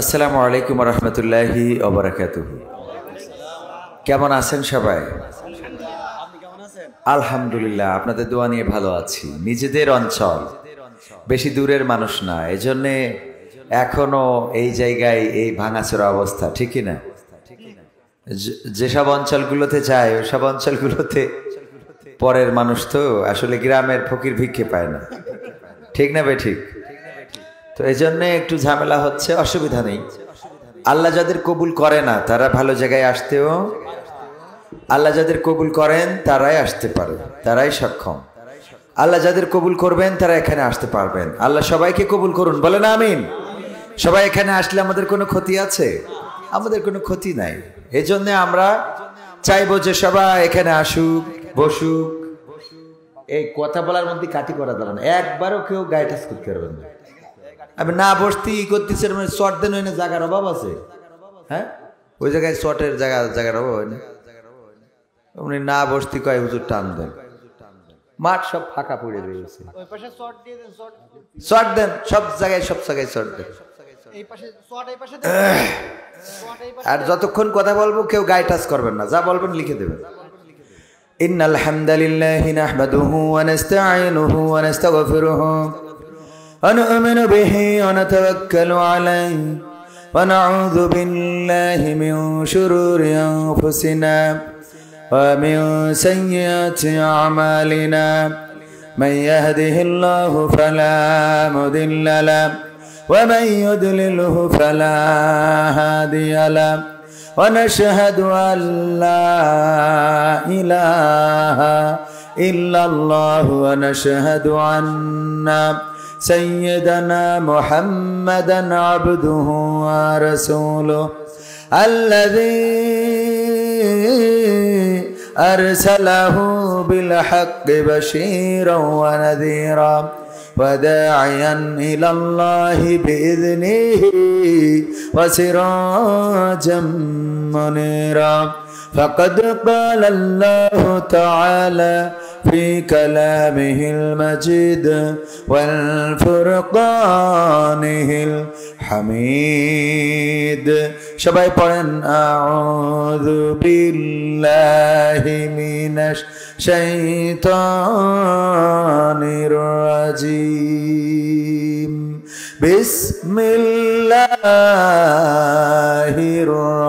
আসসালামু আলাইকুম রহমতুল্লাহি ওবারাকাতুহু। কেমন আছেন সবাই? আলহামদুলিল্লাহ, আপনাদের দোয়া নিয়ে ভালো আছি। নিজেদের অঞ্চল, বেশি দূরের মানুষ না, এজন্যে এখনো এই জায়গায় এই ভাঙাচোরা অবস্থা, ঠিকই না? যেসব অঞ্চলগুলোতে যায় ওইসব অঞ্চলগুলোতে পরের মানুষ তো আসলে গ্রামের ফকির ভিক্ষে পায় না, ঠিক না বে ঠিক? তো এই জন্যে একটু ঝামেলা হচ্ছে, অসুবিধা নেই। আল্লাহ যাদের কবুল করে না তারা ভালো জায়গায় আসতেও, আল্লাহ যাদের কবুল করেন তারাই আসতে পারে, তারাই সক্ষম। আল্লাহ যাদের কবুল করবেন তারা এখানে আসতে পারবেন। আল্লাহ সবাইকে কবুল করুন, বলেন আমিন। সবাই এখানে আসলে আমাদের কোনো ক্ষতি আছে? আমাদের কোনো ক্ষতি নাই। এই জন্য আমরা চাইবো যে সবাই এখানে আসুক, বসুক। এই কথা বলার মধ্যে কাটি করা দাঁড়ান, একবারও কেউ গায়ে টাচ করতে পারবেন না। আমি না বসতে ই করতেছি, মানে শর্ট দেন হয় না, জায়গার অভাব আছে। হ্যাঁ, ওই জায়গায় শর্টের জায়গার অভাব হয় না। উনি না বসতে কয় হুজুর টান দেন, মাঠ সব ফাঁকা পড়ে রয়েছে। শর্ট দেন, সব জায়গায় শর্ট দেন। আর যতক্ষণ কথা বলবো কেউ গায়ে টাচ করবেন না, যা বলবেন লিখে দেবেন। ইন্নাল হামদালিল্লাহি নাহমাদুহু ওয়া নাস্তাঈনুহু ওয়া নাস্তাগফিরুহু ওয়া নু'মিনু বিহি ওয়া নাতাওয়াক্কালু আলাইহি ওয়া নাউযু বিল্লাহি মিন শুরুরি আনফুসিনা ওয়া মিন সাইয়্যাতি আ'মালিনা মান ইয়াহদিহিল্লাহু ফালা মুদিল্লা লাহু ওয়া মান ইউদ্লিলহু ফালা হাদিয়া লাহু ওয়া নাশহাদু আল্লা ইলাহা ইল্লাল্লাহু ওয়া নাশহাদু আন্না سيدنا محمدا عبده ورسوله الذي أرسله بالحق بشيرا ونذيرا وداعيا إلى الله بإذنه وسراجا منيرا فقد قال الله تعالى في كلامه المجيد والفرقانه الحميد সবাই পড়েন আউযু বিল্লাহি মিনাশ শাইতানির রাজিম বিসমিল্লাহির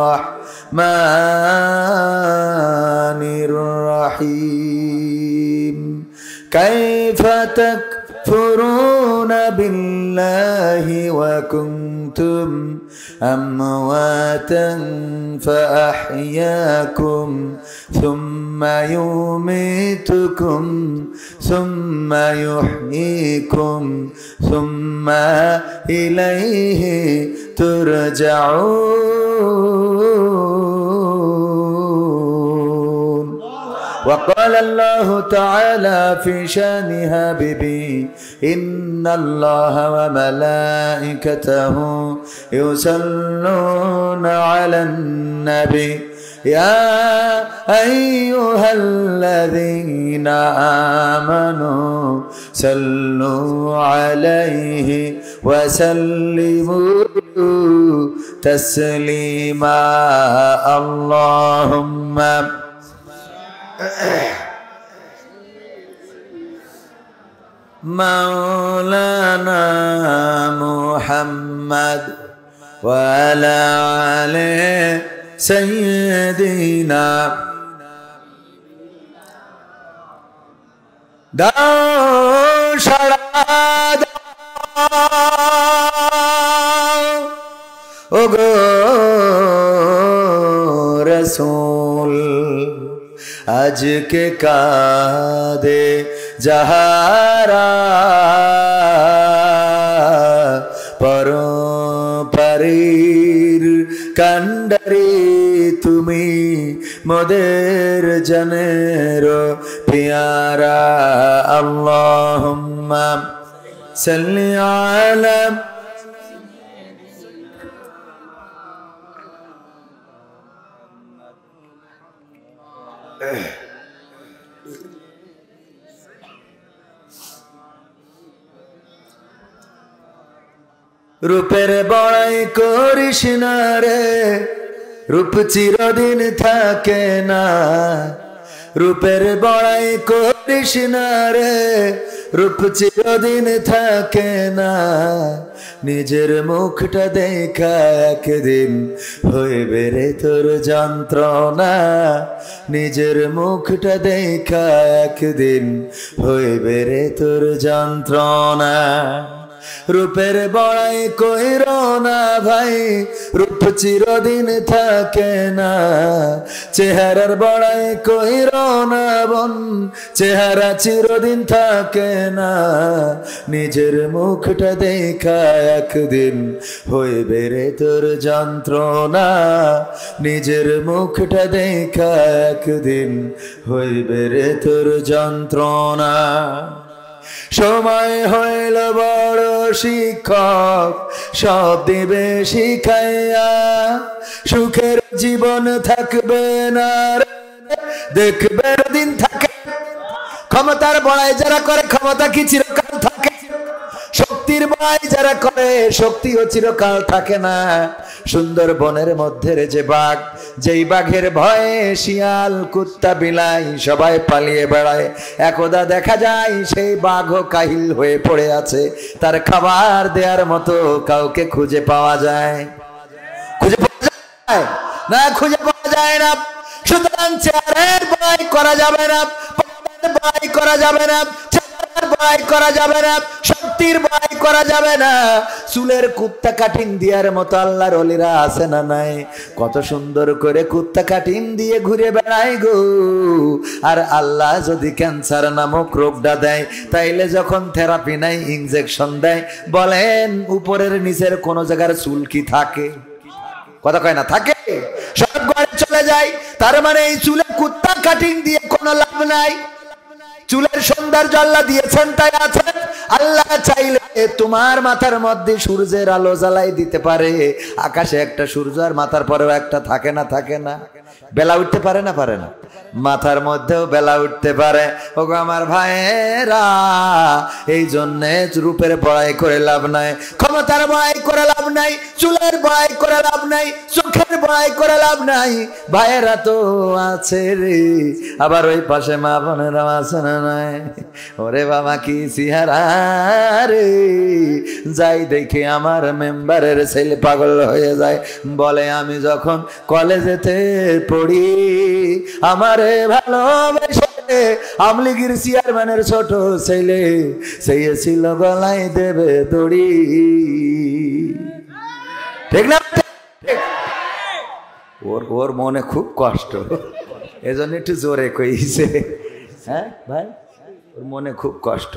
রাহমানির রাহিম كيف تكفرون بالله وكنتم أمواتا فأحياكم ثم يميتكم ثم يحييكم ثم إليه ترجعون وقال الله تعالى في شان حبيبي إن الله وملائكته يصلون على النبي يا أيها الذين آمنوا صلوا عليه وسلموا تسليما اللهم مولانا محمد وعلى آله سيدنا দাও সাড়া ওগো রাসূল আজকে কাঁদে যাহারা পরপারের কান্ডারে তুমি মোদের জানের পিয়ারা আল্লাহুম্মা সাল্লি আলা রূপের বড়াই করিস না রে, রূপ চিরদিন থাকে না। রূপের বড়াই করিস না রে, রূপ চিরদিন থাকে না। নিজের মুখটা দেখা একদিন হইবে রে তোর যন্ত্রণা। নিজের মুখটা দেখা একদিন হইবে রে তোর যন্ত্রণা। রূপের বড়াই কইর না ভাই, রূপ চিরদিন থাকে না। চেহারার বড়াই কইর না বোন, চেহারা চিরদিন থাকে না। নিজের মুখটা দেখা একদিন হইবে রে তোর যন্ত্রণা। নিজের মুখটা দেখা একদিন হইবে রে তোর যন্ত্রণা। সময় হইল বড় শিক্ষক, সব দিবে শিখাইয়া। সুখের জীবন থাকবে না রে, দেখবে দিন থাকে। ক্ষমতার বড়াই যারা করে, ক্ষমতা কি চিরকাল থাকে? শক্তির বড়াই যারা করে, শক্তিও চিরকাল থাকে না। সুন্দরবনের মধ্যে যে বাঘ, যেই বাঘের ভয়ে শিয়াল কুত্তা বিলাই সবাই পালিয়ে বেড়ায়, একদা দেখা যায় সেই বাঘও কাহিল হয়ে পড়ে আছে। তার খাবার দেওয়ার মতো কাউকে খুঁজে পাওয়া যায়? খুঁজে পাওয়া যায় না, খুঁজে পাওয়া যায় না। সুতরাং চেহারার বড়াই করা যাবে না, বড়াই করা যাবে না, বড়াই করা যাবে না, শক্তির বড়াই করা যাবে না। চুলের কুত্তা কাটিং দেওয়ার মতো আল্লাহর ওলিরা আছে না নাই? কত সুন্দর করে কুত্তা কাটিং দিয়ে ঘুরে বেড়ায় গো। আর আল্লাহ যদি ক্যান্সার নামক রোগটা দেয়, তাইলে যখন থেরাপি নাই, ইনজেকশন দেয়, বলেন উপরের নিচের কোন জায়গার চুল কি থাকে? কথা কয় না, থাকে? সব ঘরে চলে যায়। তার মানে এই চুলে কুত্তা কাটিং দিয়ে কোনো লাভ নাই। চুলের সৌন্দর্য আল্লাহ দিয়েছেন তাই আছে। আল্লাহ চাইলে তোমার মাথার মধ্যে সূর্যের আলো জ্বালাই দিতে পারে। আকাশে একটা সূর্য আর মাথার পরেও একটা থাকে না? থাকে না? বেলা উঠতে পারে না? পারে না? মাথার মধ্যেও বেলা উঠতে পারে। ওগো আমার ভাইয়েরা, এই জন্যে রূপের বড়াই করে লাভ নাই, ক্ষমতার বড়াই করে লাভ নাই, চুলের বড়াই করে লাভ নাই, চোখের বড়াই করে লাভ নাই। ভাইয়েরা তো আছে রে, আবার ওই পাশে মা বোনেরা আছে না নাই? ওরে বাবা কি চেহারা রে! যাই দেখে আমার মেম্বারের ছেলে পাগল হয়ে যায়। বলে আমি যখন কলেজেতে পড়ি, আমারে ভালোবেসে আমলিগির চেয়ারম্যানের ছোট ছেলে চেয়েছিল গলায় দেবে দড়ি। ঠিক না? ওর মনে খুব কষ্ট, এজন্য একটু জোরে কইছে। হ্যাঁ ভাই, ওর মনে খুব কষ্ট।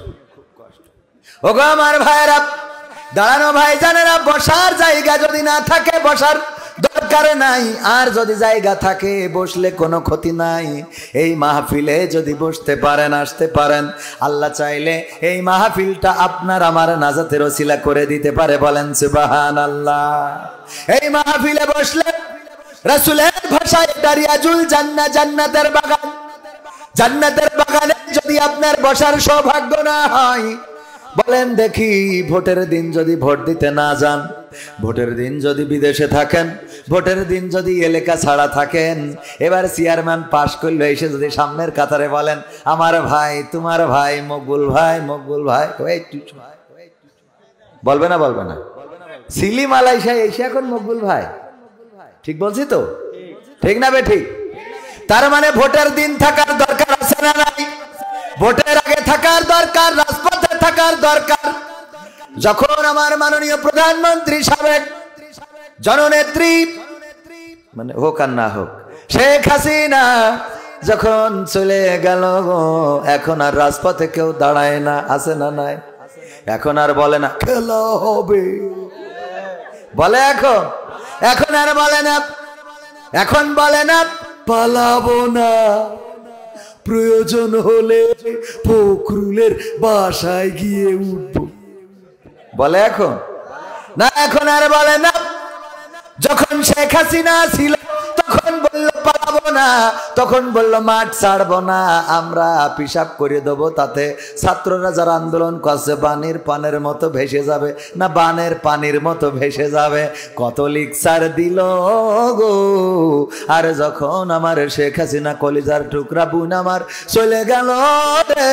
ওগো আমার ভাইরা, দাঁড়ানো ভাই জানেরা, বসার জায়গা যদি না থাকে বসার দরকার নাই, আর যদি জায়গা থাকে বসলে কোনো ক্ষতি নাই। এই মাহফিলে যদি বসতে পারেন, আসতে পারেন, আল্লাহ চাইলে এই মাহফিলটা আপনার আমার নাজাতের ওসিলা করে দিতে পারে। বলেন সুবহানাল্লাহ। এই মাহফিলে বসলে রাসূলের ভাষায় দারিয়াজুল জান্নাহ, জান্নাতের বাগান। জান্নাতের বাগানে যদি আপনার বসার সৌভাগ্য না হয়, বলেন দেখি, ভোটের দিন যদি ভোট দিতে না যান, ভোটের দিন যদি বিদেশে থাকেন, ভোটের দিন যদি এলাকা ছাড়া থাকেন, এবার চেয়ারম্যান পাশ করলো, এসে যদি সামনের কাতারে বলেন আমার ভাই, তোমার ভাই মকবুল ভাই, মকবুল ভাই, বলবে না? বলবে না? সিলি মালয়েশিয়া এসে এখন মকবুল ভাই, ঠিক বলছি তো? ঠিক না বে ঠিক? তার মানে ভোটের দিন থাকার দরকার আছে না নাই? ভোটের আগে থাকার দরকার, রাজপথে থাকার দরকার। যখন আমার মাননীয় প্রধানমন্ত্রী সাবেক জননেত্রী, মানে হোক আর না হোক, শেখ হাসিনা যখন চলে গেল, এখন আর রাজপথে কেউ দাঁড়ায় না, আছে না নাই? এখন আর বলে না খেলা হবে, বলে এখন? এখন আর বলে না, এখন বলে না পালাবো না, প্রয়োজন হলে ফখরুলের বাসায় গিয়ে উঠবো, বলে এখন? না, এখন আর বলে না। যখন শেখ হাসিনা ছিল তখন বলল পালাবো না, তখন বললো মাঠ ছাড়বো না, আমরা পিশাব করে দেবো, তাতে ছাত্ররা যারা আন্দোলন করছে বানের পানের মতো ভেসে যাবে না বানের পানির মতো ভেসে যাবে। কত লিকসার দিল গো। আর যখন আমার শেখ হাসিনা কলিজার টুকরা বোন আমার চলে গেল রে,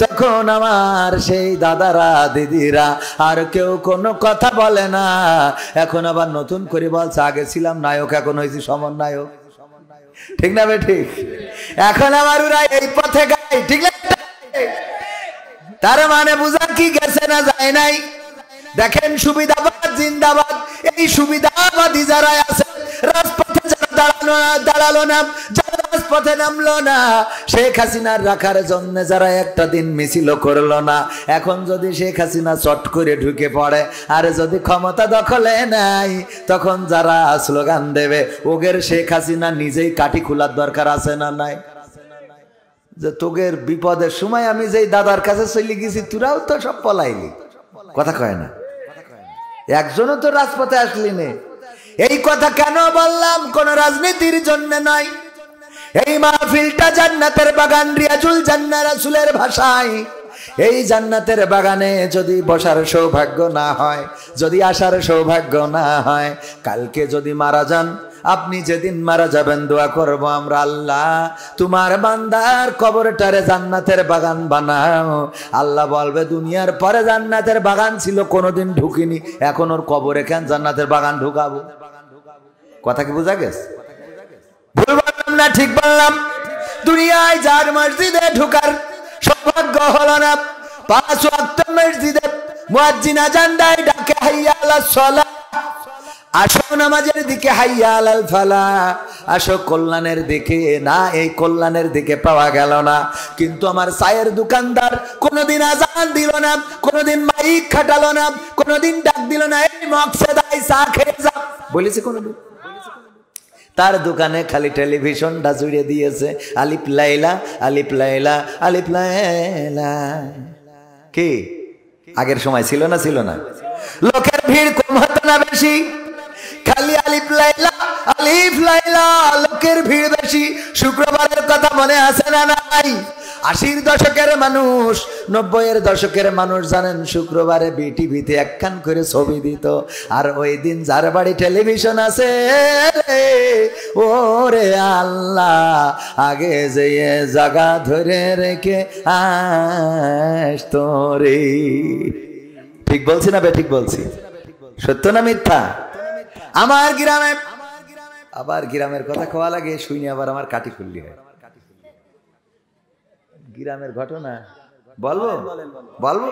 তখন আমার সেই দাদারা দিদিরা আর কেউ কোনো কথা বলে না। এখন আবার নতুন করে বলছে আগে ছিলাম নায়ক, এখন হয়েছি সমন্বয়ক। ঠিক না বে ঠিক? এখন আমার ওরা এই পথে গায়, ঠিক না? তার মানে বুঝা কি গেছে না যায় নাই? দেখেন সুবিধাবাদ জিন্দাবাদ, এই সুবিধাবাদী যারা আছে রাজপথে যারা দাঁড়ালো না, যারা রাজপথে নামলো না, শেখ হাসিনার রাখার জন্য যারা একটা দিন মিছিল করলো না, এখন যদি শেখ হাসিনা চট করে ঢুকে পড়ে আর যদি ক্ষমতা দখলে নাই, তখন যারা স্লোগান দেবে ওগের শেখ হাসিনা নিজেই কাঠি খোলার দরকার আছে না নাই? যে তোগের বিপদের সময় আমি যেই দাদার কাছে চলে গেছি, তোরাও তো সব পলাইলি। কথা কয় না, একজনও তো রাজপথে আসলি নে। এই কথা কেন বললাম? কোন রাজনীতির জন্য নয়। এই মাহফিলটা জান্নাতের বাগান, রিয়াজুল জান্নাহ রাসূলের ভাষায়। এই জান্নাতের বাগানে যদি বসার সৌভাগ্য না হয়, যদি আসার সৌভাগ্য না হয়, কালকে যদি মারা যান, আপনি যেদিন মারা যাবেন দোয়া করব আমরা, আল্লাহ তোমার বান্দার কবরটারে জান্নাতের বাগান বানাও। আল্লাহ বলবে দুনিয়ার পরে জান্নাতের বাগান ছিল, কোনোদিন ঢুকিনি, এখন ওর কবরে কেন জান্নাতের বাগান ঢুকাবো? কথা কি বোঝা গেছে? ভুল বললাম না ঠিক বললাম? দুনিয়ায় যার মসজিদে ঢুকার সৌভাগ্য হলো না, 5 ওয়াক্ত মসজিদে মুয়াজ্জিন আযান দেয়, ডাকে হাইয়া আলাস সালাহ, আসো নামাজের দিকে, হাইয়া আলাল ফালাহ, আসো কল্যাণের দিকে। না, এই কল্যাণের দিকে পাওয়া গেল না। কিন্তু আমার চায়ের দোকানদার কোনোদিন আজান দিল না, কোনোদিন মাইক খাটালো না, কোনোদিন ডাক দিল না, এই মকসেদাই চা খেয়ে যা বলেছে কোনোদিন? তার দোকানে খালি টেলিভিশনটা জুড়ে দিয়েছে, আলিফ লাইলা আলিফ লাইলা আলিফ লাইলা। কি আগের সময় ছিল না? ছিল না? লোকের ভিড় কম হতো না বেশি? খালি আলিফ লাইলা আলিফ লাইলা, লোকের ভিড় বেশি। শুক্রবারের কথা মনে আছে না নাই? 80-র দশকের মানুষ, 90-এর দশকের মানুষ জানেন শুক্রবারে বিটিভিতে একখান করে ছবি দিত। আর ওই দিন যার বাড়ি টেলিভিশন আছে, ওরে আল্লাহ, আগে যে জায়গা ধরে রেখে আসতো রে। ঠিক বলছি না বে ঠিক বলছি? সত্য না মিথ্যা? আমার গ্রামে, আবার গ্রামের কথা কোয়া লাগে শুনি, আবার আমার কাটি খুললি হয়। গ্রামের ঘটনা বলবো বলবো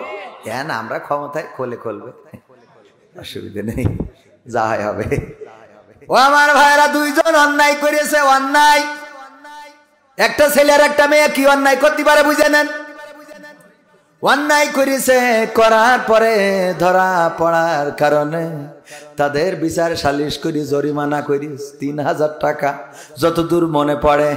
কেন? আমরা ক্ষমতায় খোলে খুলবে, অসুবিধা নেই, যা হয় হবে। ও আমার ভাইরা, দুইজন অন্যায় করেছে। অন্যায়, একটা ছেলে আর একটা মেয়ে কি অন্যায় করতে পারে বুঝে নেন? অন্যায় করেছে, করার পরে ধরা পড়ার কারণে তাদের বিচার সালিশ করি, জরিমানা করি 3000 টাকা, যতদূর মনে পড়ে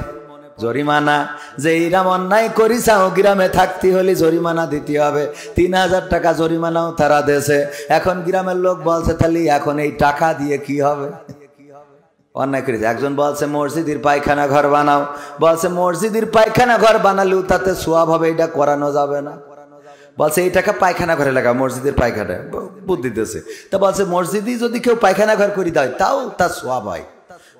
জরিমানা। যে এইরাম অন্যায় করিসাও গ্রামে থাকতে হলে জরিমানা দিতে হবে, 3000 টাকা জরিমানাও তারা দেশে। এখন গ্রামের লোক বলছে তাহলে এখন এই টাকা দিয়ে কি হবে? অন্যায় করেছে। একজন বলছে মসজিদের পায়খানা ঘর বানাও, বলছে মসজিদের পায়খানা ঘর বানালেও তাতে সোয়াব হবে, এটা করানো যাবে না। বলছে এই টাকা পায়খানা ঘরে লাগা, মসজিদের পায়খানা বুদ্ধি দিতেছে। তা বলছে মসজিদে যদি কেউ পায়খানা ঘর করে দেয় তাও তার সোয়াব হয়,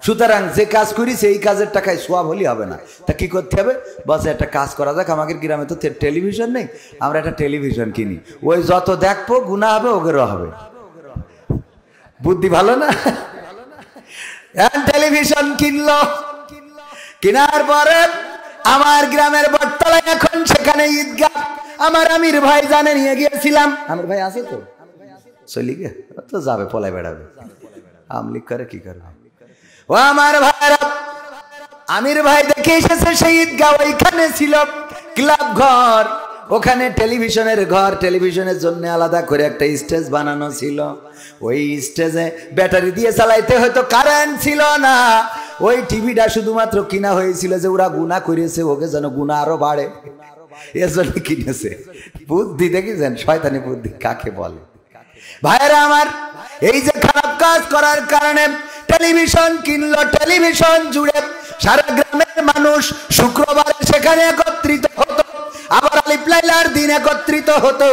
সুতরাং যে কাজ করি সেই কাজের টাকায় সোয়াব হলে হবে না। তা কি করতে হবে? বলছে একটা কাজ করা যাক, আমাদের গ্রামে তো টেলিভিশন নেই, আমরা একটা টেলিভিশন কিনি, ওই যত দেখবো গুণা হবে ওগেরও হবে। বুদ্ধি ভালো না? টেলিভিশন কিনলো, কেনার পরে আমার গ্রামের বটতলায় এখন সেখানে ঈদগাহ, আমার আমির ভাই জানে নিয়ে গিয়েছিলাম। আমির ভাই আছে তো চলি গে তো যাবে, পলায় বেড়াবে, আমলিক করে কি করবে। ও আমার ভাইরা, আমির ভাই দেখে এসেছে সেই ঈদগাহ, ওইখানে ছিল ক্লাব ঘর, ওখানে টেলিভিশনের ঘর, টেলিভিশনের জন্য আলাদা করে একটা স্টেজ বানানো ছিল। ওই স্টেজে ব্যাটারি দিয়ে চালাইতে হয়তো কারেন্ট ছিল না, ওই টিভিটা শুধুমাত্র কিনা হয়েছিল যে ওরা গুনাহ করেছে, ওকে যেন গুনাহ আরো বাড়ে, এর জন্য কিনেছে। বুদ্ধি দেখেছেন? শয়তানি বুদ্ধি কাকে বলে ভাইরা আমার? এই যে খারাপ কাজ করার কারণে টেলিভিশন কিনলো, টেলিভিশন জুড়ে সারা গ্রামের মানুষ শুক্রবারে সেখানে একত্রিত হতো, আবার আলিফ লাইলার দিন একত্রিত হতো।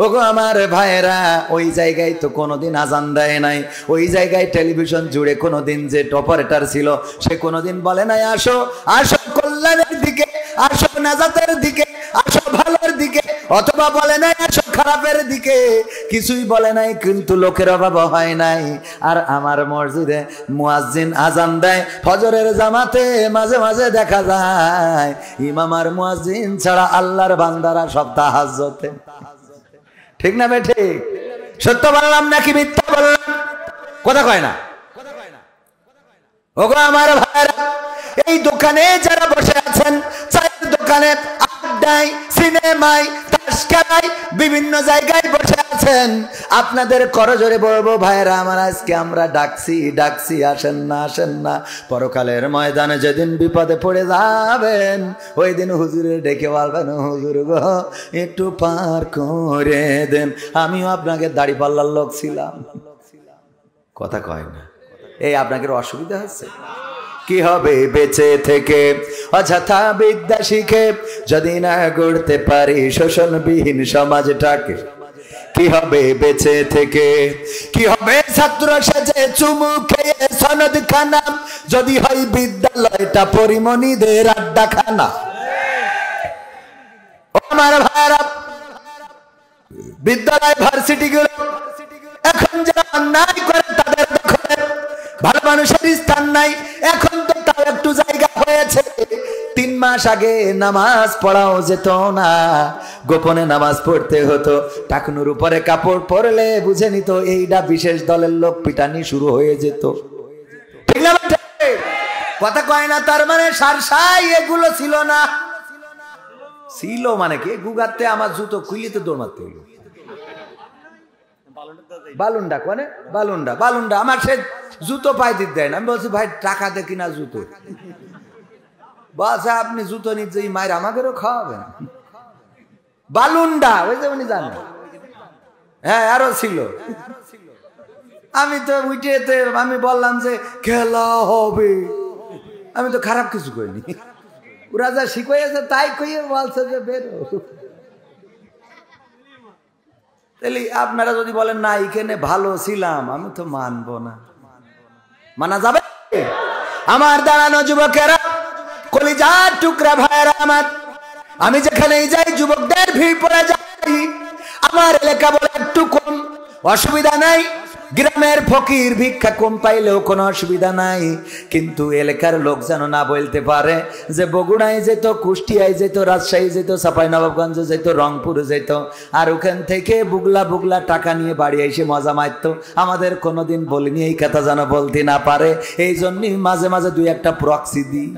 ওগো আমার ভাইয়েরা, ওই জায়গায় তো কোনোদিন আজান দেয় নাই, ওই জায়গায় টেলিভিশন জুড়ে কোনোদিন যে অপারেটর ছিল সে কোনোদিন বলে নাই আসো আসো কল্যাণের দিকে, আসো নাজাতের দিকে, আসো ভালোর দিকে, অথবা বলে নাই আসো খারাপের দিকে, কিছুই বলে নাই। কিন্তু লোকের অভাব হয় নাই। আর আমার মসজিদে মুয়াজ্জিন আজান দেয় ফজরের জামাতে, মাঝে মাঝে দেখা যায় ইমাম আর মুয়াজ্জিন ছাড়া আল্লাহর বান্দারা সব তাহাজ্জুদে। ঠিক না বে ঠিক? সত্য বললাম নাকি মিথ্যা বললাম? কথা কয় না। ওগো আমার ভাইরা, এই দোকানে যারা বসে আছেন, চায়ের দোকানে, আড্ডায়, সিনেমায়, তাস খেলায়, বিভিন্ন জায়গায় বসে আছেন, আপনাদের করজোরে বলবো ভাইরা আমার, আজকে আমরা ডাকছি আসেন না, আসেন না। পরকালের ময়দানে যেদিন বিপদে পড়ে যাবেন, ওই দিন হুজুরে ডেকে বলবেন হুজুর গো একটু পার করে দেন, আমিও আপনাকে দাড়ি পাল্লার লোক ছিলাম। কথা কয় না। এই আপনাকে অসুবিধা হচ্ছে? কি হবে বেঁচে থেকে অযথা বিদ্যা শিখে যদি না গড়তে পারি শোষণবিহীন সমাজটাকে? কি হবে বেঁচে থেকে? কি হবে ছাত্র সেজে চুমু খেয়ে সনদ খানা যদি হয় বিদ্যালয়টা পরিমণিদের আড্ডা খানা? আমার ভাইরা, বিদ্যালয় ভার্সিটি গুলো এখন যারা অন্যায় করে তাদের দখলে, ভালো মানুষের স্থান নাই। এখন তো তাও একটু জায়গা হয়েছে। 3 মাস আগে নামাজ পড়াও যেত না, গোপনে নামাজ পড়তে হতো। টাকনুর উপরে কাপড় পরলে বুঝে নিত এইটা বিশেষ দলের লোক, পিটানি শুরু হয়ে যেত। ঠিক না? কথা কয় না। তার মানে সারসাই এগুলো ছিল না। ছিল মানে কি? গুগাতে আমার জুতো খুলিতে দৌড় মারতে হইল। বালুন্ডা কোনে? বালুন্ডা আমার সে জুতো পাই দিতে দেয় না। আমি বলছি ভাই টাকা দে কিনা জুতো। বলছে আপনি জুতো নিতে মায়ের আমাদেরও খাওয়াবেন। বালুন্ডা ওই যে উনি জানেন। হ্যাঁ আরো ছিল। আমি তো উইটেতে আমি বললাম যে খেলা হবে, আমি তো খারাপ কিছু করিনি। ওরা যা শিখাইছে তাই কইয়ে বলছে যে বেরো। তাহলে আপনারা যদি বলেন না এখানে ভালো ছিলাম, আমি তো মানবো না। মানা যাবে? আমার দাঁড়ানো যুবকেরা, কলিজার টুকরা ভাইয়েরা আমার, আমি যেখানেই যাই যুবকদের ভিড় পড়ে যাই। আমার এলাকা বলে একটু কম, অসুবিধা নাই। গ্রামের ফকির ভিক্ষা কম পাইলেও কোনো অসুবিধা নাই। কিন্তু এলাকার লোক যেন না বলতে পারে যে বগুড়ায় যেত, কুষ্টিয়ায় যেত, রাজশাহী যেত, চাঁপাইনবাবগঞ্জে যেত, রংপুরে যেত, আর ওখান থেকে বুগলা টাকা নিয়ে বাড়ি এসে মজা মারত। আমাদের কোনোদিন বলিনি, এই কথা যেন বলতে না পারে। এই জন্যই মাঝে মাঝে 2-1টা প্রক্সি দিই।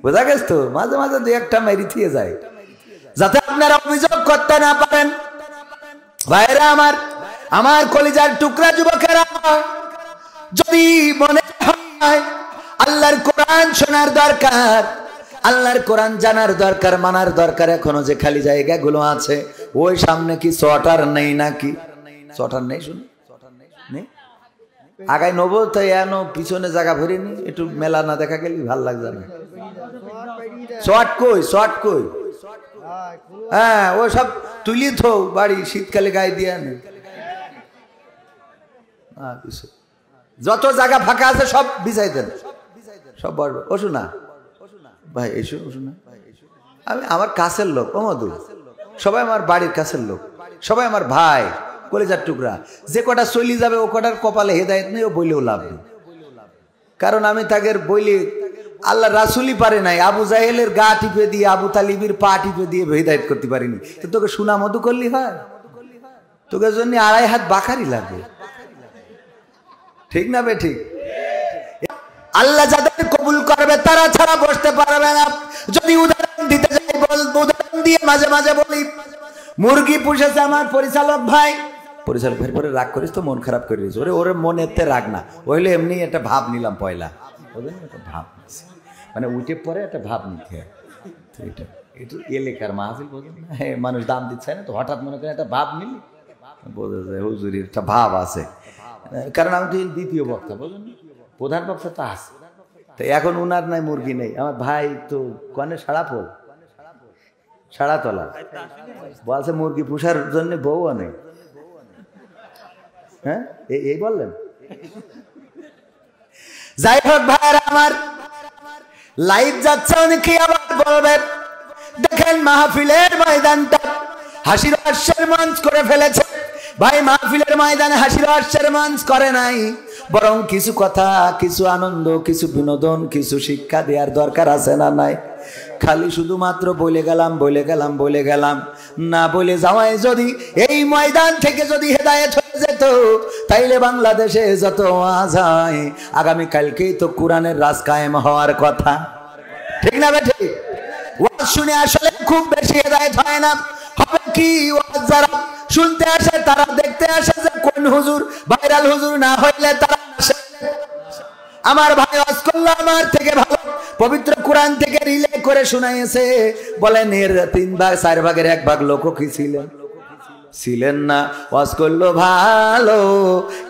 বোঝা গেছ তো? মাঝে মাঝে 2-1টা মেরি থিয়ে যায়, যাতে আপনারা অভিযোগ করতে না পারেন। ভাইরা আমার কলিজার টুকরা যুবকেরা, যদি মনে হয় আল্লাহর কোরআন শোনার দরকার, আল্লাহর কোরআন জানার দরকার, মানার দরকার, এখনো যে খালি জায়গাগুলো আছে, ওই সামনে কি চটার নেই নাকি? চটার নেই? শুনি নেই। আগায় নবো তো এনো পিছনে জায়গা ভরিনি, একটু মেলা না দেখা গেলে ভাল লাগবে না। শর্ট কই? হ্যাঁ ও সব তুলি থো বাড়ি, শীতকালে গায়ে দিয়ে আনে। যত জায়গা ফাঁকা আছে সব বিছাই দেন, সব বড়। ও শোনা ভাই, এসো শোনা, আমি আমার কাছের লোক, ও মধু, সবাই আমার বাড়ির কাছের লোক, সবাই আমার ভাই, কলিজার টুকরা। যে কটা চলি যাবে ও কটার কপালে হেদায়েত নেই, ও বইলেও লাভ নেই। কারণ আমি তাদের বইলে আল্লাহ রাসুলই পারে নাই, আবু জাহেলের গা টিপে দিয়ে, আবু তালিবের পা টিপে দিয়ে হেদায়েত করতে পারিনি। তো তোকে সুনা মধু করলি হয়? তোকে জন্য 2.5 হাত বাকারি লাগবে। ঠিক না বে ঠিক? আল্লাহ যাদের কবুল করবে তারা ছাড়া বসতে পারবে না। যদি উদাহরণ দিতে যাই, উদাহরণ দিয়ে মাঝে মাঝে বলি, মুরগি পুষেছে আমার পরিচালক ভাই পরে রাগ করিস তো, মন খারাপ করিস। ওরে মনেতে রাগ না, ওইলে এমনি একটা ভাব নিলাম পয়লা, একটা ভাব মানে উঠে পরে একটা ভাব নিতে হয়। এটা একটু এলাকার মাহফিল, বোঝেন না? মানুষ দাম দিচ্ছে না তো, হঠাৎ মনে করেন একটা ভাব নিলি, বোঝা যায় হুজুরির একটা ভাব আছে। কারণ আমি তো দ্বিতীয় বক্তা, বোঝেন, প্রধান বক্তা তো আছে, তো এখন উনার নাই মুরগি নেই, আমার ভাই তো কনে সাড়াপোল সাড়াতলা বলছে মুরগি পুষার জন্য বউও নেই। হ্যাঁ এই বললেন। যাই হোক ভাইরা আমার, লাইভ যাচ্ছে, অনেকে আবার বলবে দেখেন মাহফিলের ময়দানটা হাসির হাস্যের মঞ্চ করে ফেলেছে। ভাই মাহফিলের ময়দানে হাসির হাস্যের মঞ্চ করে নাই, বরং কিছু কথা, কিছু আনন্দ, কিছু বিনোদন, কিছু শিক্ষা দেওয়ার দরকার আছে না নাই? খালি শুধুমাত্র বলে গেলাম বলে গেলাম বলে গেলাম না বলে যাওয়ায় যদি এই ময়দান থেকে যদি হেদায়েত হয়ে যেত, তাইলে বাংলাদেশে যত ওয়াজ হয় আগামীকালকেই তো কোরআনের রাজ কায়েম হওয়ার কথা, ঠিক না বে ঠিক? ওয়াজ শুনে আসলে খুব বেশি হেদায়েত হয় না। হবে কি, ওয়াজ যারা শুনতে আসে তারা দেখতে আসে যে কোন হুজুর ভাইরাল হুজুর না হইলে তারা আসে। আমার ভাই ওয়াজ করলো আমার থেকে ভালো পবিত্র কোরআন থেকে রিলে করে শোনাইছে, বলেন এর 3 ভাগ 4 ভাগের 1 ভাগ লোক কি ছিলেন? ছিলেন না। ওয়াজ করলো ভালো,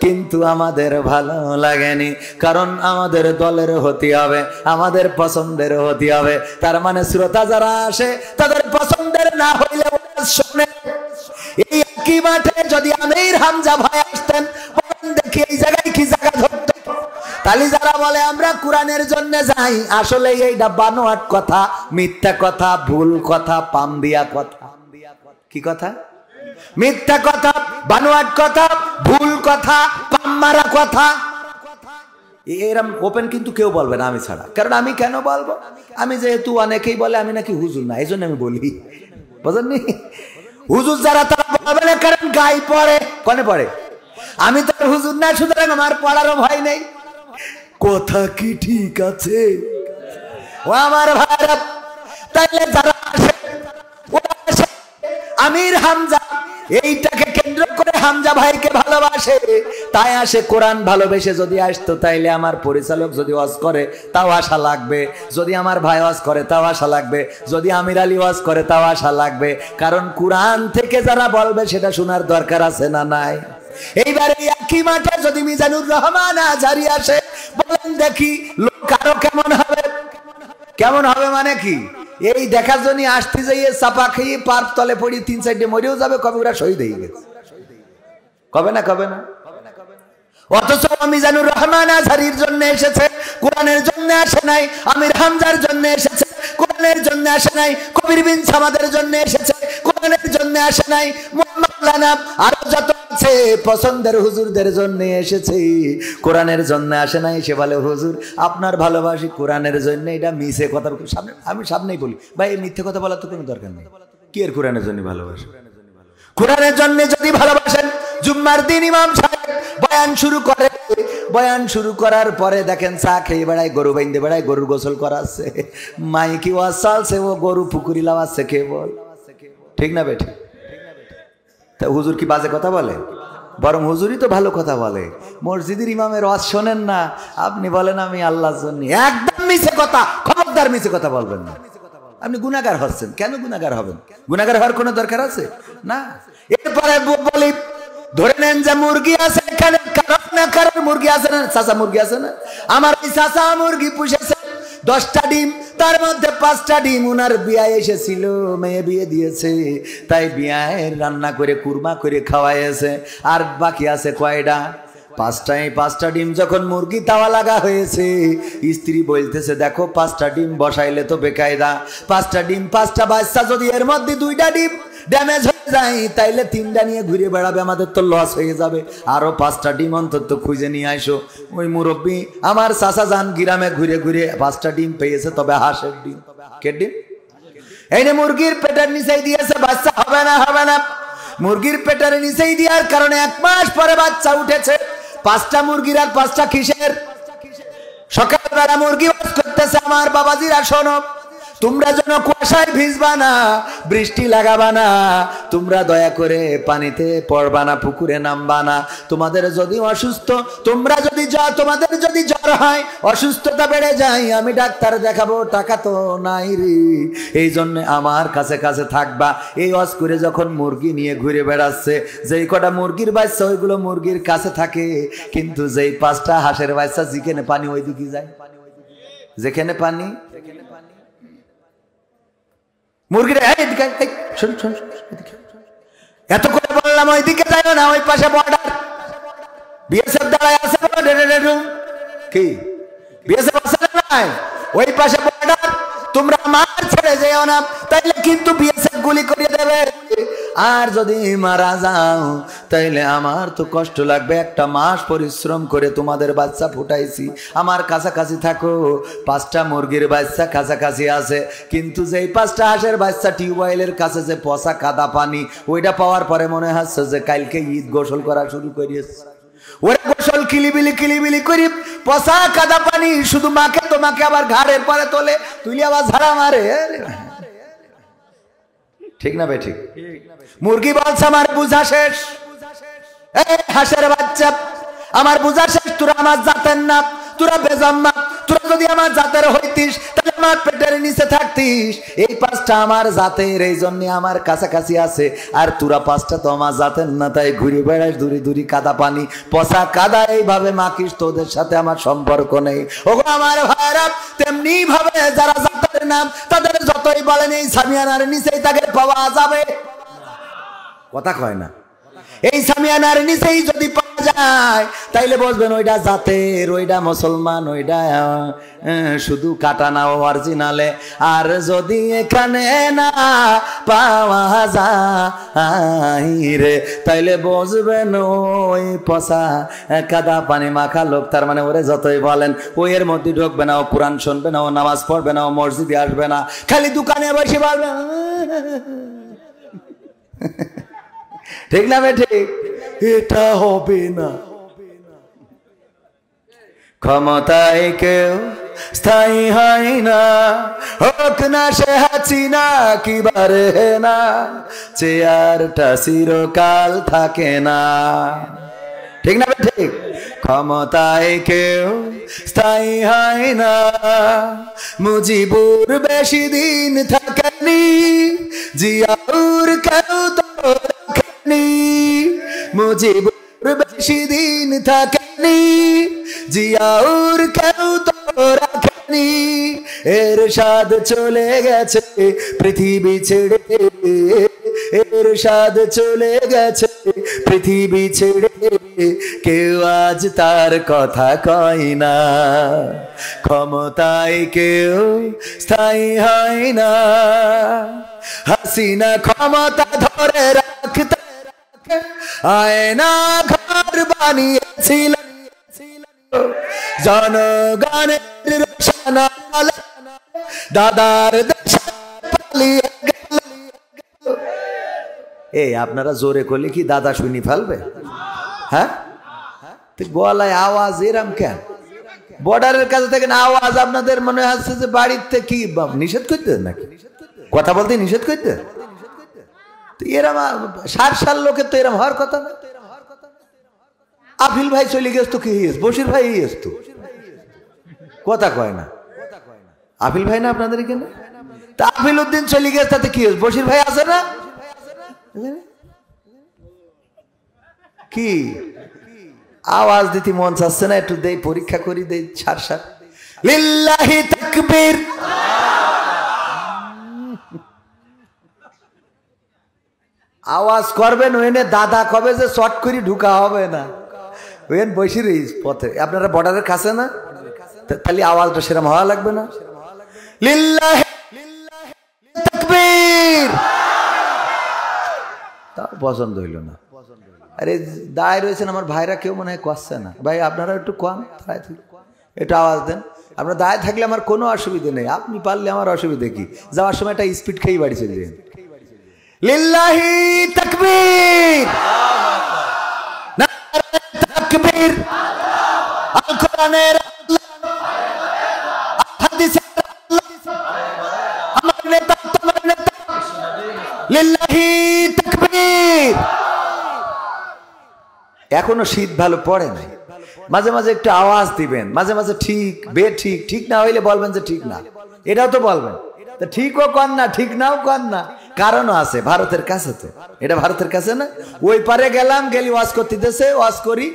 কিন্তু আমাদের ভালো লাগেনি, কারণ আমাদের দলের হতে হবে, আমাদের পছন্দের হতে হবে। তার মানে শ্রোতা যারা আসে তাদের পছন্দের না হইলে ওয়াজ শুনে। এই একই মাঠে যদি আমির হামজা ভাই আসতেন, বলেন দেখি এই জায়গায় কি জায়গা ধরতো? তাহলে যারা বলে আমরা কোরআনের জন্য যাই, আসলে এইটা বানোয়াট কথা, মিথ্যা কথা, ভুল কথা, পাম দিয়া কথা। কি কথা? মিথ্যা কথা, বানোয়াট কথা, ভুল কথা, পাম মারা কথা। এরকম ওপেন কিন্তু কেউ বলবে না আমি ছাড়া। কারণ আমি কেন বলবো? আমি যেহেতু অনেকেই বলে আমি নাকি হুজুর না, এই জন্য আমি বলি, বুঝলেন? হুজুর যারা তারা বলবে না, কারণ গাই পড়ে, কনে পড়ে। আমি তো হুজুর না, সুতরাং আমার পড়ারও ভয় নেই। কথা কি ঠিক আছে ও আমার ভাইরা? তাইলে যারা আসে ওরা আসে আমির হামজা, এইটাকে কেন্দ্র করে হামজা ভাইকে ভালোবাসে, তাই আসে। কোরআন ভালোবেসে যদি আসতো, তাইলে আমার পরিচালক যদি ওয়াজ করে তাও আশা লাগবে, যদি আমার ভাই ওয়াজ করে তাও আশা লাগবে, যদি আমির আলী ওয়াজ করে তাও আশা লাগবে, কারণ কোরআন থেকে যারা বলবে সেটা শোনার দরকার আছে না নাই? এইবারে একই মাঠে যদি মিজানুর রহমান আজহারী আসে, বলেন দেখি লোক আরো কেমন হবে? কেমন হবে মানে কি? এই দেখার জন্য আসতে যাইয়ে চাপা খেয়ে পার্ক তলে পড়ি 3-4 মরেও যাবে, কবে ওরা শহীদ হয়ে গেছে, কবে না কবে না? অথচ মিজানুর রহমান আজহারীর জন্য এসেছে, কোরআনের জন্য আসে নাই। আমির হামজার জন্য এসেছে, কোরআনের জন্য আসে নাই। কবির বিন সামাদের জন্য এসেছে, কোরআনের জন্য আসে নাই। মাওলানা আরো যত আছে পছন্দের হুজুরদের জন্য এসেছে, কোরআনের জন্য আসে নাই। সে বলে হুজুর আপনার ভালোবাসি কোরআনের জন্য, এটা মিছে কথা। সামনে আমি সামনেই বলি ভাই, এই মিথ্যে কথা বলার তো কোনো দরকার নেই। কি এর কোরআনের জন্য ভালোবাসি? কোরআনের জন্য যদি ভালোবাসেন, জুম্মার দিন ইমাম সাহেব বয়ান শুরু করে, বয়ান শুরু করার পরে দেখেন চা খেয়ে বেড়ায়, গরু বাইন্দে বেড়ায়, গরুর গোসল করাচ্ছে, মাইকি ওয়াজ চলছে, ও গরু পুকুরি লাগাচ্ছে, কে বল? ঠিক না বেঠি? তা হুজুর কি বাজে কথা বলে? বরং হুজুরই তো ভালো কথা বলে। মসজিদের ইমামের ওয়াজ শোনেন না, আপনি বলেন আমি আল্লাহর জন্য। একদম মিছে কথা, খবরদার মিছে কথা বলবেন না। আপনি গুনাহগার হচ্ছেন। কেন গুনাহগার হবেন? গুনাহগার হওয়ার কোনো দরকার আছে না। এরপরে বলি, ধরে নেন যে মুরগি আছে এখানে, কারণ না কারণ মুরগি আছে না, চাচা মুরগি আছে না, আমার এই চাচা মুরগি পুষেছে 10টা ডিম, তার মধ্যে 5টা ডিম উনার বিয়ায় এসেছিল, মেয়ে বিয়ে দিয়েছে, তাই বিয়ায় রান্না করে কুরমা করে খাওয়াইছে। আর বাকি আছে কয়টা? 5টাই। 5টা ডিম যখন মুরগি তাওয়া লাগা হয়েছে, স্ত্রী বলতেছে দেখো 5টা ডিম বসাইলে তো বেকায়দা, 5টা ডিম 5টা বাচ্চা, যদি এর মধ্যে 2টা ডিম ড্যামেজ হয়ে যায় তাইলে 3টা নিয়ে ঘুরে বেড়াবে, আমাদের তো লস হয়ে যাবে। আরো 5টা ডিম অন্তত খুঁজে নিয়ে আসো। ওই মুরব্বী আমার চাচা যান গ্রামে ঘুরে ঘুরে 5টা ডিম পেয়েছে, তবে হাঁসের ডিম। কে ডিম? এই যে মুরগির পেটের নিচেই দিয়েছে, বাচ্চা হবে না হবে না। মুরগির পেটের নিচেই দেওয়ার কারণে 1 মাস পরে বাচ্চা উঠেছে। 5টা মুরগির আর 5টা কিসের? সকালবেলা মুরগি ওয়াজ করতেছে, আমার বাবাজিরা শোনো, তোমরা যেন কুয়াশায় ভিজবা না, বৃষ্টি লাগাবা না, তোমরা দয়া করে পানিতে পড়বা না, পুকুরে নামবা না। তোমাদের যদি অসুস্থ, তোমাদের যদি জ্বর হয়, অসুস্থতা বেড়ে যায়, আমি ডাক্তার দেখাবো, টাকা তো নাই রে, এই জন্য আমার কাছে কাছে থাকবা। এই ওয়াজ করে যখন মুরগি নিয়ে ঘুরে বেড়াচ্ছে, যেই কটা মুরগির বাচ্চা ওইগুলো মুরগির কাছে থাকে, কিন্তু যেই 5টা হাঁসের বাচ্চা যেখানে পানি ওই দিকে যায়, যেখানে পানি মুরগিটা শোন শোন, এত করে বললাম ওইদিকে যাইও না, ওই পাশে বর্ডার, বিএসএফ দাঁড়ায় আছে, কি বিএসএফ আছে নাই, ওই পাশে বর্ডার, তোমরা মার ছেড়ে যেও না, তাইলে কিন্তু বিএসএফ গুলি করিয়ে দেবে। আর যদি মারা যাও তাইলে আমার তো কষ্ট লাগবে, একটা মাস পরিশ্রম করে তোমাদের বাচ্চা ফুটাইছি, আমার কাছাকাছি থাকো। 5টা মুরগির বাচ্চা কাছাকাছি আছে, কিন্তু যেই 5টা হাঁসের বাচ্চা টিউবওয়েলের কাছে যে পচা কাদা পানি, ওইটা পাওয়ার পরে মনে হচ্ছে যে কালকে ঈদ গোসল করা শুরু করিয়েছে। ওরা গোসল কিলিবিলি করি, পচা কাদা পানি শুধু মাকে, তোমাকে আবার ঘাড়ের পরে তোলে, তুলে আবার ঝাড়া মারে। ঠিক না ভাই? ঠিক। মুরগি বলছে আমার বুঝা শেষ, হাঁসের বাচ্চা আমার বুঝা শেষ, তোরা আমার জাতের না, তোরা বেজম্মা, তোরা যদি আমার জাতের হইতিস তাহলে আমার পেটের নিচে থাকতিস। এই 5টা আমার জাতের, এই জন্য আমার কাছাকাছি আছে, আর তোরা 5টা তো আমার জাতের না, তাই ঘুরে বেড়াস দূরে দূরে কাদা পানি, পচা কাদা এইভাবে মাখিস, তোদের সাথে আমার সম্পর্ক নেই। ওগো আমার ভাইরা, তেমনি ভাবে যারা জাতের নাম, তাদের যতই বলেন এই সামিয়ানার নিচেই তাকে পাওয়া যাবে, কথা কয় না, এই সামিয়ানার নিচেই যদি পাওয়া যায় তাইলে বলবেন ওইটা জাতের, ওইটা মুসলমান, ওইটা শুধু কাটা না অরিজিনালে। আর যদি এখানে না পাওয়া যায় রে, তাইলে বুঝবেন ওই পচা কাদা পানি মাখা লোক, তার মানে ওরে যতই বলেন ওই এর মধ্যে ঢুকবে না, ও কোরআন শুনবে না, ও নামাজ পড়বে না, ও মসজিদে আসবে না, খালি দোকানে বসে বলবে। ঠিক না বে? ঠিক। এটা হবে না। ক্ষমতায় কেউ স্থায়ী হয় না, হোক না সে হাসিনা কি বারে না, চেয়ারটা চিরকাল থাকে না। ঠিক না বে? ঠিক। ক্ষমতায় কেউ স্থায়ী হয় না, মুজিবুর বেশি দিন থাকেনি, জিয়াউর কেউ তো রাখেনি, মুজিবুর বেশি দিন থাকেনি, জিয়াউর কেউ তো রাখেনি। এরশাদ চলে গেছে পৃথিবী ছেড়ে, এরশাদ চলে গেছে পৃথিবী ছেড়ে, কেউ আজ তার কথা কয় না। ক্ষমতায় কেউ স্থায়ী হয় না, হাসিনা ক্ষমতা ধরে রাখতে আয়না ঘর বানিয়েছিল, জনগণের রোশনালে দাদার দেশে পালিয়ে গেল। এই আপনারা জোরে করলে কি দাদা শুনি ফেলবে? হ্যাঁ, গলায় আওয়াজ এরম কেন? বর্ডারের কাছে থেকে আওয়াজ আপনাদের মনে হচ্ছে যে বাড়িতে কি নিষেধ করতে নাকি? কথা বলতে নিষেধ করতে? এরম 60 লোকের তো এরম হওয়ার কথা না। আফিল ভাই চলে গেছ তো কি হয়েছে, বশির ভাই হয়েছে তো, কথা কয় না। আফিল ভাই না আপনাদের এখানে? তা আফিল উদ্দিন চলে গেছে তাতে কি হয়েছে, বশির ভাই আছে না? কি আওয়াজ দিতে মন চাচ্ছে না? একটু দেই, পরীক্ষা করি, দেই সার। লিল্লাহি তাকবীর। আওয়াজ করবেন ওইনে দাদা কবে যে শর্ট করে ঢুকা হবে না, ওইন বসে রই পথে। আপনারা বর্ডারের কাছে না, তাহলে আওয়াজটা সেরকম হওয়া লাগবে না? লিল্লাহি তাকবীর। তা পছন্দ হইল না। আরে দায় রয়েছেন আমার ভাইরা, কেউ মনে হয় করছে না। ভাই আপনারা একটু কম একটু আওয়াজ দেন। আপনার দায় থাকলে আমার কোনো অসুবিধা নেই, আপনি পারলে আমার অসুবিধা কি? যাওয়ার সময় একটা স্পিড খেয়ে বাড়ি চলে যান। লিল্লাহি তাকবীর, নারে তাকবীর। আল কোরআনের হাদিসের আমার নেতা, তোমার নেতা। লিল্লাহি তাকবীর। এখনো শীত ভালো পড়ে নাই, মাঝে মাঝে একটু আওয়াজ দিবেন, মাঝে মাঝে ঠিক বে ঠিক, ঠিক না হইলে বলবেন যে ঠিক না, এটাও তো বলবেন। ঠিকও কর না, ঠিক নাও কর না, কারণও আছে। ভারতের কাছে তো, এটা ভারতের কাছে না। ওই পারে গেলাম, গেলি ওয়াজ করতে দেশে, ওয়াজ করি,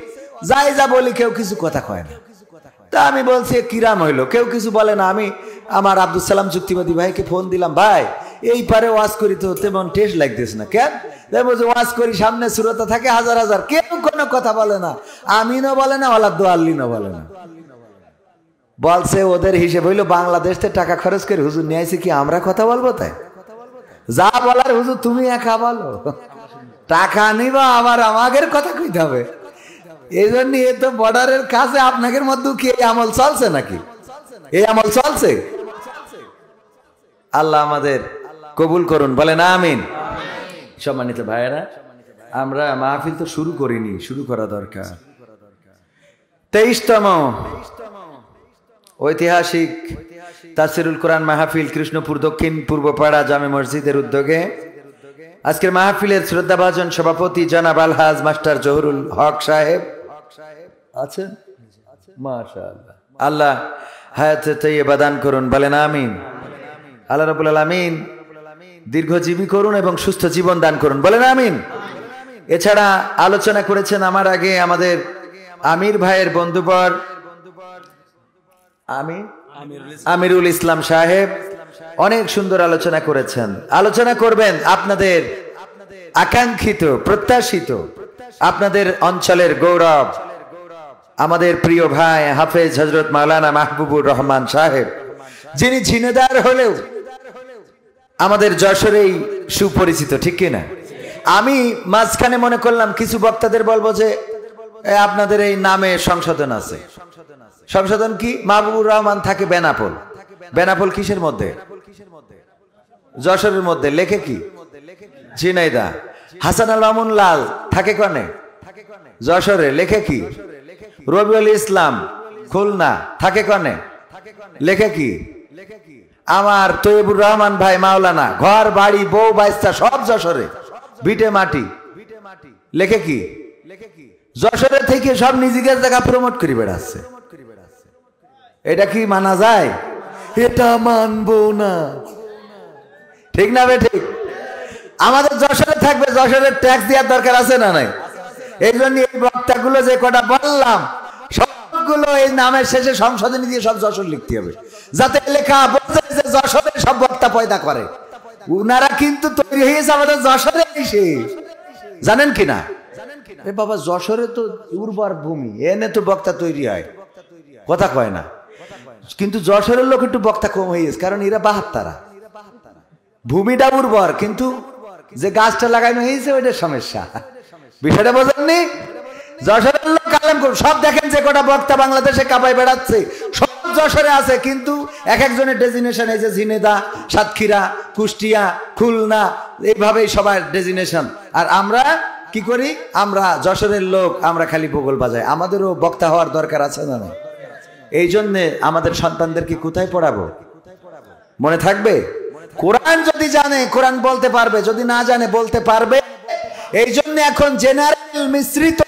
যাই যা বলি, কেউ কিছু কথা কয় না। তা আমি বলছি কিরাম হইলো, কেউ কিছু বলে না। আমি আমার আব্দুল সালাম যুক্তিবাদী ভাইকে ফোন দিলাম, ভাই এই পারে ওয়াজ করি তো তেমন টেস্ট লাগতেছে না, কেন? বলছে ওয়াজ করি সামনে শ্রোতা থাকে হাজার হাজার, কেউ কোনো কথা বলে না, আমিনও বলে না, ওলা দোয়াল্লিনও বলে না। বলছে ওদের হিসেব হইলো বাংলাদেশ থেকে টাকা খরচ করে হুজুর নিয়ে আসি, কি আমরা কথা বলবো? তাই যা বলার হুজুর তুমি একা বলো, টাকা নিবা আবার আমাদের কথা কইতে হবে। এই জন্য এ তো বর্ডারের কাছে আপনাদের মধ্যে কি এই আমল চলছে নাকি? এই আমল চলছে? আল্লাহ আমাদের কবুল করুন, বলেন আমিন। সম্মানিত ভাইয়েরা, আমরা মাহফিল তো শুরু করিনি, শুরু করা দরকার। 23তম ঐতিহাসিক তাফসিরুল কোরআন মাহফিল কৃষ্ণপুর দক্ষিণ পূর্বপাড়া জামে মসজিদের উদ্যোগে আজকের মাহফিলের শ্রদ্ধাভাজন সভাপতি জনাব আলহাজ মাস্টার জহুরুল হক সাহেব আছেন। মাশাআল্লাহ, আল্লাহ হায়াতে তাইয়্যিবা দান করুন, বলেন আমিন। আল্লাহ রাব্বুল আলামিন দীর্ঘজীবী করুন এবং সুস্থ জীবন দান করুন, বলেন আমিন। এছাড়া আলোচনা করেছেন আমার আগে আমাদের আমির ভাইয়ের বন্ধুবর আমিরুল ইসলাম সাহেব, অনেক সুন্দর আলোচনা করেছেন। আলোচনা করবেন আপনাদের আকাঙ্ক্ষিত প্রত্যাশিত আপনাদের অঞ্চলের গৌরব আমাদের প্রিয় ভাই হাফেজ হযরত মাওলানা মাহবুবুর রহমান সাহেব, যিনি ঝিনেদার হলেও আমাদের যশোরেই সুপরিচিত, ঠিক কিনা? আমি মাঝখানে মনে করলাম কিছু বক্তাদের বলবো যে আপনাদের এই নামে সংশোধন আছে। সংশোধন কি? মাহবুবুর রহমান থাকে বেনাপোল। বেনাপোল কিসের মধ্যে? যশোরের মধ্যে। লেখে কি? ঝিনাইদহ। হাসান আল মামুন লাল থাকে কনে? যশোরে। লেখে কি? রবিউল ইসলাম খুলনা থাকে কনে? লেখে কি? আমার তৈয়বুর রহমান ভাই মাওলানা ঘর বাড়ি বউ বাইস্তা সব যশোরে, ভিটে মাটি। লেখে কি? যশোরে থেকে সব নিজেদের জায়গা প্রমোট করে বেড়াচ্ছে। এটা কি মানা যায়? এটা মানবো না, ঠিক না বে ঠিক? আমাদের যশোরে থাকবে, যশোরের ট্যাক্স দেওয়ার দরকার আছে না নাই? এই জন্য এই বক্তাগুলো যে কটা বললাম সবগুলো এই নামের শেষে সংশোধনী দিয়ে সব যশোর লিখতে হবে, যাতে লেখা বোঝে যে যশোরে সব বক্তা পয়দা করে। উনারা কিন্তু তৈরি হয়েছে আমাদের যশোরে এসে, জানেন কিনা? এ বাবা, যশোরে তো উর্বর ভূমি, এনে তো বক্তা তৈরি হয়, কথা কয় না। কিন্তু যশোরের লোক একটু বক্তা কম হয়ে গেছে, কারণ এরা 72, ভূমিটা উর্বর, কিন্তু যে গাছটা লাগানো হয়েছে ওইটার সমস্যা। বিষয়টা বোঝেননি? যশোরের লোক কালাম করুন, সব দেখেন যে কটা বক্তা বাংলাদেশে কাঁপায় বেড়াচ্ছে সব যশোরে আছে, কিন্তু এক একজনের ডেজিনেশন এই যে ঝিনেদহ, সাতক্ষীরা, কুষ্টিয়া, খুলনা, এইভাবেই সবার ডেজিনেশন। আর আমরা কি করি? আমরা যশোরের লোক, আমরা খালি ভূগোল বাজাই। আমাদেরও বক্তা হওয়ার দরকার আছে না? এই জন্যে আমাদের সন্তানদেরকে কোথায় পড়াবো? মনে থাকবে? কোরআন যদি জানে কোরআন বলতে পারবে, যদি না জানে বলতে পারবে। এই জন্য এখন জেনারেল মিশ্রিত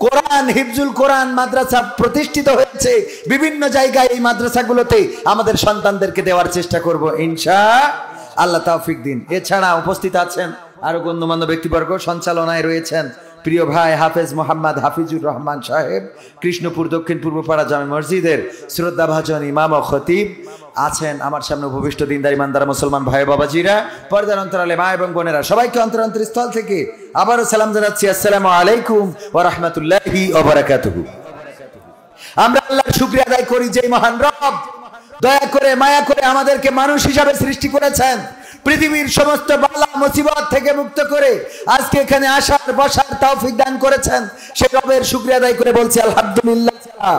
কোরআন, হিফজুল কোরআন মাদ্রাসা প্রতিষ্ঠিত হয়েছে বিভিন্ন জায়গায়। এই মাদ্রাসাগুলোতে আমাদের সন্তানদেরকে দেওয়ার চেষ্টা করব ইনশাআল্লাহ, তৌফিক দিন। এছাড়া উপস্থিত আছেন আরো গণ্যমান্য ব্যক্তিবর্গ। সঞ্চালনায় রয়েছেন প্রিয় ভাই হাফেজ মোহাম্মদ হাফিজুর রহমান সাহেব, কৃষ্ণপুর দক্ষিণ পূর্বপাড়া জামে মসজিদের শ্রদ্ধাভাজন ইমাম ও খতিব। আছেন আমার সামনে উপবিষ্ট দিনদার ইমানদার মুসলমান ভাই বাবাজিরা, পর্দার অন্তরালে মা এবং বোনেরা, সবাইকে অন্তরস্থল থেকে আবারও সালাম জানাচ্ছি, আসসালামু আলাইকুম ওয়া রাহমাতুল্লাহি ওয়া বারাকাতুহু। আমরা আল্লাহর শুকরিয়া আদায় করি যে মহান রব দয়া করে মায়া করে আমাদেরকে মানুষ হিসাবে সৃষ্টি করেছেন, পৃথিবীর সমস্ত বালা মুসিবত থেকে মুক্ত করে আজকে এখানে আসার বসার তৌফিক দান করেছেন। সেই রবের শুকরিয়া আদায় করে বলছি আলহামদুলিল্লাহ।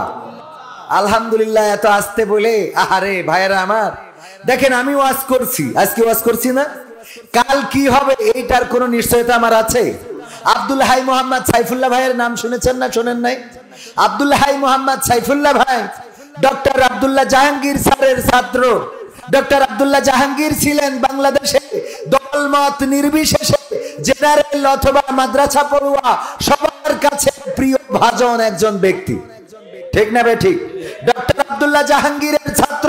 আলহামদুলিল্লাহ। এত আসতে বলে আহারে ভাইয়েরা আমার, দেখেন আমি ওয়াজ করছি, আজকে ওয়াজ করছি না, কাল কি হবে এইটার কোনো নিশ্চয়তা আমার আছে? আব্দুল হাই মোহাম্মদ সাইফুল্লাহ ভাইয়ের নাম শুনেছেন না শোনেন নাই? আব্দুল হাই মোহাম্মদ সাইফুল্লাহ ভাই ডক্টর আব্দুল্লাহ জাহাঙ্গীর স্যারের ছাত্র। ডক্টর আব্দুল্লাহ জাহাঙ্গীর ছিলেন বাংলাদেশে দলমত নির্বিশেষে জেনারেল অথবা মাদ্রাসা পড়ুয়া সবার কাছে প্রিয় ভাজন একজন ব্যক্তি, ঠিক না বে ঠিক? ডক্টর আব্দুল্লাহ জাহাঙ্গীরের ছাত্র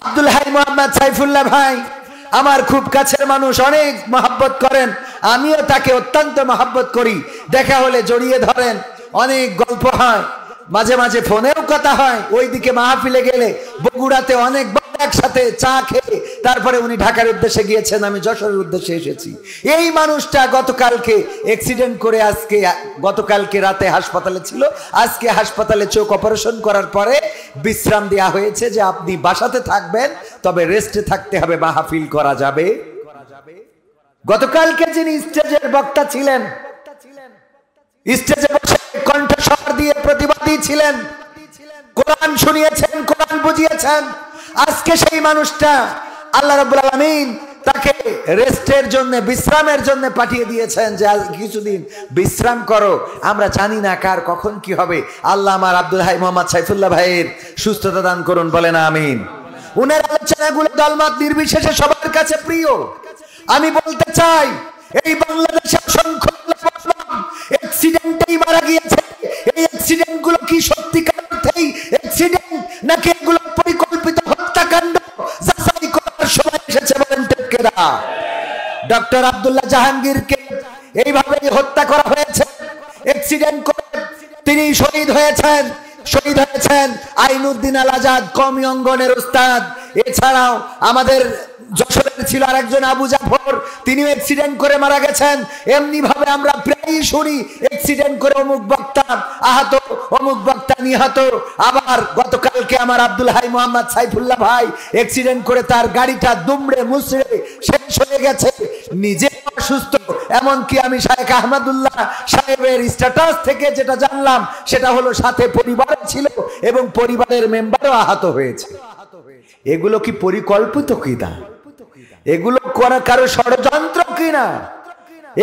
আব্দুল হাই মোহাম্মদ সাইফুল্লাহ ভাই আমার খুব কাছের মানুষ, অনেক মহব্বত করেন, আমিও তাকে অত্যন্ত মহব্বত করি। দেখা হলে জড়িয়ে ধরেন, অনেক গল্প হয়। মাঝে মাঝে ফোনেও কথা হয়, ওইদিকে মাহফিলে গেলে বগুড়াতে অনেকবার একসাথে চা খেয়ে তারপরে উনি ঢাকার উদ্দেশ্যে গিয়েছেন, আমি যশোরের উদ্দেশ্যে এসেছি। এই মানুষটা গতকালকে অ্যাক্সিডেন্ট করে আজকে গতকালকে রাতে হাসপাতালে ছিল, আজকে হাসপাতালে চোখ অপারেশন করার পরে বিশ্রাম দেওয়া হয়েছে যে আপনি বাসাতে থাকবেন, তবে রেস্টে থাকতে হবে, মাহফিল করা যাবে। গতকালকে যিনি স্টেজের বক্তা ছিলেন, স্টেজে বসে কণ্ঠস্বর দিয়ে প্রতিবাদী ছিলেন, কোরআন শুনিয়েছেন, কোরআন বুঝিয়েছেন, আজকে সেই মানুষটা আল্লাহ রাব্বুল আলামিন তাকে রেস্টের জন্য, বিশ্রামের জন্য পাঠিয়ে দিয়েছেন যে কিছুদিন বিশ্রাম করো। আমরা জানি না কার কখন কি হবে। আল্লাহ আমার আব্দুল হাই মোহাম্মদ সাইফুল্লাহ ভাইয়ের সুস্থতা দান করুন, বলেন আমিন। উনার আলোচনাগুলো দলমত নির্বিশেষে সবার কাছে প্রিয়। আমি বলতে চাই, এই বাংলাদেশে অসংখ্য অ্যাক্সিডেন্টেই মারা গিয়েছে। এই অ্যাক্সিডেন্ট গুলো কি সত্যিকার অর্থেই অ্যাক্সিডেন্ট নাকি এগুলো পরিকল্পিত হত্যাকাণ্ড? যাচাই করার সময় এসেছে, বলেন ঠিক কিনা? ডক্টর আব্দুল্লাহ জাহাঙ্গীরকে এইভাবেই হত্যা করা হয়েছে, অ্যাক্সিডেন্ট করে তিনি শহীদ হয়েছেন। শহীদ হয়েছেন আইনুদ্দিন আল আজাদ, কওমি অঙ্গনের উস্তাদ। এছাড়াও আমাদের যশোরের ছিল আরেকজন আবু জাফর, তিনিও অ্যাক্সিডেন্ট করে মারা গেছেন। এমনি ভাবে আমরা প্রায়ই শুনি অ্যাক্সিডেন্ট করে অমুক বক্তা আহত, অমুক বক্তা নিহত। আবার গতকালকে আমার আব্দুল হাই মোহাম্মদ সাইফুল্লাহ ভাই অ্যাক্সিডেন্ট করে তার গাড়িটা দুমড়ে মুচড়ে শেষ হয়ে গেছে, নিজে অসুস্থ। এমনকি আমি শায়েখ আহমদুল্লাহ সাহেবের স্ট্যাটাস থেকে যেটা জানলাম সেটা হলো সাথে পরিবার ছিল এবং পরিবারের মেম্বারও আহত হয়েছে। এগুলো কি পরিকল্পিত কিনা? এগুলো কারো ষড়যন্ত্র কিনা?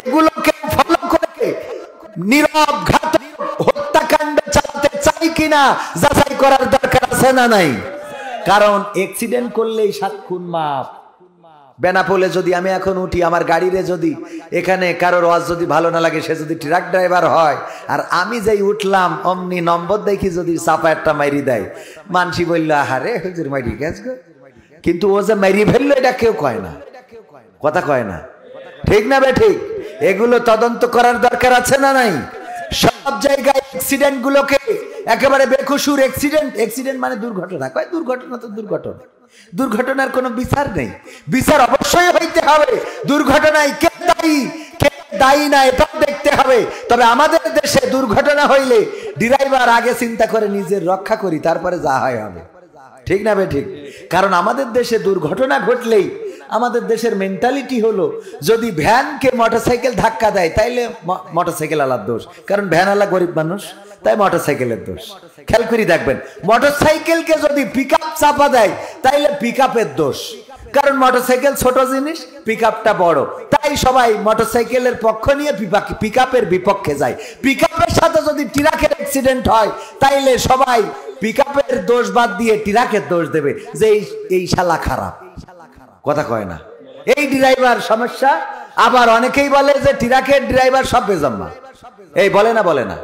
এগুলোকে ফলো করে নীরব ঘাতক হত্যাকাণ্ড চালাতে চাই কিনা যাচাই করার দরকার আছে না নাই? কারণ অ্যাক্সিডেন্ট করলেই 7 খুন মাপ। বেনাপোলে যদি আমি এখন উঠি, আমার গাড়িরে যদি এখানে কারোর ওয়াজ যদি ভালো না লাগে, সে যদি ট্রাক ড্রাইভার হয় আর আমি যাই উঠলাম, অমনি নম্বর দেখি যদি চাপা একটা মাইরি দেয়, মানসি বললো আহারে হুজুর মাইরি গেছ গো, কিন্তু ও যে মাইরি ফেললো এটা কেউ কয় না, কথা কয় না, ঠিক না বে ঠিক? এগুলো তদন্ত করার দরকার আছে না নাই? সব জায়গায় অ্যাক্সিডেন্ট গুলোকে একেবারে বেকসুর অ্যাক্সিডেন্ট, অ্যাক্সিডেন্ট মানে দুর্ঘটনা, কয় দুর্ঘটনা তো দুর্ঘটনা, দুর্ঘটনার কোনো বিচার নেই। বিচার অবশ্যই হইতে হবে, দুর্ঘটনায় কে দায়ী কে দায়ী না এটাও দেখতে হবে। তবে আমাদের দেশে দুর্ঘটনা হইলে ড্রাইভার আগে চিন্তা করে নিজের রক্ষা করি, তারপরে যা হয় হবে, ঠিক না বে ঠিক? কারণ আমাদের দেশে দুর্ঘটনা ঘটলেই আমাদের দেশের মেন্টালিটি হলো, যদি ভ্যানকে মোটরসাইকেল ধাক্কা দেয় তাইলে মোটরসাইকেল আলার দোষ, কারণ ভ্যান আলা গরিব মানুষ, তাই মোটরসাইকেলের দোষ। খেয়াল করে দেখবেন, মোটরসাইকেলকে যদি পিকআপ চাপা দেয় তাইলে পিকআপের দোষ, কারণ মোটরসাইকেল ছোট জিনিস, পিকআপটা বড়, তাই সবাই মোটরসাইকেলের পক্ষ নিয়ে পিকআপের বিপক্ষে যায়। পিকআপের সাথে যদি ট্রাকের অ্যাক্সিডেন্ট হয় তাইলে সবাই পিকআপের দোষ বাদ দিয়ে ট্রাকের দোষ দেবে যে এই শালা খারাপ, কথা কয় না, এই ড্রাইভার সমস্যা। আবার অনেকেই বলে যে ট্রাকের ড্রাইভার সব বেজম্মা, এই বলে না, বলে না,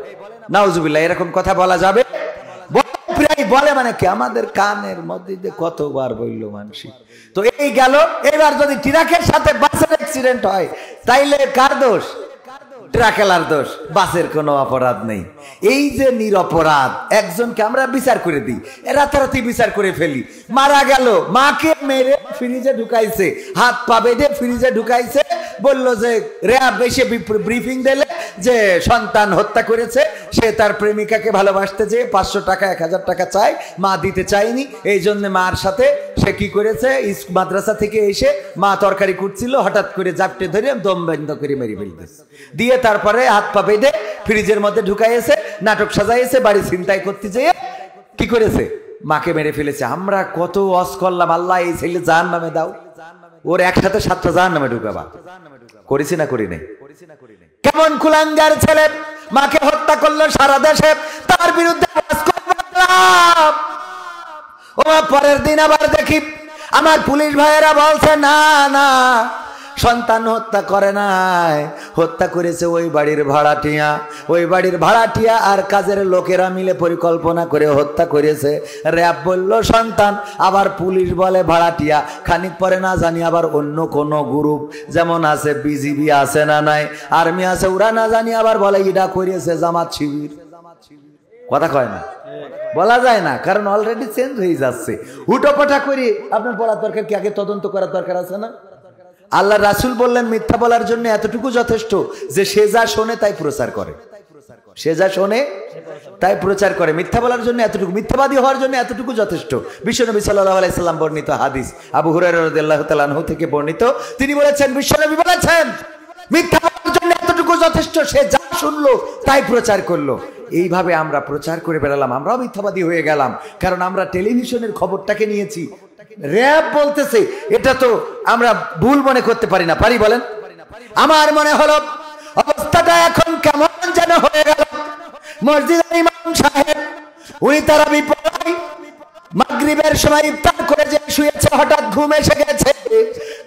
নাউজুবিল্লাহ, এরকম কথা বলা যাবে? প্রায় বলে, মানে কি আমাদের কানের মধ্যে কতবার বললো মানসি। তো এই গেল, এবার যদি ট্রাকের সাথে বাসের অ্যাক্সিডেন্ট হয় তাইলে কার দোষ? ট্রাকেলার দোষ, বাসের কোনো অপরাধ নেই। এই যে নিরপরাধ একজনকে আমরা বিচার করে দিই, রাতারাতি বিচার করে ফেলি, মারা গেল, মাকে মেরে ফ্রিজে ঢুকাইছে, হাত পা বেঁধে ফ্রিজে ঢুকাইছে, বললো যে র্যাব এসে ব্রিফিং দিলে যে সন্তান হত্যা করেছে, সে তার প্রেমিকাকে ভালোবাসতে যেয়ে 500 টাকা 1000 টাকা চায়, মা দিতে চায়নি, এই জন্য মার সাথে সে কি করেছে, মাদ্রাসা থেকে এসে মা তরকারি কুটছিল, হঠাৎ করে জাপটে ধরে দম বন্ধ করে মেরে ফেলতেছে, দিয়ে তারপরে হাত পা বেঁধে ফ্রিজের মধ্যে ঢুকাইছে, নাটক সাজাইছে, বাড়ি ছিনতাই করতে যেয়ে কি করেছে, মাকে মেরে ফেলেছে। আমরা কত ওয়াজ করলাম, আল্লাহ এই ছেলে জাহান্নামে দাও, ওর একসাথে 7টা জাহান্নামে ঢুকাবা, করেছি না করি নাই? কেমন কুলাঙ্গার ছেলে, মাকে হত্যা করলো সারা দেশে, তার বিরুদ্ধে পরের দিন আবার দেখি আমার পুলিশ ভাইয়েরা বলছে না না, সন্তান হত্যা করে নাই, হত্যা করেছে ওই বাড়ির ভাড়াটিয়া, ওই বাড়ির ভাড়াটিয়া আর কাজের লোকেরা মিলে পরিকল্পনা করে হত্যা করেছে। র্যাব বলল সন্তান, আবার পুলিশ বলে ভাড়াটিয়া, খানিক পরে না জানি আবার অন্য কোন গ্রুপ, যেমন আছে বিজিবি আছে না নাই, আর্মি আছে, ওরা না জানি আবার বলে ইডা করেছে জামাত শিবির। কথা কয় না, বলা যায় না, কারণ অলরেডি চেঞ্জ হয়ে যাচ্ছে। হুটোপাটা করে আপনার বলার দরকার কি? আগে তদন্ত করার দরকার আছে না? আল্লাহ রাসূল বললেন মিথ্যা বলার জন্য এতটুকু যথেষ্ট যে সে যা শোনে তাই প্রচার করে, সে যা শোনে তাই প্রচার করে। মিথ্যা বলার জন্য এতটুকু, মিথ্যাবাদী হওয়ার জন্য এতটুকু যথেষ্ট। বিশ্বনবী সাল্লাল্লাহু আলাইহি সাল্লাম বর্ণিত হাদিস, আবু হুরায়রা রাদিয়াল্লাহু তাআলা আনহু থেকে বর্ণিত, তিনি বলেছেন, বিশ্বনবী বলেছেন মিথ্যা বলার জন্য এতটুকু যথেষ্ট, সে যা শুনলো তাই প্রচার করলো। এইভাবে আমরা প্রচার করে বেড়ালাম, আমরাও মিথ্যাবাদী হয়ে গেলাম, কারণ আমরা টেলিভিশনের খবরটাকে নিয়েছি। র‍্যাব বলতেছে, এটা তো আমরা ভুল মনে করতে পারি না, পারি বলেন? আমার মনে হলো অবস্থাটা এখন কেমন যেন হয়ে গেল। মসজিদের ইমাম সাহেব উনি তারাবি পড়ায়, মাগরিবের সময় ইফতার করে যে শুয়েছে, হঠাৎ ঘুম এসে গেছে।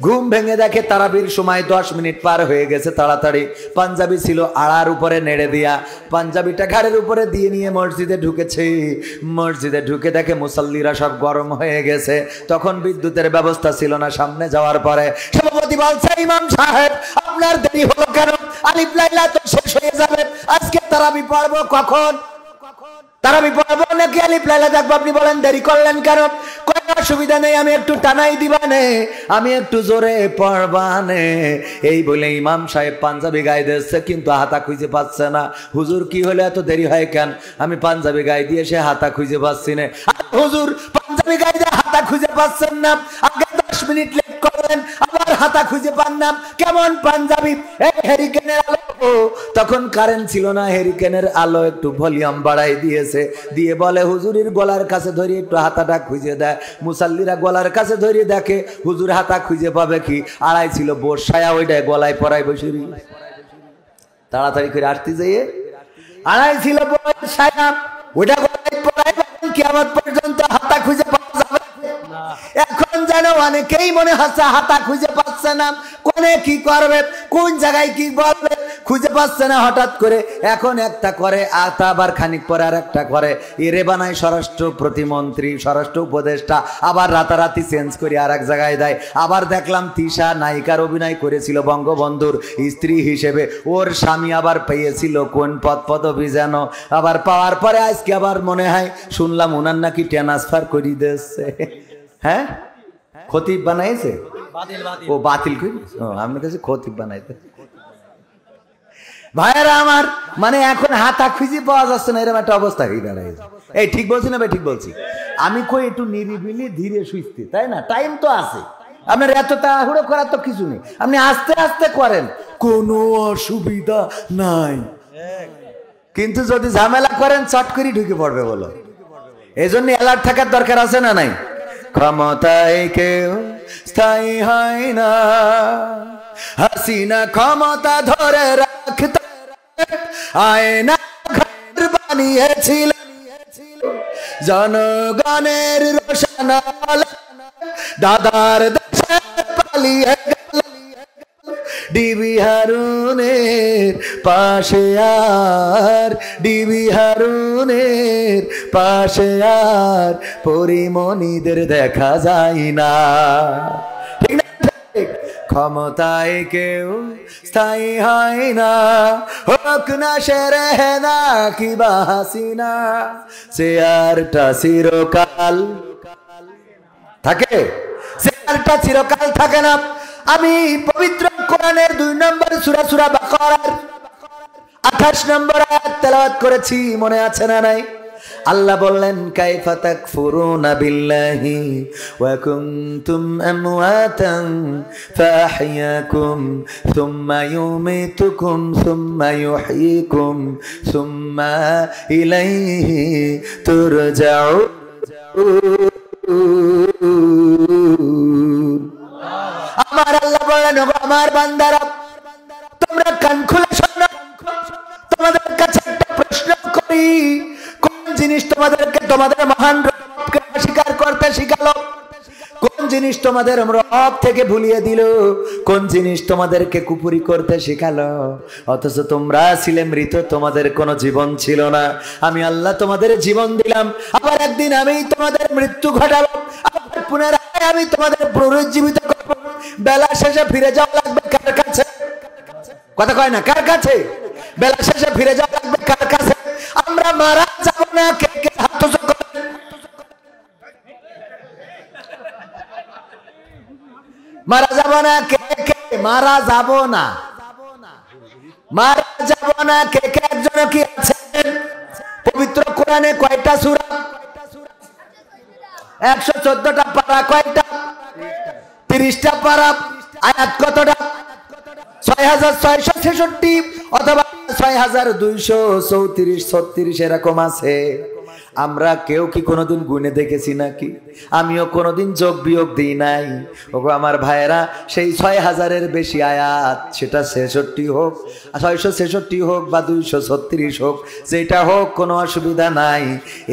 ঘুম ভেঙে দেখে তারাবির সময় 10 মিনিট পার হয়ে গেছে। তাড়াতাড়ি পাঞ্জাবি ছিল আড়ার উপরে নেড়ে দিয়া পাঞ্জাবিটা ঘাড়ের উপরে দিয়ে নিয়ে মসজিদে ঢুকেছে। মসজিদে ঢুকে দেখে মুসাল্লিরা সব গরম হয়ে গেছে। তখন বিদ্যুতের ব্যবস্থা ছিল না। সামনে যাওয়ার পরে সভাপতি বলছে, ইমাম সাহেব আপনার দেরি হলো কেন? আলিফ লাইলা তো শেষ হয়ে যাবে, আজকে তারাবি পড়বো কখন? তারাবি পড়বো নাকি আলিফ লাইলা দেখবো? আপনি বলেন দেরি করলেন কেন? কোনো অসুবিধা নেই, আমি একটু টানাই দিবানে, আমি একটু জোরে পড়বানে। এই বলে ইমাম সাহেব পাঞ্জাবি গায়ে দিচ্ছে, কিন্তু হাতা খুঁজে পাচ্ছে না। হুজুর কি হলে এত দেরি হয় কেন? আমি পাঞ্জাবি গায়ে দিয়ে সে হাতা খুঁজে পাচ্ছি না। হুজুর পাঞ্জাবি গায়ে দিয়ে হাতা খুঁজে পাচ্ছেন না, আগে 10 মিনিট লেট করলেন, আবার হাতা খুঁজে পান না, কেমন পাঞ্জাবি? হেরিকেনের আলো, তখন কারেন্ট ছিল না, হেরিকেনের আলো একটু ভলিউম বাড়াই দিয়েছে, দিয়ে বলে হুজুরের গলার কাছে ধরে একটু হাতাটা খুঁজে দেয়। মুসাল্লিরা গলার কাছে ধরে দেখে হুজুর হাতা খুঁজে পাবে কি? আড়াই ছিল বর্ষায়া, ওইটাই গলায় পরাই বসে। তাড়াতাড়ি করে আসতে যেয়ে আড়াই ছিল বর্ষায়া, ওইটা গলায় পরাই, কিয়ামত পর্যন্ত হাতা খুঁজে পাওয়া যাবে। এখন যেন অনেকেই মনে হচ্ছে হাতা খুঁজে পাচ্ছে না, কোনে কি করবে, কোন জায়গায় কি বলবে খুঁজে পাচ্ছে না। হঠাৎ করে এখন একটা করে, আবার খানিক পরে আর একটা করে, এরে বানায় স্বরাষ্ট্র প্রতিমন্ত্রী, স্বরাষ্ট্র উপদেষ্টা, আবার রাতারাতি চেঞ্জ করে আর এক জায়গায় দেয়। আবার দেখলাম তিশা নায়িকার অভিনয় করেছিল বঙ্গবন্ধুর স্ত্রী হিসেবে, ওর স্বামী আবার পেয়েছিল কোন পদবি যেন, আবার পাওয়ার পরে আজকে আবার মনে হয় শুনলাম ওনার নাকি ট্রান্সফার করে দিয়েছে। হ্যাঁ, খতিব বানাইছে, ও বাতিল করি, আপনার কাছে খতিব বানাইতে। ভাইয়েরা আমার, মানে এখন হাতা খুঁজে পাওয়া যাচ্ছে না, এরকম একটা অবস্থা হয়ে দাঁড়াইছে। এই ঠিক বলছি না ভাই? ঠিক বলছি। আমি কই একটু নিরিবিলি ধীরে সুস্থে, তাই না? টাইম তো আছে, আপনার এত তাড়াহুড়ো করার তো কিছু নেই, আপনি আস্তে আস্তে করেন, কোনো অসুবিধা নাই। কিন্তু যদি ঝামেলা করেন চট করে ঢুকে পড়বে, বলো। এই জন্য অ্যালার্ট থাকার দরকার আছে না নাই? ক্ষমতায় কেউ স্থায়ী হয় না, হাসিনা ক্ষমতা ধরে রাখতে আয়না ঘর বানিয়েছিল, জনগণের রোশনাল দাদার দেশে পালিয়ে গেল। ডিবি হারুনের পাশে আর, ডিবি হারুনের পাশে আর পরিমণিদের দেখা যায় না। ঠিক না? ক্ষমতায় কেউ স্থায়ী হয় না, হোক না সে রেহেনা কিবা হাসিনা, চেয়ারটা চিরকাল থাকে, চেয়ারটা চিরকাল থাকে না। আমি পবিত্র কোরআনের 2 নম্বর সূরা, সূরা বাকারার 28 নম্বর আয়াত তেলাওয়াত করেছি, মনে আছে না নাই? আল্লাহ বললেন, কাইফা তাকফুরুনা বিল্লাহি ওয়া কুনতুম আমওয়াতান ফাআহইয়াকুম সুম্মা ইউমীতুকুম সুম্মা ইউহয়িকুম সুম্মা ইলাইহি তুরজাউন। আমার আল্লাহ বলেন, আমার বান্দারা তোমরা কান খুলে শোনো, তোমাদের কাছে একটা প্রশ্ন করি, কোন জিনিস তোমাদেরকে তোমাদের মহান রবকে স্বীকার করতে শিখালো? কোন জিনিস তোমাদের রব থেকে ভুলিয়ে দিল? কোন জিনিস তোমাদেরকে কুপুরি করতে শিখালো? অথচ তোমরা ছিলে মৃত, তোমাদের কোনো জীবন ছিল না। আমি আল্লাহ তোমাদের জীবন দিলাম, আবার একদিন আমি তোমাদের মৃত্যু ঘটাবো, আবার পুনরায় আমি তোমাদের পুনরুজ্জীবিত করবো। বেলা শেষে ফিরে যাওয়া লাগবে কার কাছে? কথা কয় না, কার কাছে? বেলা শেষে ফিরে যাওয়া লাগবে কার কাছে? আমরা মারা যাব মারা যাব না কে কে? মারা যাব না, মারা যাব না কে কে? একজন কি আছেন? পবিত্র কোরআনে কয়টা সূরা? 114টা পারা। কয়টা? 30টা পারা। আয়াত কতটা? 6666 অথবা 6234-36 এরকম আছে। আমরা কেউ কি কোনোদিন গুনে দেখেছি নাকি? আমিও কোনোদিন যোগ বিয়োগ দিই নাই। ওগো আমার ভাইয়েরা, সেই 6000-এর বেশি আয়াত, সেটা 66 হোক, 666 হোক বা 236 হোক, যেটা হোক কোনো অসুবিধা নাই।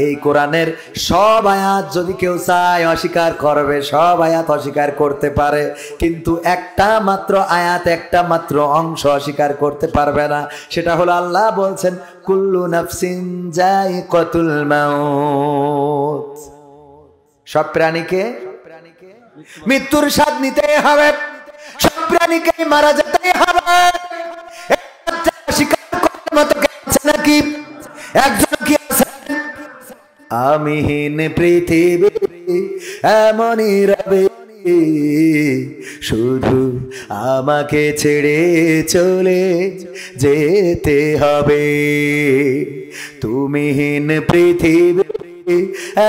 এই কোরআনের সব আয়াত যদি কেউ চায় অস্বীকার করবে, সব আয়াত অস্বীকার করতে পারে, কিন্তু একটা মাত্র আয়াত, একটা মাত্র অংশ অস্বীকার করতে পারবে না। সেটা হলো আল্লাহ বলছেন কুল্লু নাফসিন যায়িকাতুল মাউত, সব প্রাণীকে মৃত্যুর স্বাদ নিতেই হবে, সব প্রাণীকে মারা যেতেই হবে। স্বীকার করার মতো কেউ আছে নাকি? একজন কি আছে? আমিহীন পৃথিবী এমনই রবে, শুধু আমাকে ছেড়ে চলে যেতে হবে। তুমিহীন পৃথিবী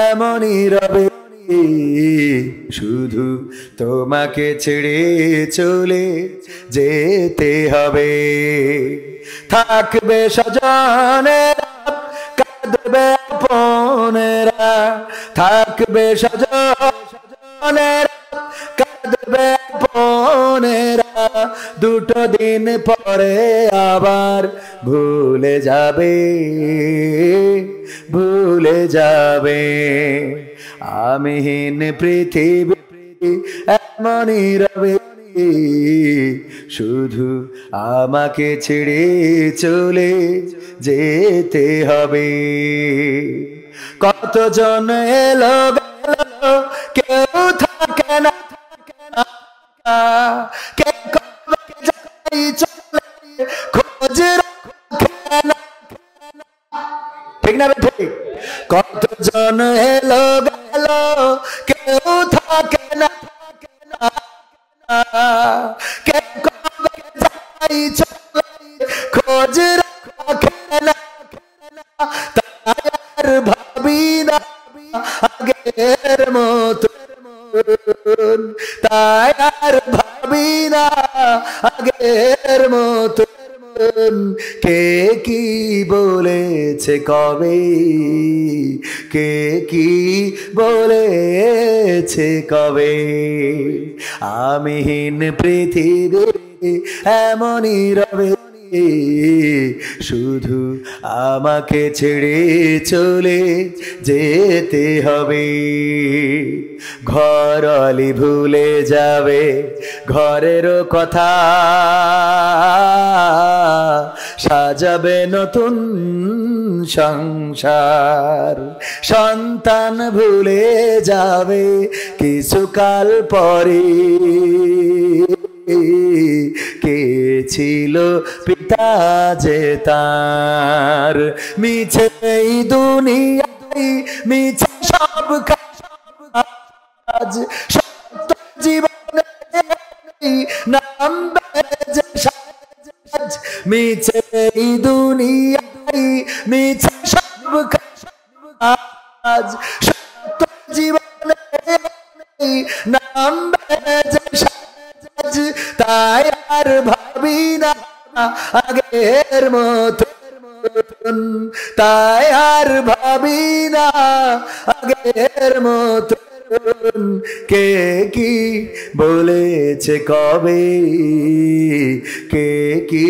এমনই রবে, শুধু তোমাকে ছেড়ে চলে যেতে হবে। থাকবে স্বজনেরা, কাঁদবে আপনেরা, থাকবে স্বজনেরা, কাঁদবে আপনেরা, দুটো দিন পরে আবার ভুলে যাবে, ভুলে যাবে। আমিহীন পৃথিবী এমনই রবে, শুধু আমাকে ছেড়ে চলে যেতে হবে। কতজন এলো গেল, কেউ থাকে না, কে কবে যাই চলে খোঁজ রাখে না, ঠিক না ঠিক? কতজন এলো গেল, কেউ থাকে না, কে কবে যাই চলে খোঁজ রাখে না। তাই আর ভাবি না আগের মতো, তাই আর ভাবি না আগের মতো। কে কি বলেছে কবে, কে কি বলেছে কবে? আমিহীন পৃথিবী এমনই রবে, শুধু আমাকে ছেড়ে চলে যেতে হবে। ঘরলি ভুলে যাবে ঘরেরও কথা, সাজাবে নতুন সংসার। সন্তান ভুলে যাবে কিছুকাল পরে, কে ছিল পিতা যে তার। মিছে এই দুনিয়ায় মিছে সব কাজ, সত্য জীবনে নাম বেজে সাজ। মিছে এই দুনিয়ায় মিছে সব কাজ, সত্য জীবনে নাম বেজে সাজ। তাই আর ভাবি না আগের মতো, তাই আর ভাবি না আগের মতো। কে কি বলেছে কবে, কে কি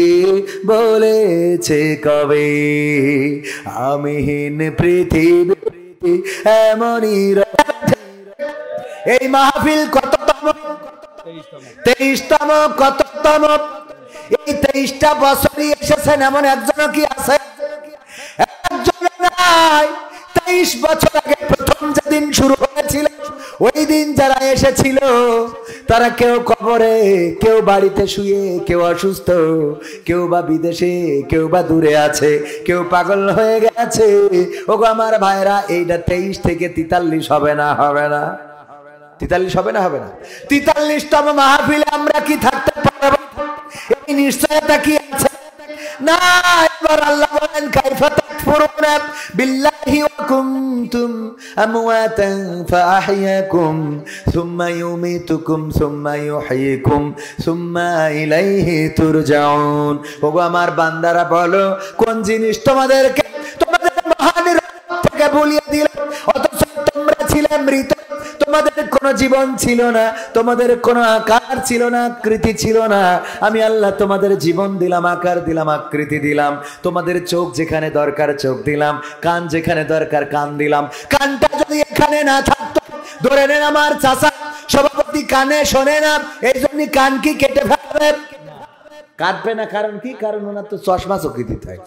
বলেছে কবে? আমিহীন পৃথিবী এমনই রবে। এই মাহফিল কততম? 23তম। কততম? এই 23টা বছরই এসেছেন এমন একজন কি আছে? একজন নাই। 23 বছর আগে প্রথম যেদিন শুরু হয়েছিল, ওই দিন যারা এসেছিল তারা কেউ কবরে, কেউ বাড়িতে শুয়ে, কেউ অসুস্থ, কেউ বা বিদেশে, কেউ বা দূরে আছে, কেউ পাগল হয়ে গেছে। ওগো আমার ভাইরা, এইটা 23 থেকে 43 হবে না? হবে না? 43 হবে না? হবে না? 43তম মাহফিলে আমরা কি থাকতে পারবো? এই নিশ্চয়তা কি আছে? না। এবার আল্লাহ বলেন কাইফা তাকফুরুনা বিল্লাহি ওয়া কুনতুম আমওয়াতান ফাআহইয়াকুম সুম্মা ইউমীতুকুম সুম্মা ইউহয়িকুম সুম্মা ইলাইহি তুরজাউন। ওগো আমার বান্দারা বলো কোন জিনিস তোমাদেরকে তোমাদের মহান রব থেকে ভুলিয়ে দিল, অথচ তোমরা ছিলে মৃত, তোমাদের কোনো জীবন ছিল না, তোমাদের কোনো আকার ছিল না, আকৃতি ছিল না। আমি আল্লাহ তোমাদের জীবন দিলাম, আকার দিলাম, আকৃতি দিলাম, তোমাদের চোখ যেখানে দরকার চোখ দিলাম, কান যেখানে দরকার কান দিলাম। কানটা যদি এখানে না থাকতো, ধরে নেন আমার চাচা সভাপতি কানে শোনে না, এই জন্য কান কি কেটে ফেলবে? কাটবে না, কারণ কি? কারণ ওনার তো চশমা চোখে দিতে হয়,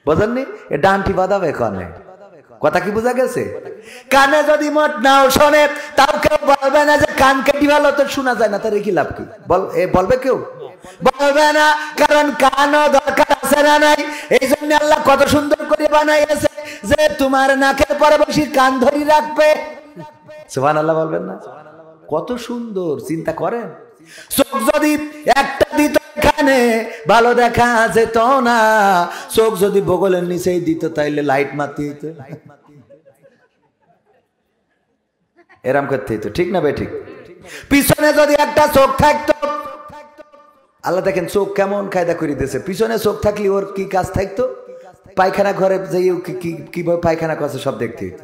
বোঝেননি? এ ডানটি বাঁধাবে কানে। কথা কি বোঝা গেছে? কানে যদি মোট নাও শোনে, তাও কেউ বলবে না যে কান কেটে ভালো, তো শোনা যায় না, তার কি লাভ? কি বলবে? কেউ বলবে না, কারণ কানও দরকার আছে না নাই? এই জন্য আল্লাহ কত সুন্দর করে বানাইছে যে তোমার নাকের পরে বসে কান ধরি রাখবে। সুবহানাল্লাহ বলবেন না? কত সুন্দর, চিন্তা করেন। চোখ যদি একটা দিত এখানে ভালো দেখা যেত না, চোখ যদি বগলের নিচেই দিত তাইলে লাইট মারতে হইতো, এরম করতে হইতো, ঠিক না বেঠিক? পিছনে যদি একটা চোখ থাকতো, আল্লাহ দেখেন চোখ কেমন কায়দা করে দিয়েছে, পিছনে চোখ থাকলে ওর কি কাজ থাকতো? পায়খানা ঘরে যাই কিভাবে পায়খানা করছে সব দেখতে হইতো,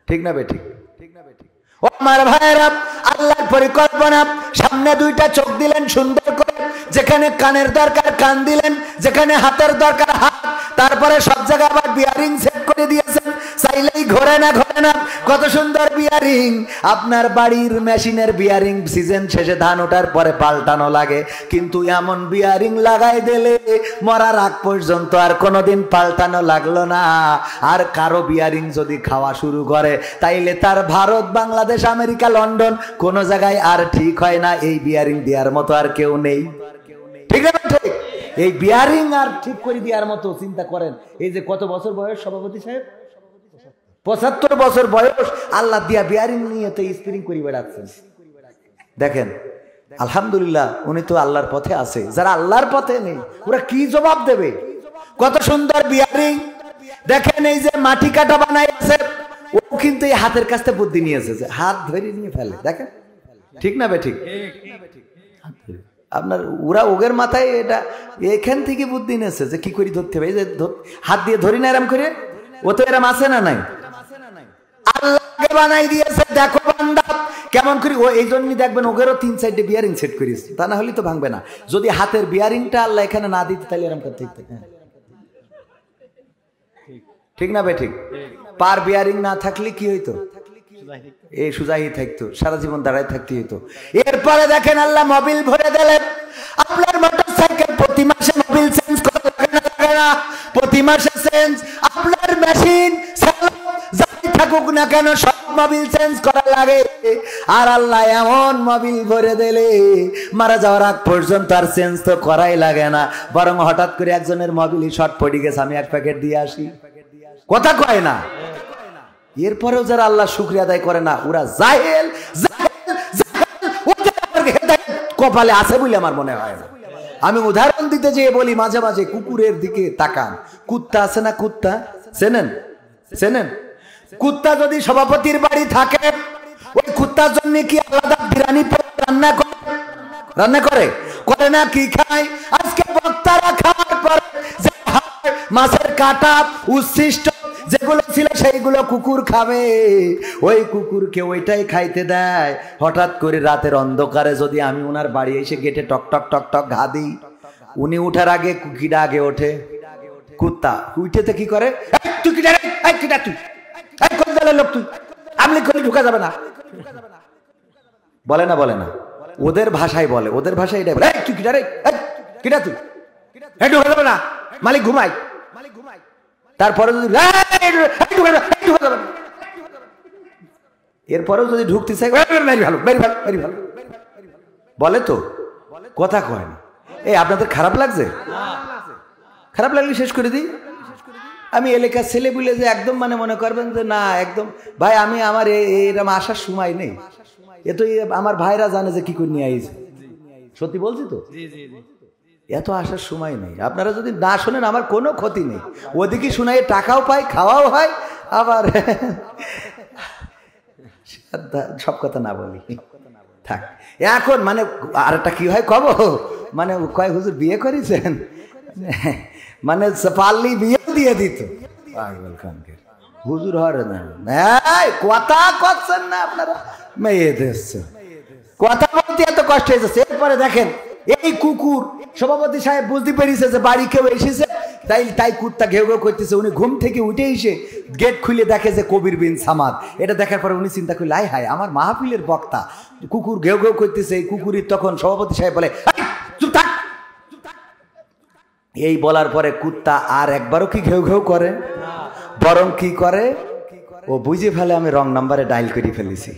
ঠিক না বেঠিক? ও আমার ভাইয়েরা, আল্লাহর পরিকল্পনা, সামনে দুইটা চোখ দিলেন সুন্দর করে, যেখানে কানের দরকার কান দিলেন, যেখানে হাতের দরকার হাত, তারপরে সব জায়গায় আবার বিয়ারিং সেট করে দিয়েছেন, চাইলেই ঘোরে না, ঘোরে না। কত সুন্দর বিয়ারিং! আপনার বাড়ির মেশিনের বিয়ারিং সিজন শেষে ধান ওঠার পরে পাল্টানো লাগে, কিন্তু এমন বিয়ারিং লাগাই দিলে মরার আগ পর্যন্ত আর কোনোদিন পাল্টানো লাগলো না। আর কারো বিয়ারিং যদি খাওয়া শুরু করে, তাইলে তার ভারত, বাংলাদেশ, আমেরিকা, লন্ডন কোনো জায়গায় আর ঠিক হয় না। এই বিয়ারিং দেওয়ার মতো আর কেউ নেই, ঠিক না? ঠিক। এই বিয়ারিং আর ঠিক করে দেওয়ার মতো, চিন্তা করেন। এই যে কত বছর বয়স সভাপতি সাহেব? 75 বছর বয়স, আল্লাহ দিয়া বিয়ারিং নিয়ে তো স্প্রিং করে বেড়াচ্ছেন। দেখেন আলহামদুলিল্লাহ, উনি তো আল্লাহর পথে আছে। যারা আল্লাহর পথে নেই ওরা কি জবাব দেবে? কত সুন্দর বিয়ারিং! দেখেন এই যে মাটি কাটা বানাইছে, ও কিন্তু এই হাতের কাছে বুদ্ধি নিয়েছে, যে হাত ধরে নিয়ে ফেলে। দেখেন, ঠিক না বেঠিক? আপনার ওরা ওগের মাথায় এটা এখান থেকে বুদ্ধি নিয়েছে যে কি করে ধরতে হবে। এই যে হাত দিয়ে ধরি না এরম করে, ও তো এরম আছে না নাই? আল্লাহকে বানাই দিয়েছে। দেখো বান্দা কেমন করে, ও এই জন্যই দেখবেন ওগেরও 3-4টে বিয়ারিং সেট করিস, তা না হলে তো ভাঙবে না। যদি হাতের বিয়ারিংটা আল্লাহ এখানে না দিতে, তাহলে এরম করতে হইতো। ঠিক না বেঠিক? পার বিয়ারিং না থাকলে কি হইতো? এই সুজাই থাকতো, সারা জীবন দাঁড়ায় থাকতে হইতো। এরপরে দেখেন আল্লাহ মোবিল ভরে দিলেন। আপনার মোটরসাইকেল প্রতি মাসে মোবিল চেঞ্জ করা লাগে না? প্রতি মাসে চেঞ্জ। আপনার মেশিন যাই থাকুক না কেন সব মোবিল চেঞ্জ করা লাগে। আর আল্লাহ এমন মোবিল ভরে দিলে মারা যাওয়ার আগ পর্যন্ত আর চেঞ্জ তো করাই লাগে না। বরং হঠাৎ করে একজনের মোবিলই শর্ট পড়ে গেছে, আমি এক প্যাকেট দিয়ে আসি, কথা কয় না। এরপরেও যারা আল্লাহ শুকরিয়া আদায় করে না, ওরা জাহেল। কপালে আছে বলে আমার মনে হয় না। আমি উদাহরণ দিতে যেয়ে বলি, মাঝে মাঝে কুকুরের দিকে তাকান। কুত্তা আছে না? কুত্তা চেনেন? চেনেন? কুত্তা যদি সভাপতির বাড়ি থাকে, ওই কুত্তার জন্য কি আলাদা বিরিয়ানি রান্না করে? রান্না করে? করে না? কি খায়? আজকে বক্তারা খাওয়ার পরে মাছের কাটা উচ্ছিষ্ট যেগুলো ছিল সেইগুলো কুকুর খাবে। ওই কুকুরকে ওইটাই খাইতে দেয়। হঠাৎ করে রাতের অন্ধকারে যদি আমি ওনার বাড়ি এসে গেটে টক টক টক টক ঘা দিই, উনি উঠার আগে কুকিটা আগে ওঠে। কুত্তা উঠেতে কি করে? তুই কি জানিস? তুই কোন দলের লোক? তুই আমলি করলে ঢুকা যাবে না, বলে না? বলে না? ওদের ভাষায় বলে, ওদের ভাষায় এটাই বলে, তুই কিটা রে, কিটা তুই ঢুকা যাবে না, মালিক ঘুমাই। তারপরে যদি এরপরেও যদি ঢুকতে চাই, বলে তো, কথা কয় না। এই আপনাদের খারাপ লাগছে? খারাপ লাগলে শেষ করে দিই। আমি এলাকার ছেলে বলে যে একদম মানে মনে করবেন যে না একদম ভাই আমি আমার এরকম আসার সময় নেই, এ তো আমার ভাইরা জানে যে কি করে নিয়ে আইছে, সত্যি বলছি তো, এত আসার সময় নেই। আপনারা যদি না শোনেন আমার কোনো ক্ষতি নেই, ওদিকে শোনাই টাকাও পাই, খাওয়াও হয়, আবার সব কথা না বলি থাক। এখন মানে আরেকটা কি হয় কব, মানে কয় হুজুর বিয়ে করেছেন, মানে পাল্লি বিয়ে দিয়ে দিত পাগল খানকে হুজুর হরে না, কথা করছেন না আপনারা, মেয়ে দেখছেন কথা বলতে এত কষ্ট হয়ে যাচ্ছে। এরপরে দেখেন এই কুকুর সভাপতি সাহেব বুঝতে পেরেছে যে বাড়ি কেউ এসেছে, তাই কুত্তা ঘেউ ঘেউ করতেছে। উনি ঘুম থেকে উঠে এসে গেট খুলে দেখে যে কবির বিন সামাদ। এটা দেখার পরে উনি চিন্তা করলে হায় আমার মাহফিলের বক্তা, কুকুর ঘেউ ঘেউ করতেছে। এই কুকুরের তখন সভাপতি সাহেব বলে চুপ থাক। এই বলার পরে কুত্তা আর একবারও কি ঘেউ ঘেউ করে, বরং কি করে, ও বুঝে ফেলে আমি রং নাম্বারে ডায়াল করে ফেলেছি।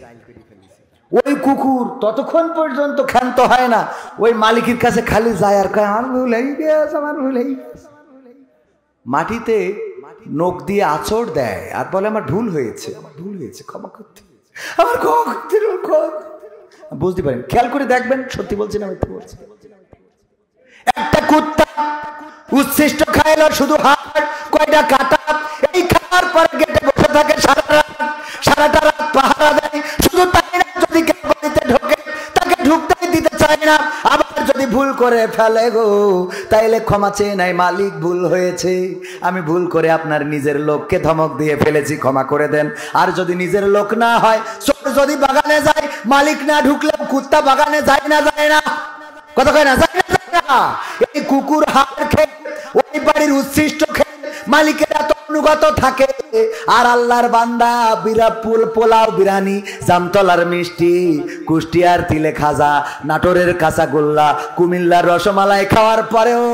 ওই কুকুর ততক্ষণ পর্যন্ত ক্ষান্ত হয় না, ওই মালিকের কাছে খালি যায় আর কয় আমার ভুল হয়ে গেছে, আমার ভুল হয়ে গেছে। মাটিতে নখ দিয়ে আঁচড় দেয় আর বলে আমার ভুল হয়েছে, আমার ভুল হয়েছে, ক্ষমা করতে, আমার ক্ষমা করতে। বুঝতে পারেন, খেয়াল করে দেখবেন, সত্যি বলছি না মিথ্যে বলছি। একটা কুত্তা উচ্ছিষ্ট খাইল শুধু হাড়, কয়টা কাটা, এই খাওয়ার পরে গেটে বসে থাকে সারাটা রাত পাহারা দেয়। শুধু তাই না, যদি কেউ বাড়িতে ঢোকে তাকে ঢুকতেই দিতে চায় না। আবার যদি ভুল করে ফেলে গো, তাইলে ক্ষমা চেয়ে নাই, মালিক ভুল হয়েছে, আমি ভুল করে আপনার নিজের লোককে ধমক দিয়ে ফেলেছি, ক্ষমা করে দেন। আর যদি নিজের লোক না হয়, যদি বাগানে যায়, মালিক না ঢুকলে কুত্তা বাগানে যায় না, যায় না, কথা কয় না, যায় না, যায় না। এই কুকুর হাড় খেয়ে ওই বাড়ির উচ্ছিষ্ট খেয়ে মালিকের এত অনুগত থাকে। আর আল্লাহর বান্দা পোলাও বিরানি, জামতলার মিষ্টি, কুষ্টিয়ার তিলে খাজা, নাটোরের কাঁচাগোল্লা, কুমিল্লার রসমালাই খাওয়ার পরেও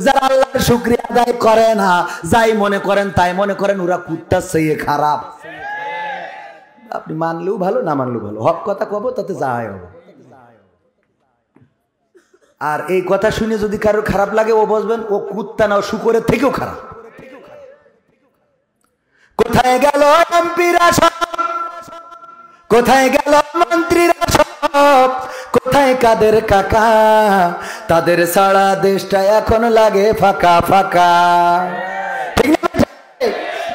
যারা আল্লাহর শুকরিয়া আদায় করে না, যাই মনে করেন তাই মনে করেন ওরা কুত্তার চেয়ে খারাপ। আপনি মানলেও ভালো, না মানলেও ভালো, হক কথা কব, তাতে যাই হবে। আর এই কথা শুনে যদি কারোর খারাপ লাগে, ও বুঝবেন ও কুত্তা না, শুকরের থেকেও খারাপ। কোথায় গেল এমপিরা সব, কোথায় গেল মন্ত্রীরা সব, কোথায় কাদের কাকা, তাদের সারা দেশটা এখন লাগে ফাঁকা ফাঁকা।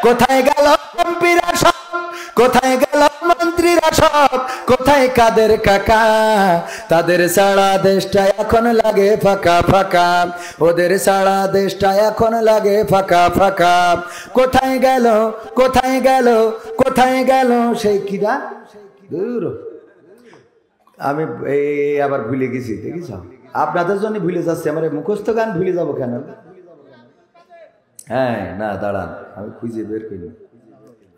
কোথায় গেল এমপিরা সব, কোথায় গেল মন্ত্রীরা সব, কোথায় কাদের কাকা, তাদের সারা দেশটা এখন লাগে ফাঁকা ফাঁকা, ওদের সারা দেশটা এখন লাগে ফাঁকা ফাঁকা। কোথায় গেল, কোথায় গেল, কোথায় গেল সেই কিরা, দূর আমি এই আবার ভুলে গেছি, দেখিস আপনাদের জন্য ভুলে যাচ্ছি, আমার মুখস্থ গান ভুলে যাবো কেন? হ্যাঁ না দাঁড়ান, আমি খুঁজে বের করি।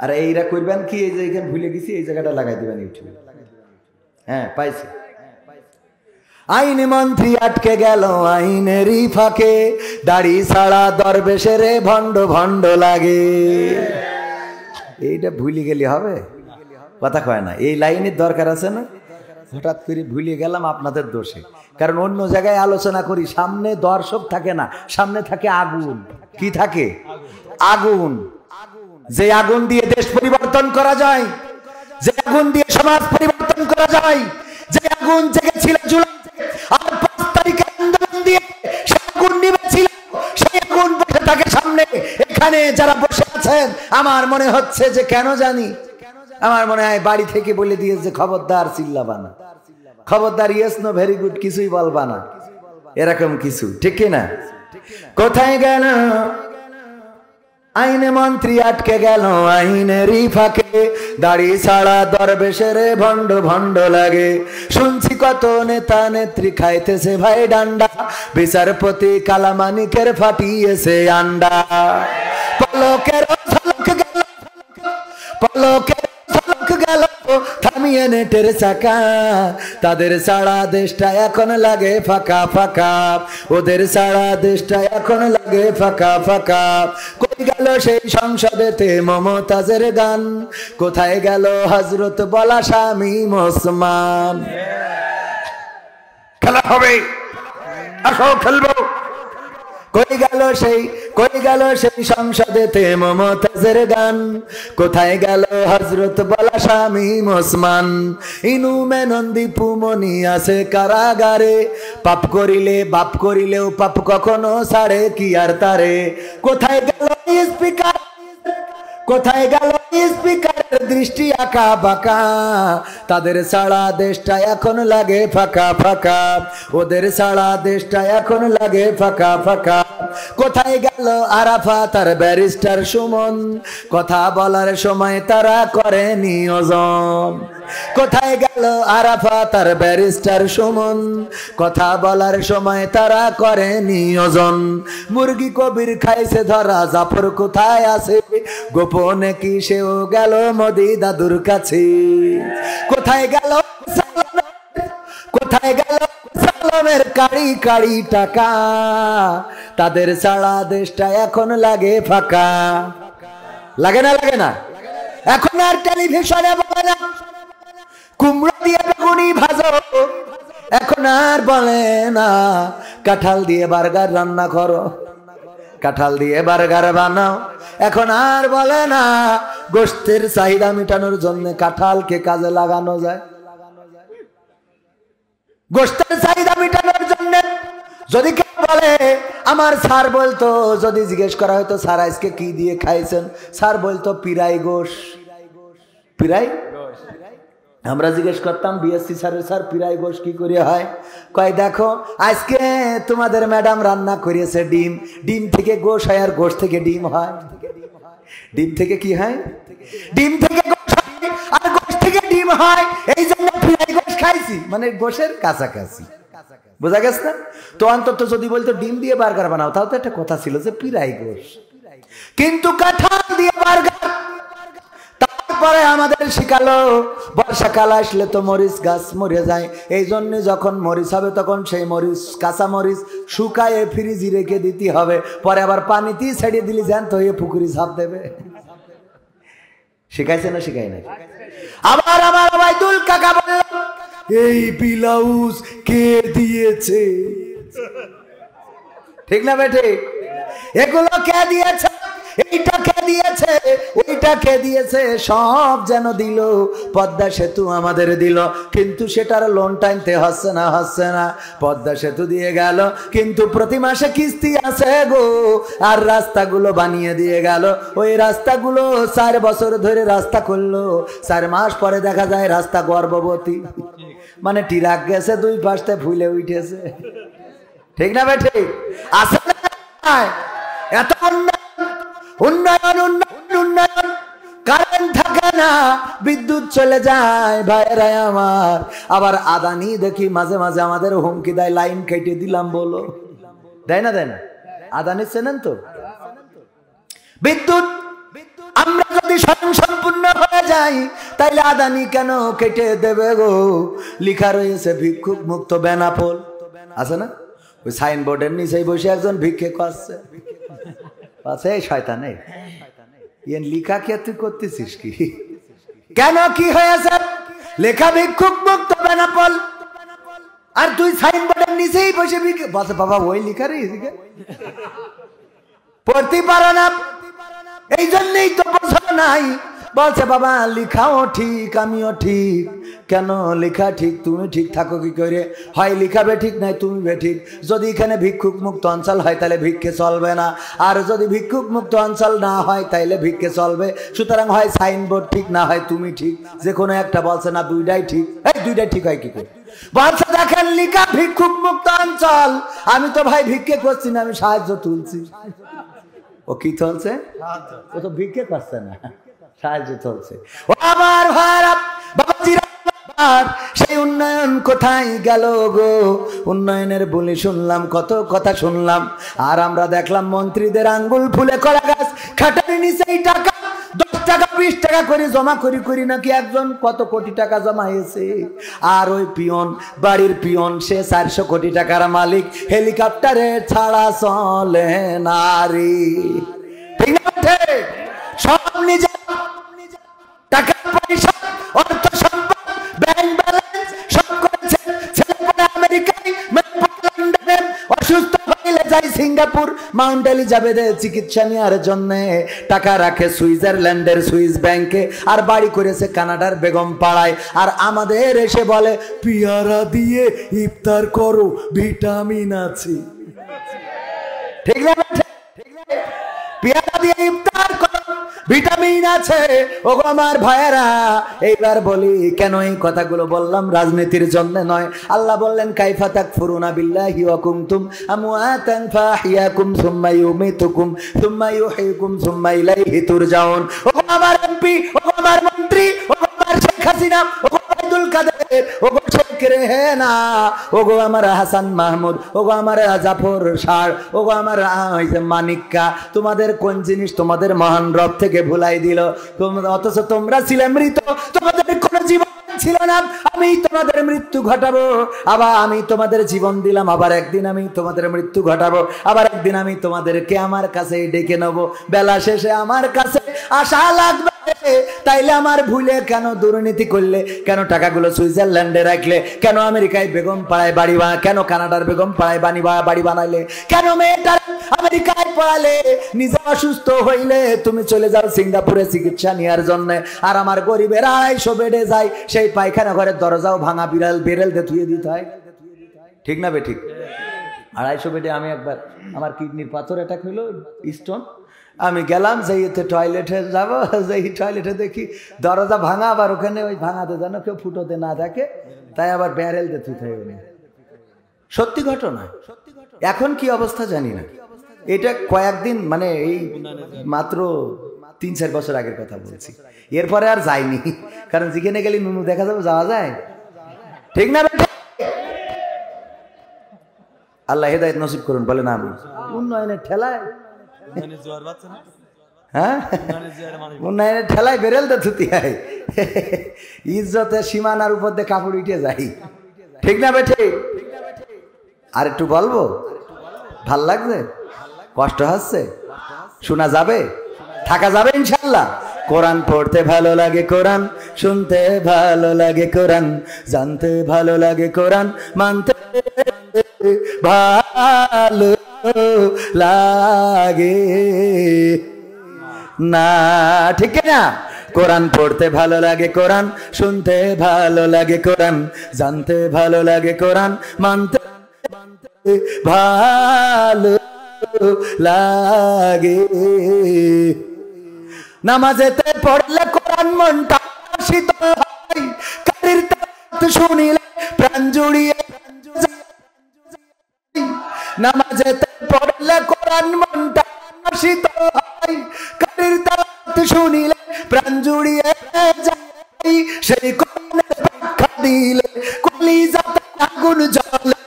আর এইরা করবেন কি, এই যে এখানে ভুলে গেছি, এই জায়গাটা লাগাই দেবেন ইউটিউবে। হ্যাঁ পাইছি। আইন মন্ত্রী আটকে গেল আইনেরই ফাঁকে, দাড়ি ছাড়া দরবেশের ভণ্ড ভণ্ড লাগে। এইটা ভুলে গেলে হবে? কথা কয় না, এই লাইনের দরকার আছে না? হঠাৎ করে ভুলে গেলাম আপনাদের দোষে, কারণ অন্য জায়গায় আলোচনা করি, সামনে দর্শক থাকে না, সামনে থাকে আগুন। কি থাকে? আগুন। যে আগুন দিয়ে দেশ পরিবর্তন করা যায়, যে আগুন দিয়ে সমাজ পরিবর্তন করা যায়, যে আগুন জেগেছিল জুলাই আর 5 তারিখে আন্দোলন দিয়ে সে আগুন নিভেছিল, সেই আগুন বসে থাকে সামনে। এখানে যারা বসে আছেন, আমার মনে হচ্ছে যে কেন জানি, আমার মনে হয় বাড়ি থেকে বলে দিয়েছে খবরদার চিল্লাবা না, খবরদার ইয়েস নো ভেরি গুড কিছুই বলবা না, এরকম কিছু, ঠিক কিনা? কোথায় গেল আইনে মন্ত্রী আটকে গেল আইনেরই ফাঁকে, দাড়ি ছাড়া দরবেশের ভণ্ড ভণ্ড লাগে। শুনছি কত নেতা নেত্রী খাইতেছে ভাই ডান্ডা, বিচারপতি কালামানিকের ফাটিয়েছে আন্ডা। পলকের ঝলক গেল, পলকের ঝলক গেল থামিয়ে নেটের চাকা, তাদের সারা দেশটা এখন লাগে ফাঁকা ফাঁকা, ওদের সারা দেশটা এখন লাগে ফাঁকা ফাঁকা। কই গেল সেই সংসদেতে মমতাজের গান, কোথায় গেল হযরত বলা শামীম ওসমান? খেলা হবে, আসো খেলবো। কই গেল সেই সংসদেতে মমতাজের গান, কোথায় গেল হযরত বলা শামীম ওসমান, ইনু মেনন দীপু মনি আছে কারাগারে, পাপ করিলেও পাপ কখনো ছাড়ে কি আর তারে। কোথায় গেল স্পিকার, কোথায় গেল স্পিকারের দৃষ্টি আঁকা বাঁকা, তাদের ছাড়া দেশটা এখন লাগে ফাঁকা ফাঁকা, ওদের ছাড়া দেশটা এখন লাগে ফাঁকা ফাঁকা। কোথায় গেল আরাফাত আর ব্যারিস্টার সুমন, কথা বলার সময় তারা করে নিয়োজন। কোথায় গেল আরাফাত আর ব্যারিস্টার সুমন, কথা বলার সময় তারা করে নিয়োজন। মুরগি কবির খাইছে ধরা, জাফর কোথায় আছে, গোপনে কি সেও গেল মোদি দাদুর কাছে। কোথায় গেল সালামের কাড়ি কাড়ি টাকা, তাদের ছাড়া দেশটা এখন লাগে ফাঁকা। লাগে না এখন আর টেলিভিশনে বলে না কুমড়ো দিয়ে বেগুনি ভাজো, এখন আর বলে না কাঁঠাল দিয়ে বার্গার রান্না করো, কাঁঠাল দিয়ে বার্গার বানাও। এখন আর বলে না গোশতের চাহিদা মেটানোর জন্য কাঁঠালকে কাজে লাগানো যায়। গোশতের চাহিদা মেটানোর জন্য যদি কেউ বলে, আমার স্যার বলতো, যদি জিজ্ঞেস করা হয়তো স্যার আজকে কি দিয়ে খাইছেন, স্যার বলতো পিরাই গোশ। পিরাই আমরা জিজ্ঞেস করতাম বিএসসি স্যারের, স্যার পিরাই গোশ কি করে হয়? কয় দেখো আজকে তোমাদের ম্যাডাম রান্না করিয়েছে ডিম, ডিম থেকে গোশ হয় আর গোশ থেকে ডিম হয়। ডিম থেকে কি হয়? ডিম থেকে গোশ হয় আর গোশ থেকে ডিম হয়, এই জন্য পিরাই গোশ খাইছি, মানে গোশের কাছাকাছি। বোঝা গেছে না? তো অন্তত যদি বলতো ডিম দিয়ে বার্গার বানাও, তাও তো একটা কথা ছিল যে পিরাই গোশ। কিন্তু কাঁঠাল দিয়ে বার্গার। তারপরে আমাদের শিখালো বর্ষাকাল আসলে তো মরিচ গাছ মরে যায়, এই জন্য যখন মরিচ হবে তখন সেই মরিচ, কাঁচা মরিচ শুকায়ে ফ্রিজে রেখে দিতে হবে, পরে আবার পানিতেই ছেড়ে দিলি জ্যান্ত হয়ে পুকুরি ঝাঁপ দেবে। শিখাইছে না? শিখাই না। আবার আমার ওবাইদুল কাকা বলল, এই ব্লাউজ কে দিয়েছে? ঠিক না বেঠে? এগুলো কে দিয়েছে, এইটা কে দিয়েছে, ওইটা কে দিয়েছে, সব যেন দিল। পদ্মা সেতু আমাদের দিল, কিন্তু সেটার লোন টাইনতে হচ্ছে না। পদ্মা সেতু দিয়ে গেল, কিন্তু প্রতি মাসে কিস্তি আছে গো। আর রাস্তাগুলো বানিয়ে দিয়ে গেল, ওই রাস্তাগুলো 4 বছর ধরে রাস্তা করলো, 4 মাস পরে দেখা যায় রাস্তা গর্ভবতী, মানে টিরাক গেছে 2 পাশে ফুলে উঠেছে। ঠিক না ভাই? ঠিক আছে না? এত উন্নয়ন, কারেন্ট থাকে না, বিদ্যুৎ চলে যায় ভাইরা আমার। আবার আদানি দেখি মাঝে মাঝে আমাদের হুমকি দেয়, লাইন কেটে দিলাম বলো। দেয় না? আদানি চেনেন তো? বিদ্যুৎ আমরা যদি স্বয়ং সম্পূর্ণ হয়ে যাই, তাইলে আদানি কেন কেটে দেবে গো? লিখা রয়েছে ভিক্ষুক মুক্ত বেনাপোল, আছে না? ওই সাইনবোর্ডের নিচেই বসে একজন ভিক্ষে করছে। আছে শয়তানে, ইয়ে লিখা কে তুই করতেছিস কি? কেন কি হয়েছে? লেখা ভিক্ষুক মুক্ত বেনাপোল, আর তুই সাইনবোর্ডের নিচেই বসে ভিক্ষে। বসে বাবা ওই লিখা রে, পড়তে পারো না, এই জন্যই তো বোঝো নাই। বলছে বাবা লিখাও ঠিক, আমিও ঠিক। কেন লেখা ঠিক, তুমি ঠিক থাকো কি করে? হয় লিখাবে ঠিক, নাই তুমি বে ঠিক। যদি এখানে ভিক্ষুক মুক্ত অঞ্চল হয় তাহলে ভিক্ষে চলবে না, আর যদি ভিক্ষুক মুক্ত অঞ্চল না হয় তাইলে ভিক্ষে চলবে। সুতরাং হয় সাইনবোর্ড ঠিক, না হয় তুমি ঠিক, যে কোনো একটা। বলছে না দুইটাই ঠিক। এই দুইটাই ঠিক হয় কি করে? বলছে দেখেন লিখা ভিক্ষুক মুক্ত অঞ্চল, আমি তো ভাই ভিক্ষে করছি না, আমি সাহায্য তুলছি। ও কি চলছে? ও তো ভিক্ষে করছে না, সাহায্য চলছে। ও আমার ভাইরা বাবাজিরা, সেই উন্নয়ন কোথায় গেল গো? উন্নয়নের বলে শুনলাম, কত কথা শুনলাম, আর আমরা দেখলাম মন্ত্রীদের আঙ্গুল ফুলে কলা গাছ, খাটার নিচেই টাকা 10 টাকা 20 টাকা করে জমা করি নাকি একজন কত কোটি টাকা জমা হয়েছে। আর ওই পিয়ন, বাড়ির পিয়ন, সে 400 কোটি টাকার মালিক, হেলিকপ্টারে ছাড়া চলে নারী। ঠিক আছে? সব নিজে টাকা পয়সা, অর্থ সম্পদ, ব্যাংক ব্যালেন্স সব করেছে। ছেলে পড়ে আমেরিকায়, মেয়ে পড়ে লন্ডনে, অসুস্থ হইলে যায় সিঙ্গাপুরে। সিঙ্গাপুর মাউন্ট এলিজাবেথে চিকিৎসা নেওয়ার জন্য টাকা রাখে সুইজারল্যান্ডের সুইস ব্যাংকে, আর বাড়ি করেছে কানাডার বেগম পাড়ায়। আর আমাদের এসে বলে পেয়ারা দিয়ে ইফতার করো, ভিটামিন আছে। ঠিক না? পেয়ারা দিয়ে ইফতার করো, ভিটামিন আছে। ওগো আমার ভাইয়েরা, এইবার বলি কেন এই কথাগুলো বললাম? রাজনীতির জন্য নয়। আল্লাহ বললেন কাইফা তাকফুরুনা বিল্লাহি ওয়া কুনতুম আমওয়াতান ফাহিয়াকুম সুম্মা ইউমিতুকুম সুম্মা ইউহয়িকুম সুম্মা ইলাইহি তুরজাউন। ওগো আমার এমপি, ওগো আমার মন্ত্রী, ওগো আমার শেখ হাসিনা, ওগো আব্দুল কাদের, ওগো শেখ রেহানা, ওগো আমার হাসান মাহমুদ, ওগো আমার জাফর শাহ, ওগো আমার মানিক্কা, তোমাদের কোন জিনিস তোমাদের মহান রব থেকে ভুলাই দিল? অথচ তোমরা ছিলে মৃত, তোমাদের কোনো জীবন ছিল না। আমি তোমাদের মৃত্যু ঘটাবো, আবার আমি তোমাদের জীবন দিলাম, আবার একদিন আমি তোমাদের মৃত্যু ঘটাবো, আবার একদিন আমি তোমাদেরকে আমার কাছে ডেকে নেবো। বেলা শেষে আমার কাছে আশা লাগবে। তাইলে আমার ভুলে কেন দুর্নীতি করলে? কেন টাকাগুলো সুইজারল্যান্ডে রাখলে? কেন আমেরিকায় বেগম পাড়ায় বাড়ি কেন কানাডার বেগম পাড়ায় বাড়ি বানাইলে? কেন মেয়েটার আমেরিকায় পড়ালে? নিজে অসুস্থ হইলে তুমি চলে যাও সিঙ্গাপুরে চিকিৎসা নেওয়ার জন্য, আর আমার গরিবের 250 বেডে যায়, সেই পায়খানা ঘরের দরজাও ভাঙা বেরেল দিয়ে ধুয়ে দিতে হয়। ঠিক না বে ঠিক? 250 বেডে আমি একবার, আমার কিডনির পাথর অ্যাটাক হইলো, স্টোন, আমি গেলাম, যেইতে টয়লেটে যাব, যেই টয়লেটে দেখি দরজা ভাঙা, আবার ওখানে ওই ভাঙাতে যেন কেউ ফুটোতে না থাকে, তাই আবার ব্যারেল দিয়ে ধুতে হবে। সত্যি ঘটনা। এখন কি অবস্থা জানি না, এটা কয়েকদিন মানে এই মাত্র 3-4 বছর আগের কথা বলছি। এরপরে আর যাইনি, কারণ যেখানে গেলে নুনু দেখা যাবে, যাওয়া যায়। ঠিক না? আল্লাহ হেদায়েত নসিব করুন, বলে না আমি উন্নয়নের ঠেলায়, হ্যাঁ উন্নয়নের ঠেলায় বেরেল দে ধুতি হয়, ইজ্জতের সীমানার উপর দিয়ে কাপড় উঠে যাই। ঠিক না বেঠে? আর একটু বলবো, ভাল লাগছে? কষ্ট হচ্ছে? শোনা যাবে? থাকা যাবে ইনশাল্লাহ? কোরআন পড়তে ভালো লাগে, কোরআন শুনতে ভালো লাগে, কোরআন জানতে ভালো লাগে, কোরআন মানতে ভালো লাগে না। ঠিক না? কোরআন পড়তে ভালো লাগে, কোরআন শুনতে ভালো লাগে, কোরআন জানতে ভালো লাগে, কোরআন মানতে ভালো লাগে। নামাজেতে পড়লে কোরআন মনটা শীতল হয়, কারির তেলাওয়াত শুনিলে প্রাণ জুড়িয়ে। নামাজেতে পড়লে কোরআন মনটা শীতল হয়, কারির তেলাওয়াত শুনিলে প্রাণ জুড়িয়ে যায়। সেই কোরআনের ব্যাখ্যা দিলে কলিজাতে আগুন জ্বলে,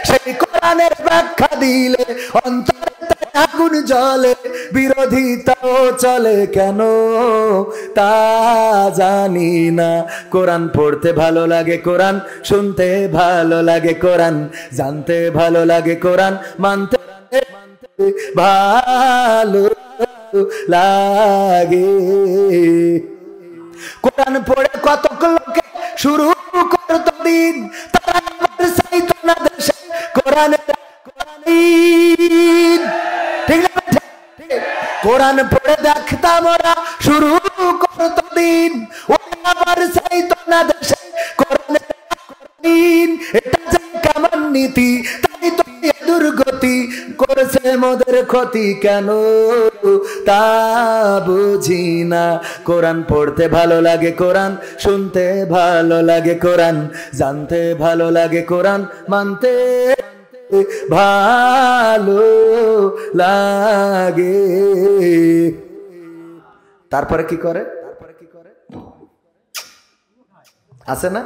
সেই কোরআনের ব্যাখ্যা দিলে অন্তরে আগুন জ্বলে। বিরোধিতাও চলে কেন তা জানি না। কোরআন পড়তে ভালো লাগে, কোরআন শুনতে ভালো লাগে, কোরআন জানতে ভালো লাগে, কোরআন মানতে ভালো লাগে। কোরআন পড়ে কত লোকে শুরু করত দিন, তারা চাইতো না দেশে কোরআনের। ঠিক না? কোরআন পড়ে দেখতাম ওরা শুরু করত দিন, ওরা আবার চাইতো না দেশে কোরআনের। এটা যে কেমন নীতি, তাই তো দুর্গতি করেছে মোদের ক্ষতি, কেন তা বুঝি না। কোরআন পড়তে ভালো লাগে, কোরআন শুনতে ভালো লাগে, কোরআন জানতে ভালো লাগে, কোরআন মানতে ভালো লাগে। তারপরে কি করে? আছে না?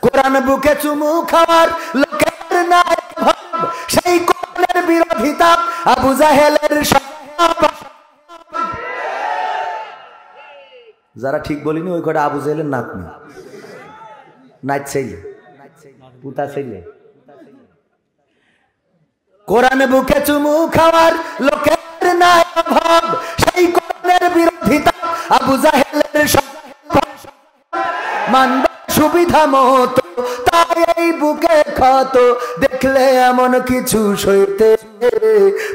কোরআন বুকে চুমু খাওয়ার লোকের নাই ভাব, সেই কোরআনের বিরোধিতা আবু জাহেলের স্বভাব। যারা ঠিক বলিনি ওই কটা আবু জাহেলের নাক না, নাচ চাইলে পুতা চাইলে। কোরআন বুকে চুমু খাওয়ার লোকের নাই অভাব, সেই কোরআনের বিরোধিতা আবু জাহেলের স্বভাব। মানব সুবিধা মতো তাই এই বুকে ক্ষত দেখলে এমন কিছু সইতে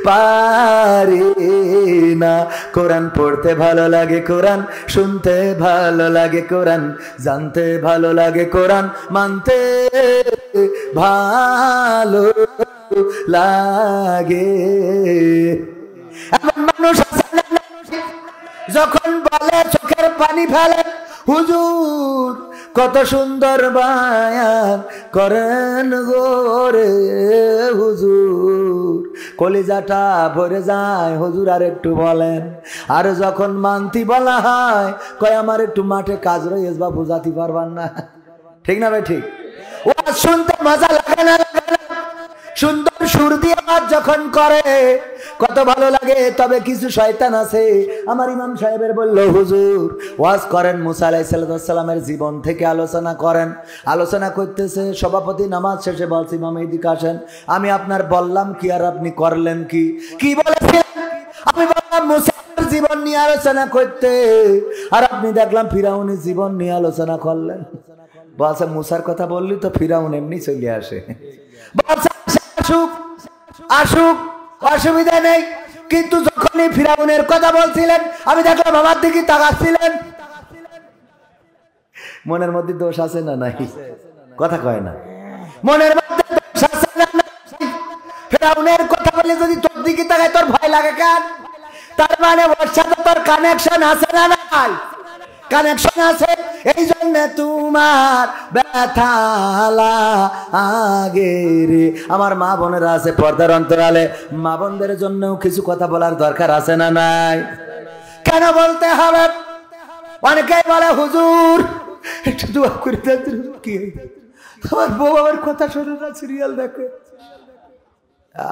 পারি না। কোরআন পড়তে ভালো লাগে, কোরআন শুনতে ভালো লাগে, কোরআন জানতে ভালো লাগে, কোরআন মানতে ভালো লাগে। এমন মানুষ আছে না যখন বলে চোখের পানি ফেলে, হুজুর কত সুন্দর বায়ান করেন গোরে হুজুর, কলিজাটা ভরে যায় হুজুর আর একটু বলেন। আর যখন মানতি বলা হয় কয় আমার একটু মাঠে কাজ রয়েছে বা বুঝাতে পারবার না। ঠিক না ভাই? ঠিক। ওয়াজ শুনতে মজা লাগে না? সুন্দর সুর দিয়ে ওয়াজ যখন করে কত ভালো লাগে। তবে কিছু শয়তান আছে, আমার ইমাম সাহেবের বলল হুজুর ওয়াজ করেন, মুসা আলাইহিস সালামের জীবন থেকে আলোচনা করেন। আলোচনা করতেছে, সভাপতি নামাজ শেষে বলছি ইমাম এদিকে আসেন। আমি আপনার বললাম কি আর আপনি করলেন কি? কি বলেছিলেন? আমি বললাম মুসার জীবন নিয়ে আলোচনা করতে, আর আপনি দেখলাম ফিরাউনের জীবন নিয়ে আলোচনা করলেন। বলছে মুসার কথা বললি তো ফিরাউন এমনি চলে আসে। বলছে আসুক আসুক অসুবিধা নেই, কিন্তু যখনই ফিরাউনের কথা বলছিলেন আমি দেখলাম আমার দিকে তাকাচ্ছিলেন। মনের মধ্যে দোষ আছে না নাই? কথা কয় না। মনের মধ্যে দোষ আছে না নাই? ফিরাউনের কথা বলে যদি তোর দিকে তাকায় তোর ভয় লাগে কেন? তার মানে ওর সাথে তোর কানেকশন আছে না নাই? কানেকশন আছে, এই জন্য তোমার ব্যথা লাগে রে। আমার মা বোনেরা আছে পর্দার অন্তরালে, মা বোনদের জন্য কিছু কথা বলার দরকার আছে না নাই? কেন বলতে হবে? অনেকেই বলে হুজুর একটু দোয়া করে দেন, কি আমার বউ আমার কথা শোনে না, সিরিয়াল দেখে।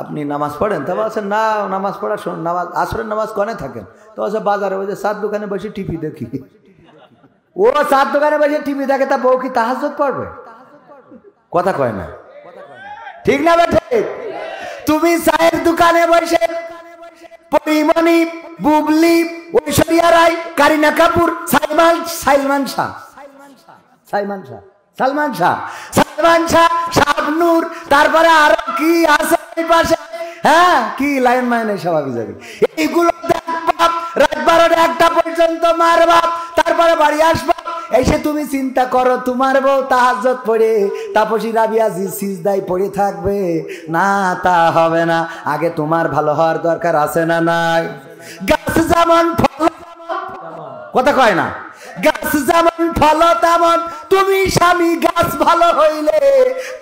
আপনি নামাজ পড়েন? তা বলছেন না নামাজ পড়া নামাজ আসরের নামাজ কনে থাকেন? তো বলছে বাজারে ওই যে চার দোকানে বসে টিভি দেখি। ও চার দোকানে বসে টিভি দেখে, তা বউ কি তাহাজ্জুদ পড়বে? কথা কয় না। ঠিক না ঠিক? তুমি চায়ের দোকানে বসে পরিমণি, বুবলি, ঐশ্বরিয়া রায়, কারিনা কাপুর, সালমান শাহ, শাবনূর, তারপরে আরো কি আছে পাশে, হ্যাঁ কি লাইন মাইনে স্বাভাবিক যাবে, এইগুলো দেখবা, রাত 12টা 1টা পর্যন্ত মারবা, তারপরে বাড়ি আসবা। এসে তুমি চিন্তা করো তোমার বউ তাহাজ্জুদ পড়ে তাপসী রাবিয়া সিজদায় পড়ে থাকবে না, তা হবে না। আগে তোমার ভালো হওয়ার দরকার আছে না নাই? গাছ যেমন ফল, কথা কয় না, গাছ যেমন ফল তেমন তুমি স্বামী গাছ ভালো হইলে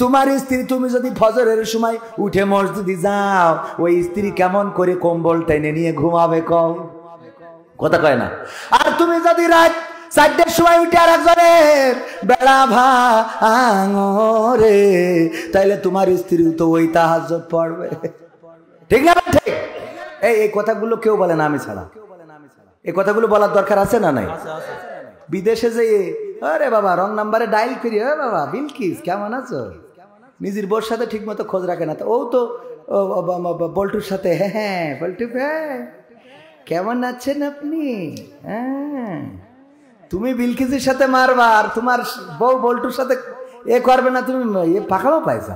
তোমার স্ত্রী, তুমি যদি ফজরের সময় উঠে মসজিদে যাও ওই স্ত্রী কেমন করে কম্বল টেনে নিয়ে ঘুমাবে কও? কথা কয় না। আর তুমি যদি রাত 4টার সময় উঠে আর একজনের বেড়া ভাঙরে, তাইলে তোমার স্ত্রী তো ওই তাহাজ্জুদ পড়বে। ঠিক না ঠিক? এই কথাগুলো কেউ বলে না আমি ছাড়া। এই কথাগুলো বলার দরকার আছে না নাই? বিদেশে যে আরে বাবা রং নাম্বারে ডায়াল করি, বাবা বিলকিস কেমন আছো, নিজের বোর সাথে ঠিক মতো খোঁজ রাখে না। তো ও তো বল্টুর সাথে, হ্যাঁ বল্টু কেমন আছেন আপনি, হ্যাঁ তুমি বিলকিসের সাথে মারবা আর তোমার বউ বল্টুর সাথে এ করবে না, তুমি এ পাকাও পাইছা।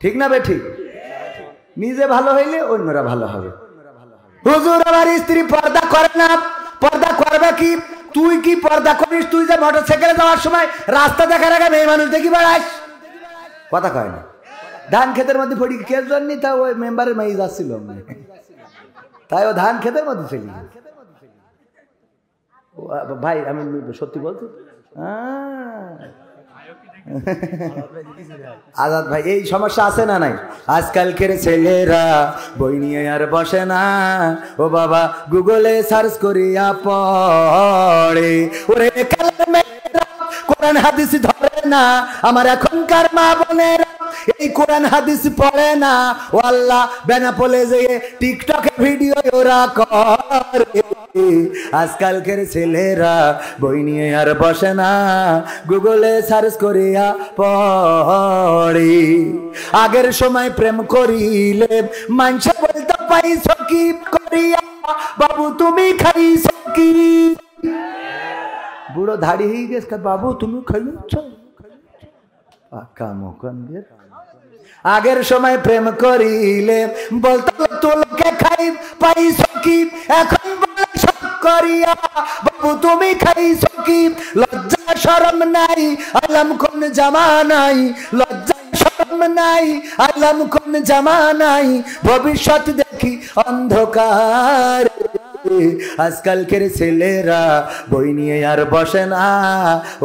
ঠিক না বে ঠিক? নিজে ভালো হইলে অন্যরা ভালো হবে। হুজুর আমার স্ত্রী পর্দা করে না, পর্দা করবে কি? তুই কি পর্দা করিস? তুই যে মোটরসাইকেলে যাওয়ার সময় রাস্তা দেখার আগে মেয়ে মানুষ দেখি বেড়াস, কথা কয় না। ধান ক্ষেতের মধ্যে পড়ি কে জন্যই তা ওই মেম্বারের মেয়ে যাচ্ছিল, তাই ও ধান ক্ষেতের মধ্যে চলি। ভাই আমি সত্যি বলছি, আজাদ ভাই এই সমস্যা আছে না নাই? আজকালকের ছেলেরা বই নিয়ে আর বসে না, ও বাবা গুগলে সার্চ করিয়া পড়ে। ওরে কোরআন হাদিস ধরে না আমার এখনকার মা বোনেরা, এই কোরআন হাদিস পড়ে না, ও আল্লাহ বেনাপোলে যেয়ে টিকটকে ভিডিও ওরা করে। আজকালকের ছেলেরা বই নিয়ে আর বসে না, গুগলে সার্চ করিয়া পড়ে। আগের সময় প্রেম করিলে মানুষ বলতে পাইছ কি করিয়া, বাবু তুমি খাইছ কি? বুড়ো ধাড়ি হয়ে গেছে, বাবু তুমি খাইছ? কামকন্দের আগের সময় প্রেম করিলে বলতো তোলকে খাই পাইছো কি, এখন বলে সব করিয়া বাবু তুমি খাইছো কি। লজ্জা শরম নাই আলম কোন জামানাই, লজ্জা শরম নাই আলম কোন জামানাই, ভবিষ্যৎ দেখি অন্ধকার। আজকালকের ছেলেরা বই নিয়ে আর বসে না,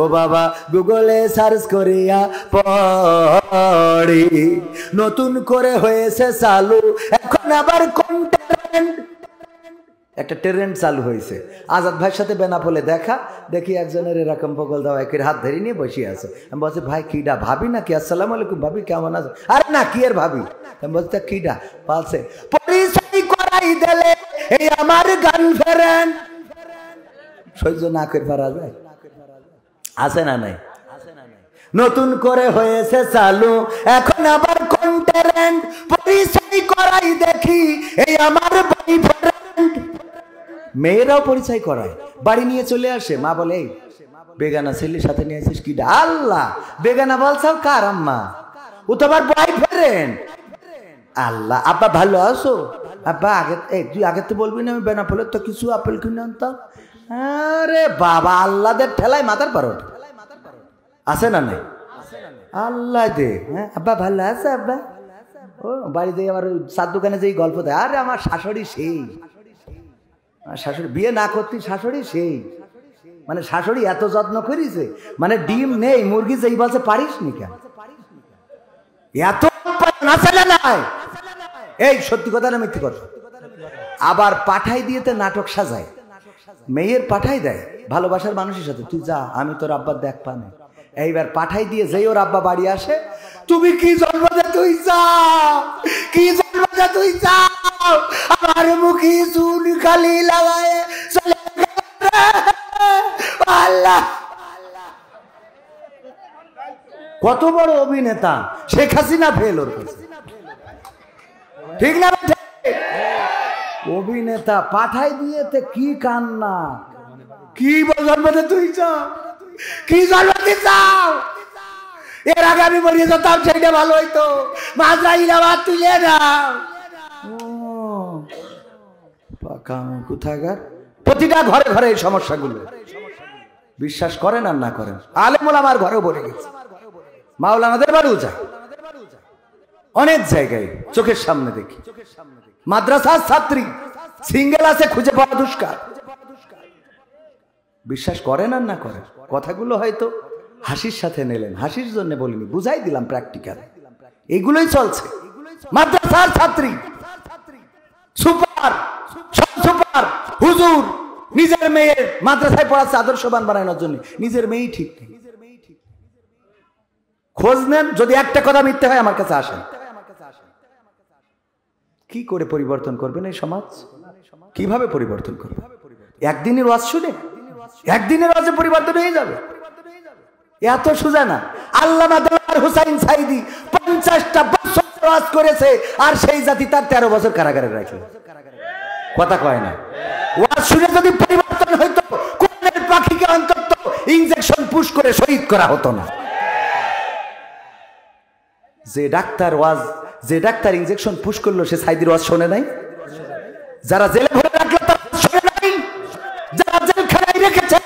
ও বাবা গুগলে সার্চ করিয়া পড়ি। নতুন করে হয়েছে চালু এখন আবার কোন ট্রেন্ড, একটা ট্রেন্ড চালু হয়েছে। আজাদ ভাইয়ের সাথে বেনাপোলে দেখা দেখি একজনের এরকম বগল দাও একের হাত ধরে নিয়ে বসে আছে। আমি বলছি ভাই কিডা? ভাবি নাকি? আসসালামু আলাইকুম ভাবি, কেমন আছে? আরে না কি এর ভাবি। আমি বলছি কিডা? বলছে পরিচয় করাই দিলে এই আমার গার্লফ্রেন্ড। সহ্য না করে পারা যায়? আছে না নাই? নতুন করে হয়েছে চালু এখন আবার কোন ট্রেন্ড, পরিচয় করাই দেখি এই আমার বয়ফ্রেন্ড। মেয়েরাও পরিচয় করায়, বাড়ি নিয়ে চলে আসে, মা বলে এই বেগানা ছেলের সাথে নিয়ে আসিস কি? আল্লাহ, বেগানা বলছাও কার আম্মা? ও তো আমার বয়ফ্রেন্ড। আল্লাহ, আব্বা ভালো আছো? আব্বা আগে তুই আগে তো বলবি না আমি বেনাপোলের তো কিছু আপেল কিনে আনতাম। আরে বাবা, আল্লাহদের ঠেলায় মাথার পারোট আছে না নাই? আল্লাহ দে। হ্যাঁ আব্বা ভালো আছে? আব্বা ও বাড়িতে আমার সাত দোকানে যেই গল্প দেয়, আরে আমার শাশুড়ি সেই, শাশুড়ি বিয়ে না করতে শাশুড়ি সেই, মানে শাশুড়ি এত যত্ন করিছে, মানে ডিম নেই মুরগি যেই বলছে পারিস নি কেন? এত নাই। এই সত্যি কথা না মিথ্যে কথা? আবার পাঠাই দিয়েতে নাটক সাজায়, মেয়ের পাঠাই দেয় ভালোবাসার মানুষের সাথে, তুই যা আমি তোর আব্বার দেখ পানে। এইবার পাঠাই দিয়ে যেই ওর আব্বা বাড়ি আসে, তুমি কি জন্ম দে তুই যাও, কি জন্ম দে তুই যাও, আমার মুখে চুন খালি লাগায় চলে আল্লাহ। কত বড় অভিনেতা শেখ হাসিনা ফেল ওর কাছে, ঠিক না? অভিনেতা পাঠাই দিয়েতে কি কান্না, কি জন্ম দে তুই যাও, কি জন্ম দিতে চাও? এর আগে আমি মরিয়ে যেতাম, সেইটা ভালো হইতো। মাঝরাইল আবার তুলে নাও। কোথাকার প্রতিটা ঘরে ঘরে এই সমস্যাগুলো বিশ্বাস করেন আর না করেন। আলেমুল আমার ঘরেও বলে গেছে, মাওলানাদের বাড়িও যায়, অনেক জায়গায় চোখের সামনে দেখি। মাদ্রাসার ছাত্রী সিঙ্গেল আছে, খুঁজে পাওয়া দুষ্কার। বিশ্বাস করেন আর না করেন, কথাগুলো হয়তো হাসির সাথে নিলেন, হাসির জন্য বলিনি, বুঝাই দিলাম প্র্যাকটিক্যাল। এগুলোই চলছে। মাদ্রাসার ছাত্রী সুপার, সব সুপার, হুজুর নিজের মেয়ের মাদ্রাসায় পড়াচ্ছে আদর্শবান বানানোর জন্য, নিজের মেয়েই ঠিক নেই। খোঁজ নেন, যদি একটা কথা মিথ্যে হয় আমার কাছে আসেন। কি করে পরিবর্তন করবেন এই সমাজ? কিভাবে পরিবর্তন করবেন? একদিনের ওয়াজ শুনে একদিনের ওয়াজে পরিবর্তন হয়ে যাবে? এত সোজা না। আল্লামা দেওয়ার হুসাইন সাইদি 50টা বছর ওয়াজ করেছে, আর সেই জাতি তার 13 বছর কারাগারে রাখে। কথা কয় না? ওয়াজ শুনে যদি পরিবর্তন হইতো, কোরআনের পাখিকে অন্তত ইনজেকশন পুশ করে শহীদ করা হতো না। যে ডাক্তার ইনজেকশন পুশ করলো, সে সাইদির ওয়াজ শোনে নাই? যারা জেলে ভরে রাখলো তারা শোনে নাই? যারা জেলখানায় রেখেছে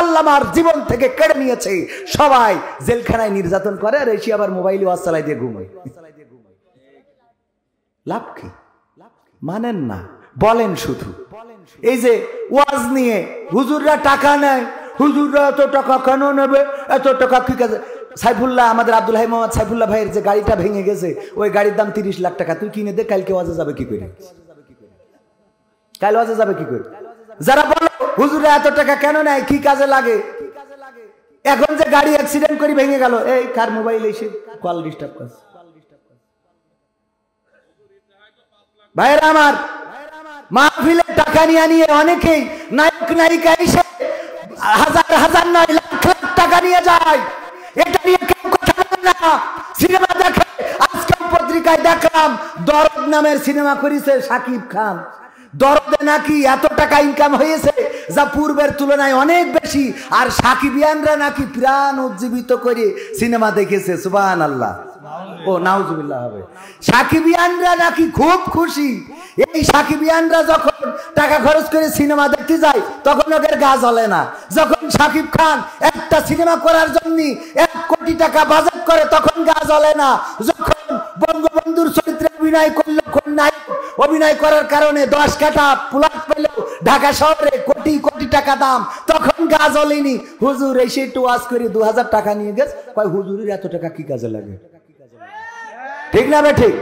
আল্লামার জীবন থেকে কেড়ে নিয়েছে, সবাই জেলখানায় নির্যাতন করে, আর এসে আবার মোবাইলে ওয়াজ চালাই দিয়ে ঘুমায়। লাভ কি? মানেন না, বলেন শুধু। এই যে ওয়াজ নিয়ে হুজুররা টাকা নেয়, হুজুররা এত টাকা কেন নেবে, এত টাকা কি কাজে? সাইফুল্লাহ, আমাদের আব্দুল হাই মোহাম্মদ সাইফুল্লাহ ভাইয়ের যে গাড়িটা ভেঙে গেছে, ওই গাড়ির দাম 30 লাখ টাকা। তুই কিনে দে, কালকে ওয়াজে যাবে কি করে? কাল ওয়াজে যাবে কি করে? যারা বলো হুজুরে এত টাকা কেন নেয়, কি কাজে লাগে, এখন যে গাড়ি অ্যাক্সিডেন্ট করে ভেঙে গেল, এই কার মোবাইল এসে কল ডিস্টার্ব করছে। ভাইরা আমার, মাহফিলে টাকা নিয়ে অনেকেই নায়ক নায়িকা এসে হাজার হাজার নয় লাখ লাখ টাকা নিয়ে যায়। এটা নিয়ে কেউ কথা বলে না। সিনেমা দেখে, আজকে পত্রিকায় দেখলাম দরদ নামের সিনেমা করেছে শাকিব খান। দরদে নাকি এত টাকা ইনকাম হয়েছে, যা পূর্বের তুলনায় অনেক বেশি। আর সাকিবিয়ানরা নাকি প্রাণ উজ্জীবিত করে সিনেমা দেখেছে, সুবহানাল্লাহ। ও নাউজুবিল্লাহ হবে। সাকিবিয়ানরা নাকি খুব খুশি। এই সাকিবিয়ানরা যখন টাকা খরচ করে সিনেমা দেখতে যায় তখন ওদের গা জ্বলে না। যখন সাকিব খান একটা সিনেমা করার জন্য 1 কোটি টাকা বাজেট করে তখন গা জ্বলে না। যখন বঙ্গবন্ধুর চরিত্রে অভিনয় করলো নায়ক, অভিনয় করার কারণে 10 কাঠা প্লট পেল ঢাকা শহরে, কোটি কোটি টাকা দাম, তখন গা জ্বলেনি। হুজুর এসে একটু ওয়াজ করে 2000 টাকা নিয়ে গেছে, কয় হুজুরের এত টাকা কি কাজে লাগে? ঠিক না বে ঠিক?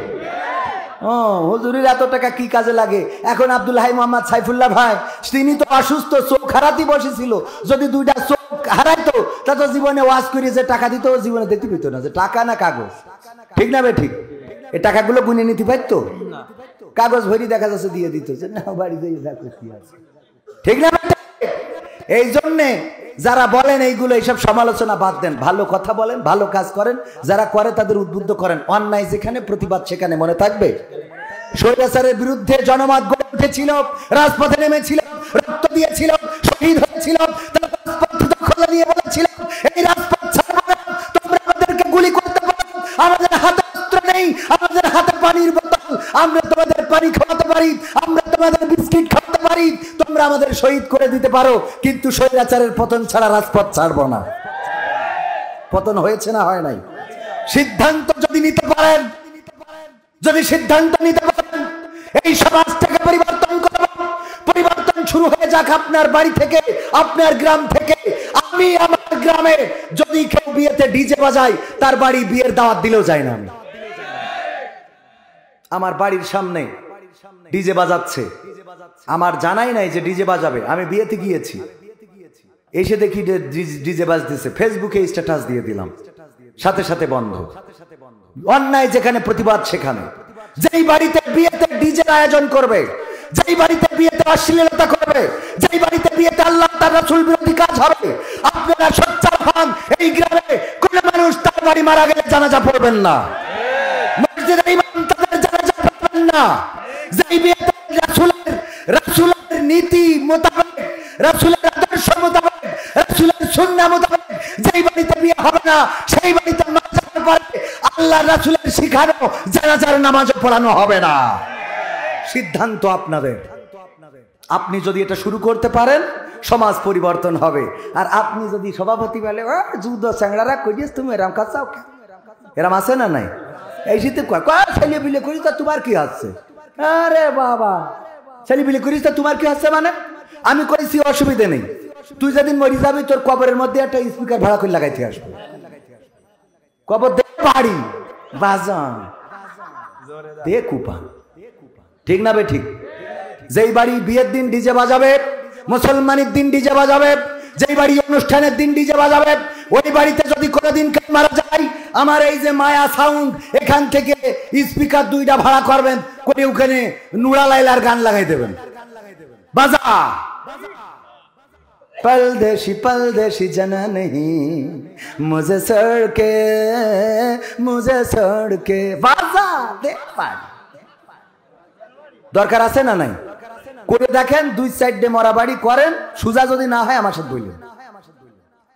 হুজুরের এত টাকা কি কাজে লাগে? এখন আব্দুল হাই মোহাম্মদ সাইফুল্লাহ ভাই, তিনি তো অসুস্থ, চোখ হারাতে বসেছিল। যদি 2টা চোখ হারাইতো তা তো জীবনে ওয়াজ করে যে টাকা দিত জীবনে দেখতে পেত না যে টাকা না কাগজ। ঠিক না বে ঠিক? এই টাকাগুলো গুনে নিতে পারতো? কাগজ ভরি দেখা যাচ্ছে দিয়ে দিত যে না বাড়িতে কি আছে। ঠিক না? এই জন্যে যারা বলেন এইগুলো, এইসব সমালোচনা বাদ দেন, ভালো কথা বলেন, ভালো কাজ করেন। যারা করে তাদের উদ্বুদ্ধ করেন। অন্যায় যেখানে, প্রতিবাদ সেখানে। মনে থাকবে স্বৈরাচারের বিরুদ্ধে জনমত গড়ে উঠেছিল, রাজপথে নেমেছিল, রক্ত দিয়েছিল, শহীদ হয়েছিল, রাজপথ দখল নিয়ে বলেছিল এই রাজপথ ছাড়বো না, তোমরা আমাদেরকে গুলি করতে পারো, আমাদের হাতে অস্ত্র নেই, আমাদের হাতে পানির বোতল, আমরা তোমাদের পানি খাওয়াতে পারি, আমরা তোমাদের বিস্কিট খাওয়াতে পারি, তোমরা আমাদের শহীদ করে দিতে পারো, কিন্তু স্বৈরাচারের পতন ছাড়া রাজপথ ছাড়বো না। পতন হয়েছে না হয় নাই? সিদ্ধান্ত যদি নিতে পারেন, যদি সিদ্ধান্ত নিতে পারেন এই সমাজটাকে পরিবর্তন করব, পরিবর্তন শুরু হয়ে যাক আপনার বাড়ি থেকে, আপনার গ্রাম থেকে। আমি আমার গ্রামে যদি কেউ বিয়েতে ডিজে বাজাই, তার বাড়ি বিয়ের দাওয়াত দিলেও যায় না। আমি আমার বাড়ির সামনে ডিজে বাজাচ্ছে, আমার জানাই নাই যে ডিজে বাজাবে। আমি বিয়েতে গিয়েছি, এসে দেখি ডিজে বাজতেছে, ফেসবুকে স্ট্যাটাস দিয়ে দিলাম, সাথে সাথে বন্ধ। অন্যায় যেখানে, প্রতিবাদ সেখানে। যেই বাড়িতে বিয়েতে ডিজের আয়োজন করবে, যেই বাড়িতে বিয়েতে অশ্লীলতা করবে, যেই বাড়িতে বিয়েতে আল্লাহ তার রাসূল বিরোধী কাজ হবে, আপনারা সোচ্চার হন। এই গ্রামে কোন মানুষ তার বাড়ি মারা গেলে জানাজা পড়বেন না, মসজিদের ইমাম তাদের জানাজা পড়বেন না। যেই বিয়েতে রাসূলের নীতি মোতাবেক, রাসূলের আদর্শ মোতাবেক, রাসূলের সুন্নাহ মোতাবেক যেই বাড়িতে বিয়ে হবে না, সেই বাড়িতে মাজার পরে আল্লাহ রাসূলের শিখানো জানাজার নামাজও পড়ানো হবে না। সিদ্ধান্ত আপনাদের। আপনি যদি এটা শুরু করতে পারেন, সমাজ পরিবর্তন হবে। আর আপনি যদি সভাপতি বলে যুদ্ধ চ্যাংড়ারা করিস, তুমি এরম কাজ চাও, এরম আছে না নাই? এই শীতে ছেলে বিলে করিস তা তোমার কি হচ্ছে? আরে বাবা, ছেলে বিলে করিস তা তোমার কি হচ্ছে? মানে আমি করেছি, অসুবিধা নেই। তুই যেদিন মরি যাবি, তোর কবরের মধ্যে একটা স্পিকার ভাড়া করে লাগাইতে আসবে। কবর দে বাড়ি বাজান দে কুপা। ঠিক না বে ঠিক? যেই বাড়ি বিয়ের দিন ডিজে বাজাবে, মুসলমানের দিন ডিজে বাজাবে, যেই বাড়ি অনুষ্ঠানের দিন ডিজে বাজাবে, ওই বাড়িতে যদি কোনোদিন কেউ মারা যায়, আমার এই যে মায়া সাউন্ড, এখান থেকে স্পিকার 2টা ভাড়া করবেন, করে ওখানে নুরা লাইলার গান লাগাই দেবেন। বাজা परदेशी परदेशी जना नहीं मुझे छोड़ के बाजा दे पारी। দরকার আছে না নাই? করে দেখেন, 2 সাইডে মরা বাড়ি করেন, সুজা যদি না হয় আমার সাথে বললেন।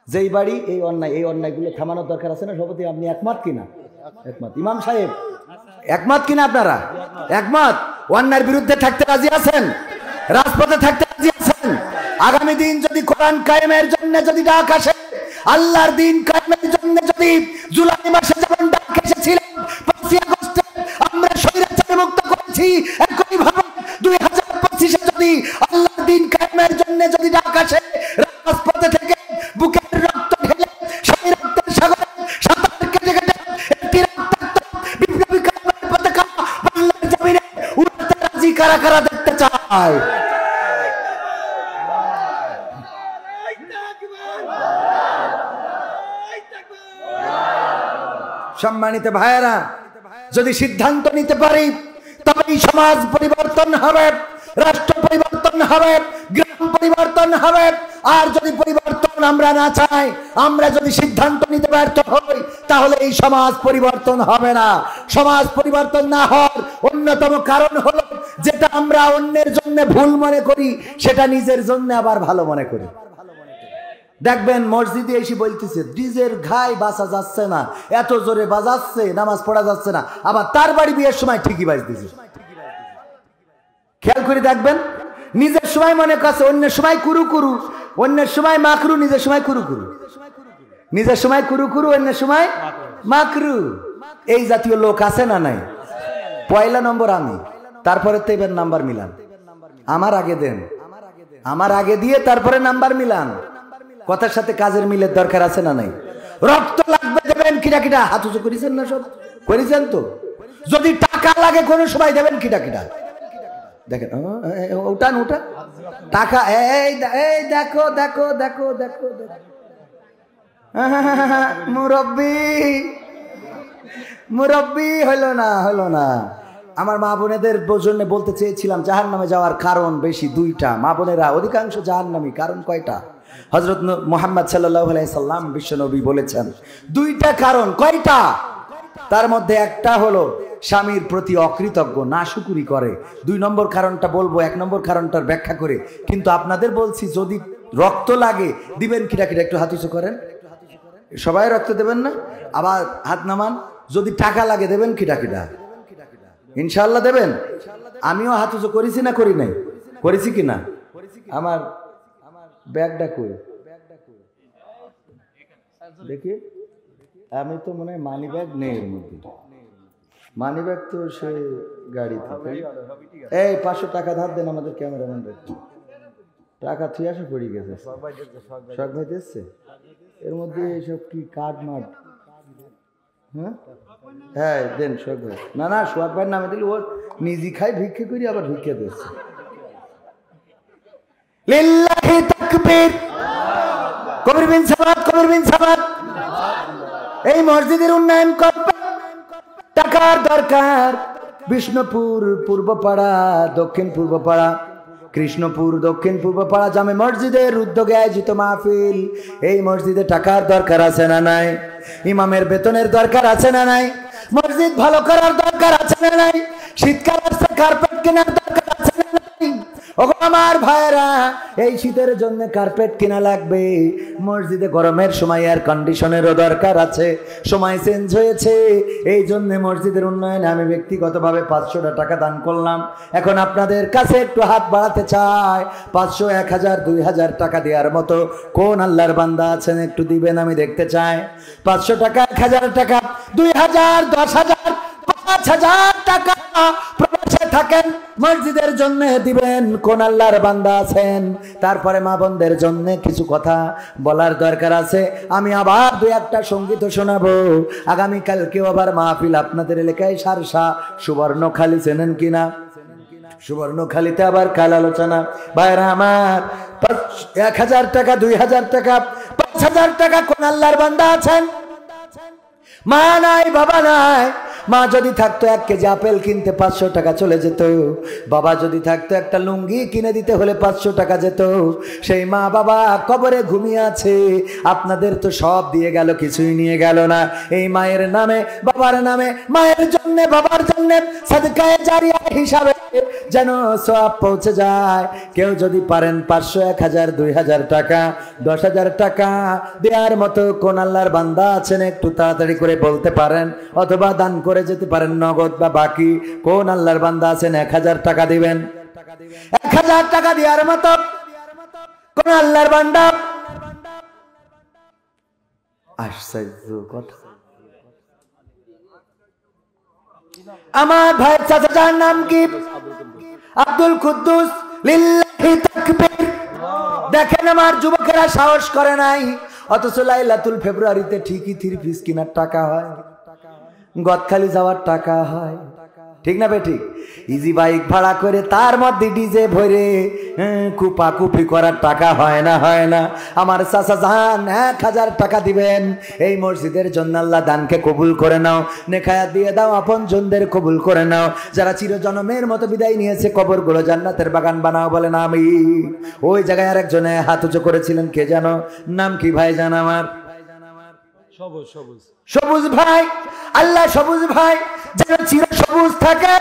যেই বাড়ি এই অন্যায়, এই অন্যায়গুলো থামানোর দরকার আছে না সভাপতি? আপনি একমত কিনা? একমত। ইমাম সাহেব একমত কিনা? আপনারা একমত? অন্যায়ের বিরুদ্ধে থাকতে রাজি আছেন? রাজপথে থাকতে রাজি আছেন? আগামী দিন যদি কোরআন কায়েমের জন্য যদি ডাক আসে, আল্লাহর দিন কায়েমের জন্য যদি জুলাই মাসে যেমন ডাক এসেছিল, 5ই আগস্টে আমরা স্বৈরাচার মুক্ত করেছি, একই ভাবে 2025-এ যদি আল্লাহর দিন কায়েমের জন্য যদি ডাক আসে, রাজপথে থেকে বুকের রক্ত ঢেলে সেই রক্তের সাগরে সাঁতার কেটে কেটে একটি রক্তাক্ত বিপ্লবী কায়েমের পতাকা বাংলার জমিনে উড়াতে রাজি কারা কারা দেখতে চায়? সম্মানিত ভাইয়েরা, যদি সিদ্ধান্ত নিতে পারি তবেই সমাজ পরিবর্তন হবে, রাষ্ট্র পরিবর্তন হবে, গ্রাম পরিবর্তন হবে। আর যদি পরিবর্তন আমরা না চাই, আমরা যদি সিদ্ধান্ত নিতে ব্যর্থ হই, তাহলে এই সমাজ পরিবর্তন হবে না। সমাজ পরিবর্তন না হওয়ার অন্যতম কারণ হলো যেটা আমরা অন্যের জন্য ভুল মনে করি সেটা নিজের জন্য আবার ভালো মনে করি। দেখবেন মসজিদে এসে বলতেছে ডিজের ঘাই বাঁচা যাচ্ছে না, এত জোরে বাজাচ্ছে, নামাজ পড়া যাচ্ছে না, আবার তার বাড়ি বিয়ের সময় ঠিকই বাজতেছে। খেয়াল করে দেখবেন, নিজের সময় মনে করছে, অন্যের সময় কুরু কুরু, অন্যের সময় মাকরু, নিজের সময় কুরু কুরু, নিজের সময় কুরু কুরু, অন্যের সময় মাকরু। এই জাতীয় লোক আছে না নাই? পয়লা নম্বর আমি, তারপরে তো এবার নাম্বার মিলান। আমার আগে দেন, আমার আগে দিয়ে তারপরে নাম্বার মিলান। কথার সাথে কাজের মিলের দরকার আছে না নাই? রক্ত লাগবে দেবেন কিটা কিটা, হাত উঁচু করেছেন না? সব করেছেন তো? যদি টাকা লাগে কোনো সময় দেবেন কিটা কিটা। দেখেন ওটান ওটা টাকা, এই দেখো দেখো দেখো দেখো মুরব্বি, মুরব্বি হলো না, হলো না। আমার মা বোনেদের জন্য বলতে চেয়েছিলাম জাহান্নামে যাওয়ার কারণ বেশি দুইটা। মা বোনেরা অধিকাংশ জাহান্নামী, কারণ কয়টা? হযরত মুহাম্মদ সাল্লাল্লাহু আলাইহি সাল্লাম বিশ্বনবী বলেছেন দুইটা কারণ। কয়টা? তার মধ্যে একটা হলো স্বামীর প্রতি অকৃতজ্ঞ, নাশুকুরি করে। 2 নম্বর কারণটা বলবো, 1 নম্বর কারণটার ব্যাখ্যা করে। কিন্তু আপনাদের বলছি যদি রক্ত লাগে দিবেন কিটা কিটা, একটু হাত উঁচু করেন। সবাই রক্ত দেবেন না? আবার হাত নামান। যদি টাকা লাগে দেবেন কিটা কিটা, ইনশাআল্লাহ দেবেন। আমিও হাত উঁচু করেছি না করি নাই? করেছি কিনা? আমার ব্যাগটা কই দেখি, আমি তো মনে হয় মানি ব্যাগ নেই এর মধ্যে। মানি ব্যাগ তো সে গাড়িতে। এই 500 টাকা ধার দেন আমাদের ক্যামেরাম্যান। টাকা তুই আসে পড়ে গেছে, শখ ভাই দিচ্ছে। এর মধ্যে এইসব কি কার্ড মার্ড? হ্যাঁ হ্যাঁ দেন শখ ভাই। না না, সোহাগ ভাইয়ের নামে দিলে ওর নিজে খাই, ভিক্ষে করি, আবার ভিক্ষে দিচ্ছে। লিল্লাহি তাকবীর, কবির বিন সামাদ, কবির বিন সামাদ। এই মসজিদের উন্নয়ন করবে, টাকার দরকার। বিষ্ণুপুর পূর্বপাড়া, দক্ষিণ পূর্বপাড়া, কৃষ্ণপুর দক্ষিণ পূর্বপাড়া জামে মসজিদের উদ্যোগে আয়োজিত মাহফিল। এই মসজিদে টাকার দরকার আছে না নাই? ইমামের বেতনের দরকার আছে না নাই? মসজিদ ভালো করার দরকার আছে না নাই? শীতকাল আসছে, কার্পেট কেনার দরকার আছে না নাই? ওগো আমার ভাইরা, এই শীতের জন্য কার্পেট কিনা লাগবে। মসজিদে গরমের সময় এয়ার কন্ডিশনেরও দরকার আছে। সময় চেঞ্জ হয়েছে, এই জন্য মসজিদের উন্নয়নে আমি ব্যক্তিগতভাবে 500 টাকা দান করলাম। এখন আপনাদের কাছে একটু হাত বাড়াতে চাই। 500, 1000, 2000 টাকা দেওয়ার মতো কোন আল্লাহর বান্দা আছেন? একটু দিবেন, আমি দেখতে চাই। 500 টাকা, 1000 টাকা, 2000, 10,000, 5,000 টাকা প্রবাসে থাকেন, মসজিদের জন্য দিবেন। কোন আল্লাহর বান্দা আছেন? তারপরে মা বোনদের জন্য কিছু কথা বলার দরকার আছে। আমি আবার 2-1টা সঙ্গীত শোনাবো। আগামীকালকেও আবার মাহফিল আপনাদের এলাকায় সারসা সুবর্ণখালী, চেনেন কিনা? সুবর্ণখালীতে আবার কাল আলোচনা। ভাইরা আমার, 1000 টাকা, 2000 টাকা, 5000 টাকা কোন আল্লাহর বান্দা আছেন? মা নাই, বাবা নাই। মা যদি থাকতো 1 কেজি আপেল কিনতে 500 টাকা চলে যেত। বাবা যদি থাকতো একটা লুঙ্গি কিনে দিতে হলে 500 টাকা যেত। সেই মা বাবা কবরে ঘুমিয়ে আছে। আপনাদের তো সব দিয়ে গেল, কিছুই নিয়ে গেল না। এই মায়ের নামে, বাবার নামে, মায়ের জন্য, বাবার জন্য সাদকায়ে জারিয়া হিসাবে যেন সওয়াব পৌঁছে যায়। কেউ যদি পারেন 500, 1000, 2000 টাকা, 10,000 টাকা দেওয়ার মতো কোন আল্লাহর বান্দা আছেন? একটু তাড়াতাড়ি করে বলতে পারেন, অথবা দান করে যেতে পারেন নগদ বা বাকি। কোন আল্লাহর বান্দা আছেন 1000 টাকা দিবেন? 1000 টাকা দেওয়ার মতো কোন আল্লাহর বান্দা? আশ্চর্য কথা। আমার ভাই চাচার নাম কি? আব্দুল কুদ্দুস। লিল্লাহি তাকবীর। দেখেন আমার যুবকেরা সাহস করে নাই, অথচ লাইলাতুল ফেব্রুয়ারিতে ঠিকই 3 পিস কেনার টাকা হয়, গদখালি যাওয়ার টাকা হয়, ঠিক না বেঠিক? ইজি বাইক ভাড়া করে তার মধ্যে ডিজে ভরে কুপাকুপি করার টাকা হয় না, হয় না? আমার চাচা জান 1000 টাকা দিবেন এই মসজিদের জন্য। আল্লাহ দানকে কবুল করে নাও, নেখায়াত দিয়ে দাও, আপন জনদের কবুল করে নাও। যারা চিরজনমের মতো বিদায় নিয়েছে, কবরগুলো জান্নাতের বাগান বানাও, বলে না আমি। ওই জায়গায় আরেকজনে হাত উঁচু করেছিলেন, কে জানো? নাম কি ভাই জান আমার? সবুজ ভাই। আল্লাহ সবুজ ভাই যেন চির সবুজ থাকে,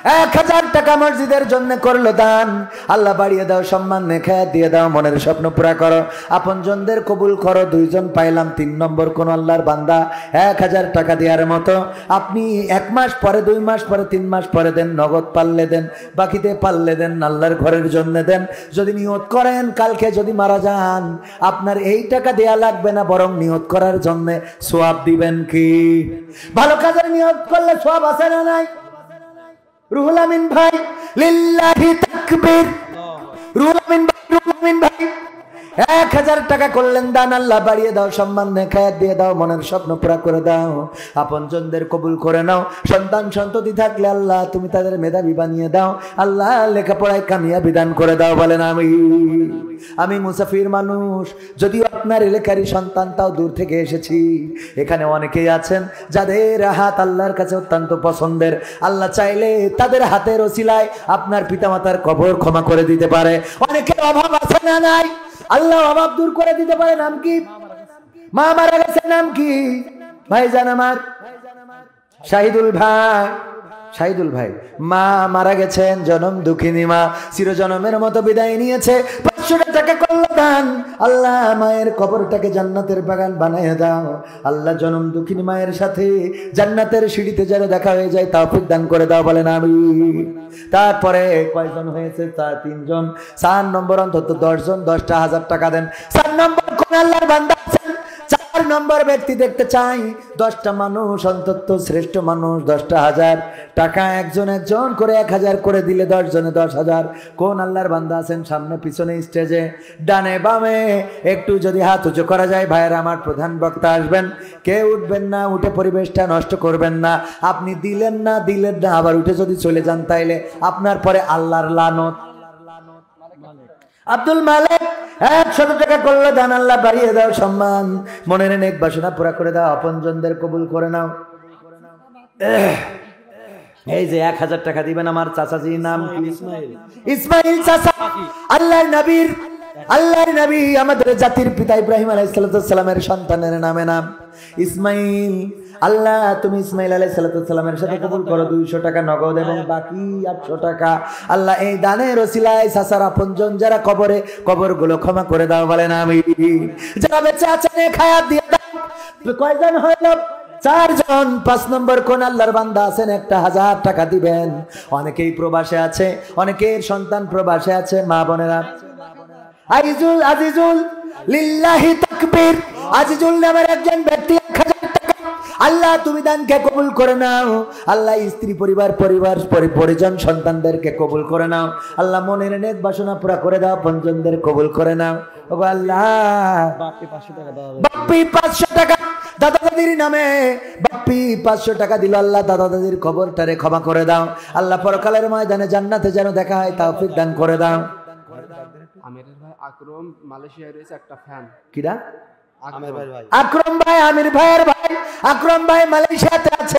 1000 টাকা মসজিদের জন্য করলো দান। আল্লাহ বাড়িয়ে দাও, সম্মান নেখায়াত দিয়ে দাও, মনের স্বপ্ন পুরা করো, আপনজনদের কবুল করো। 2 জন পাইলাম, 3 নম্বর কোন আল্লাহর বান্দা 1000 টাকা দেওয়ার মতো আপনি 1 মাস পরে, 2 মাস পরে, 3 মাস পরে দেন, নগদ পারলে দেন, বাকিতে পারলে দেন, আল্লাহর ঘরের জন্য দেন। যদি নিয়ত করেন কালকে যদি মারা যান আপনার এই টাকা দেয়া লাগবে না, বরং নিয়ত করার জন্য সওয়াব দিবেন। কি ভালো কাজের নিয়ত করলে সওয়াব আছে না নাই? রুহুল আমিন ভাই, লিল্লাহি তাকবীর। রুহুল আমিন ভাই 1000 টাকা করলেন দান, আল্লাহ বাড়িয়ে দাও, সম্মান নেখায়াত দিয়ে দাও, মনের স্বপ্ন পুরা করে দাও, আপনজনদের কবুল করে নাও। সন্তান সন্ততি থাকলে আল্লাহ তুমি তাদের মেধাবী বানিয়ে দাও, আল্লাহ লেখাপড়ায় কামিয়াবি দান করে দাও। বলেন আমি মুসাফির মানুষ, যদিও আপনার এলাকারই সন্তান, তাও দূর থেকে এসেছি। এখানে অনেকেই আছেন যাদের হাত আল্লাহর কাছে অত্যন্ত পছন্দের। আল্লাহ চাইলে তাদের হাতের ওসিলায় আপনার পিতামাতার কবর ক্ষমা করে দিতে পারে। অনেকের অভাব আছে না নাই? আল্লাহ অভাব দূর করে দিতে পারে। নাম কি? মা মারা গেছে, নাম কি? ভাইজান আমার শাহিদুল ভাই মা মারা গেছেন, জনম দুঃখিনী মা, চিরজনমের মতো বিদায় নিয়েছে। 500 টাকা করলো দান, আল্লাহ মায়ের কবরটাকে জান্নাতের বাগান বানায় দাও। আল্লাহ জনম দুঃখিনী মায়ের সাথে জান্নাতের সিঁড়িতে যেন দেখা হয়ে যায় তৌফিক দান করে দাও। বলেন আমিন। তারপরে কয়জন হয়েছে? 3 জন। 4 নম্বর অন্তত 10 জন 10টা 1000 টাকা দেন। 4 নম্বর কোন আল্লাহর বান্দা আছেন 4 নম্বর ব্যক্তি দেখতে চাই? 10টা মানুষ অন্তত, শ্রেষ্ঠ মানুষ 10টা 1000 টাকা, একজন করে 1000 করে দিলে 10 জনে 10,000। কোন আল্লাহর বান্দা আছেন? সামনে পিছনে স্টেজে ডানে বামে একটু যদি হাত উঁচু করা যায়। ভাইয়েরা আমার, প্রধান বক্তা আসবেন, কেউ উঠবেন না, উঠে পরিবেশটা নষ্ট করবেন না। আপনি দিলেন না আবার উঠে যদি চলে যান তাইলে আপনার পরে আল্লাহর লানত। আব্দুল মালিক 100 টাকা করলে দান, আল্লাহ বাড়িয়ে দাও, সম্মান মনের নেক বাসনা পুরা করে দাও, আপনজনদের কবুল করে নাও। এই যে 1000 টাকা দিবেন আমার চাচাজির নাম কি? ইসমাইল চাচা। আল্লাহর নবী আমাদের জাতির পিতা ইব্রাহিম আলাইহিস সালামের সন্তানের নামে নাম ইসমাইল। আল্লাহ তুমি ইসমাইল আলাইহিস সালামের সাথে কবুল করো 200 টাকা নগদ এবং বাকি 800 টাকা। আল্লাহ এই দানের ওসিলায় চাচার আপনজন যারা কবরগুলো ক্ষমা করে দাও। বলেন আমিন। যারা বেঁচে আছেন খায়াত দিয়ে দাও। কয়জন হলো? 4 জন। 5 নম্বর কোন আল্লাহর বান্দা আছেন? একটা 1000 টাকা দিবেন। অনেকেই প্রবাসে আছে, অনেকের সন্তান প্রবাসে আছে। মা বোনেরা, আজিজুল লিল্লাহি তাকবীর, আজিজুল নামের একজন ব্যক্তি 1000 টাকা। আল্লাহ তুমি দানকে কবুল করে নাও। আল্লাহ স্ত্রী পরিজন সন্তানদেরকে কবুল করে নাও। আল্লাহ মনের নেক বাসনা পুরা করে দাও, পঞ্জনদের কবুল করে নাও। ওগো আল্লাহ, বাপ্পি 500 টাকা দাদা দাদির নামে, বাপ্পি 500 টাকা দিল। আল্লাহ দাদা দাদির খবরটারে ক্ষমা করে দাও। আল্লাহ পরকালের ময়দানে জান্নাতে যেন দেখা হয় তৌফিক দান করে দাও। আমিরের ভাই আকরম মালয়েশিয়ায় রয়েছে একটা ফ্যান। কিরা? আকরম ভাই, আমির ভাইয়ের ভাই আকরম ভাই মালয়েশিয়াতে আছে,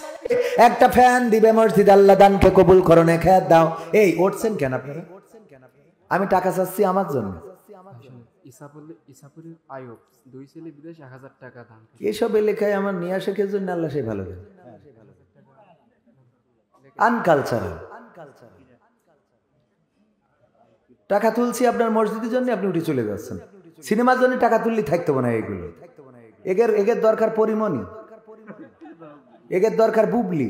একটা ফ্যান দিবে মসজিদ। আল্লাহ দানকে কবুল করো, নেখায়াত দাও। এই উঠছেন কেন আপনারা? আমি টাকা চাচ্ছি আমার জন্য। ইসাপুরের আয়ুব 2 ছেলে বিদেশ 1000 টাকা দান। এইসব এলাকায় আমার নিয়ে আসে কে জন্য? আল্লাহ সে ভালো দেন। আনকালচারাল টাকা তুলছি আপনার মসজিদের জন্য, আপনি উঠে চলে যাচ্ছেন। সিনেমার জন্য টাকা তুললে থাকতে না। এগুলো এগের দরকার পরিমণি, এগের দরকার বুবলি।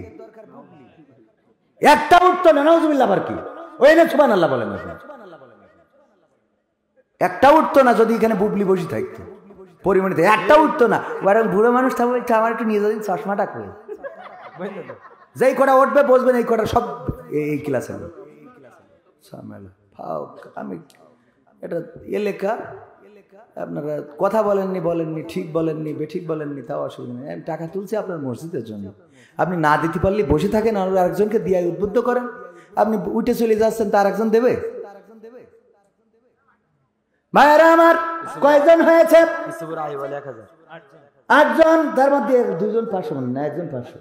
একটা উঠতো না, নাউজুবিল্লাহ। আবার কি ওই না সুবহানাল্লাহ বলেন? একটা উঠতো না যদি এখানে বুবলি বসে থাকতো পরিমণিতে, একটা উঠতো না। বরং বুড়ো মানুষ থাকবে, আমার একটু নিয়ে যাবেন চশমাটা করে, যেই কটা উঠবে বসবেন এই কটা সব এই ক্লাসে। আমি এটা এলাকা, আপনারা কথা বলেননি, ঠিক বলেননি, বেঠিক বলেননি, তাও অসুবিধা নেই। আমি টাকা তুলছি আপনার মসজিদের জন্য। আপনি না দিতে পারলে বসে থাকেন, আর আরেকজনকে দিয়ে উদ্বুদ্ধ করেন। আপনি উঠে চলে যাচ্ছেন, তার একজন দেবে? ভাইরা আমার, কয়জন হয়েছে? 8 জন। তার মধ্যে 2 জন 500 না, 1 জন 500।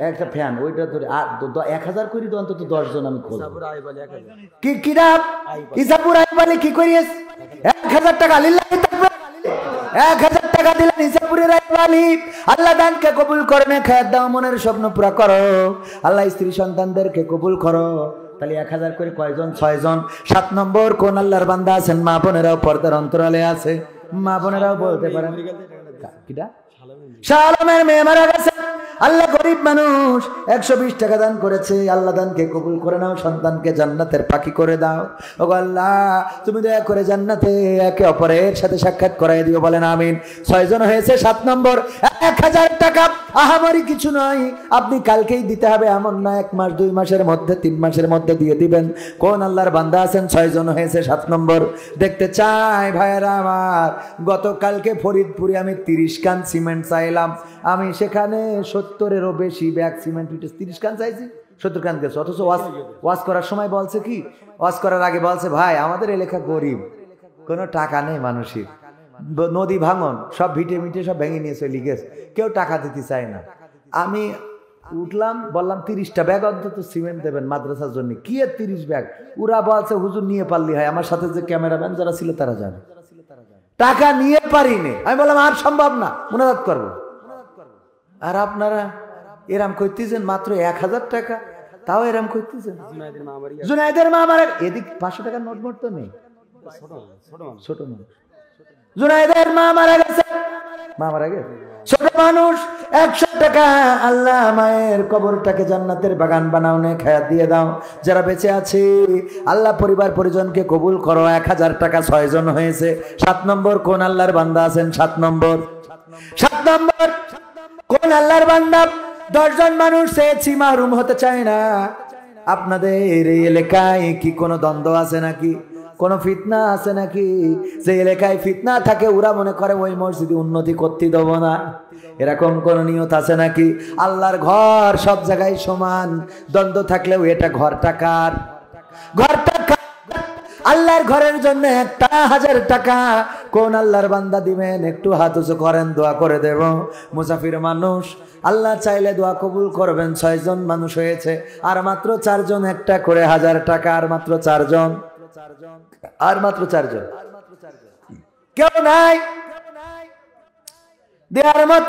একটা ফ্যান ওইটা ধরে 1000 করি তো অন্তত 10 জন আমি খোঁজ। কি ইসাপুর আইব আলী কি করিস? 1000 টাকা লিল্লাহি তাকবীর। 1000 টাকা দিলে নিজাপুরের আইবালি আল্লাহ দানকে কবুল করবে খায়াত দাও মনের স্বপ্ন পুরা করো আল্লাহ স্ত্রী সন্তানদেরকে কবুল করো তাহলে 1000 করে কয়জন 6 জন 7 নম্বর কোন আল্লাহর বান্দা আছেন মা বোনেরাও পর্দার অন্তরালে আছে মা বোনেরাও বলতে পারেন কিটা শাহ আলমের মেয়ে মারা গেছে আল্লাহ গরিব মানুষ 120 টাকা দান করেছে আল্লাহ দানকে কবুল করে নাও সন্তানকে জান্নাতের পাখি করে দাও ওগো আল্লাহ তুমি দয়া করে জান্নাতে একে অপরের সাথে সাক্ষাৎ করাই দিও বলেন আমিন 6 জন হয়েছে 7 নম্বর 1000 টাকা আহামরি কিছু নয় আপনি কালকেই দিতে হবে এমন না 1 মাস 2 মাসের মধ্যে 3 মাসের মধ্যে দিয়ে দিবেন কোন আল্লাহর বান্দা আছেন 6 জন হয়েছে 7 নম্বর দেখতে চাই ভাইরা আমার গতকালকে ফরিদপুরে আমি 30 কান সিমেন্ট চাইলাম আমি সেখানে 70-এরও বেশি ব্যাগ সিমেন্ট 30 কান চাইছি 70 কান গেছে অথচ ওয়াজ করার সময় বলছে কি ওয়াজ করার আগে বলছে ভাই আমাদের এলাকা গরিব কোনো টাকা নেই মানুষের নদী ভাঙন সব ভিটে মিটে সব ভেঙে নিয়ে চলে গেছে কেউ টাকা দিতে চায় না আমি উঠলাম বললাম 30টা ব্যাগ অন্তত সিমেন্ট দেবেন মাদ্রাসার জন্য কি 30 ব্যাগ ওরা বলছে হুজুর নিয়ে পারলি হয় আমার সাথে যে ক্যামেরাম্যান যারা ছিল তারা জানে টাকা নিয়ে পারিনি আমি বললাম আর সম্ভব না মুনাজাত করবো আর আপনারা এরাম করতেছেন মাত্র 1000 টাকা তাও এরাম করতেছেন জুনাইদের মা আমার এদিক 500 টাকার নোট মোট তো নেই ছোট মানুষ জুনাইদের মা মারা গেছে ছোট মানুষ 100 টাকা আল্লাহ মায়ের কবরটাকে জান্নাতের বাগান বানাও নে খায়াত দিয়ে দাও যারা বেঁচে আছে আল্লাহ পরিবার পরিজনকে কবুল করো 1000 টাকা 6 জন হয়েছে 7 নম্বর কোন আল্লাহর বান্দা আছেন 7 নম্বর কোন আল্লাহর বান্দা 10 জন মানুষ চেয়েছি মাহরুম হতে চায় না আপনাদের এই এলাকায় কি কোনো দ্বন্দ্ব আছে নাকি কোনো ফিতনা আছে নাকি যে এলাকায় ফিতনা থাকে ওরা মনে করে ওই মসজিদে উন্নতি করতে দেবো না এরকম কোন নিয়ত আছে নাকি আল্লাহর ঘর সব জায়গায় সমান দ্বন্দ্ব থাকলেও এটা ঘরটা কার আল্লাহর ঘরের জন্য 1000 টাকা কোন আল্লাহর বান্দা দিবেন একটু হাত উঁচু করেন দোয়া করে দেব মুসাফির মানুষ আল্লাহ চাইলে দোয়া কবুল করবেন 6 জন মানুষ হয়েছে আর মাত্র 4 জন একটা করে 1000 টাকা আর মাত্র 4 জন কেউ নাই দেওয়ার মতো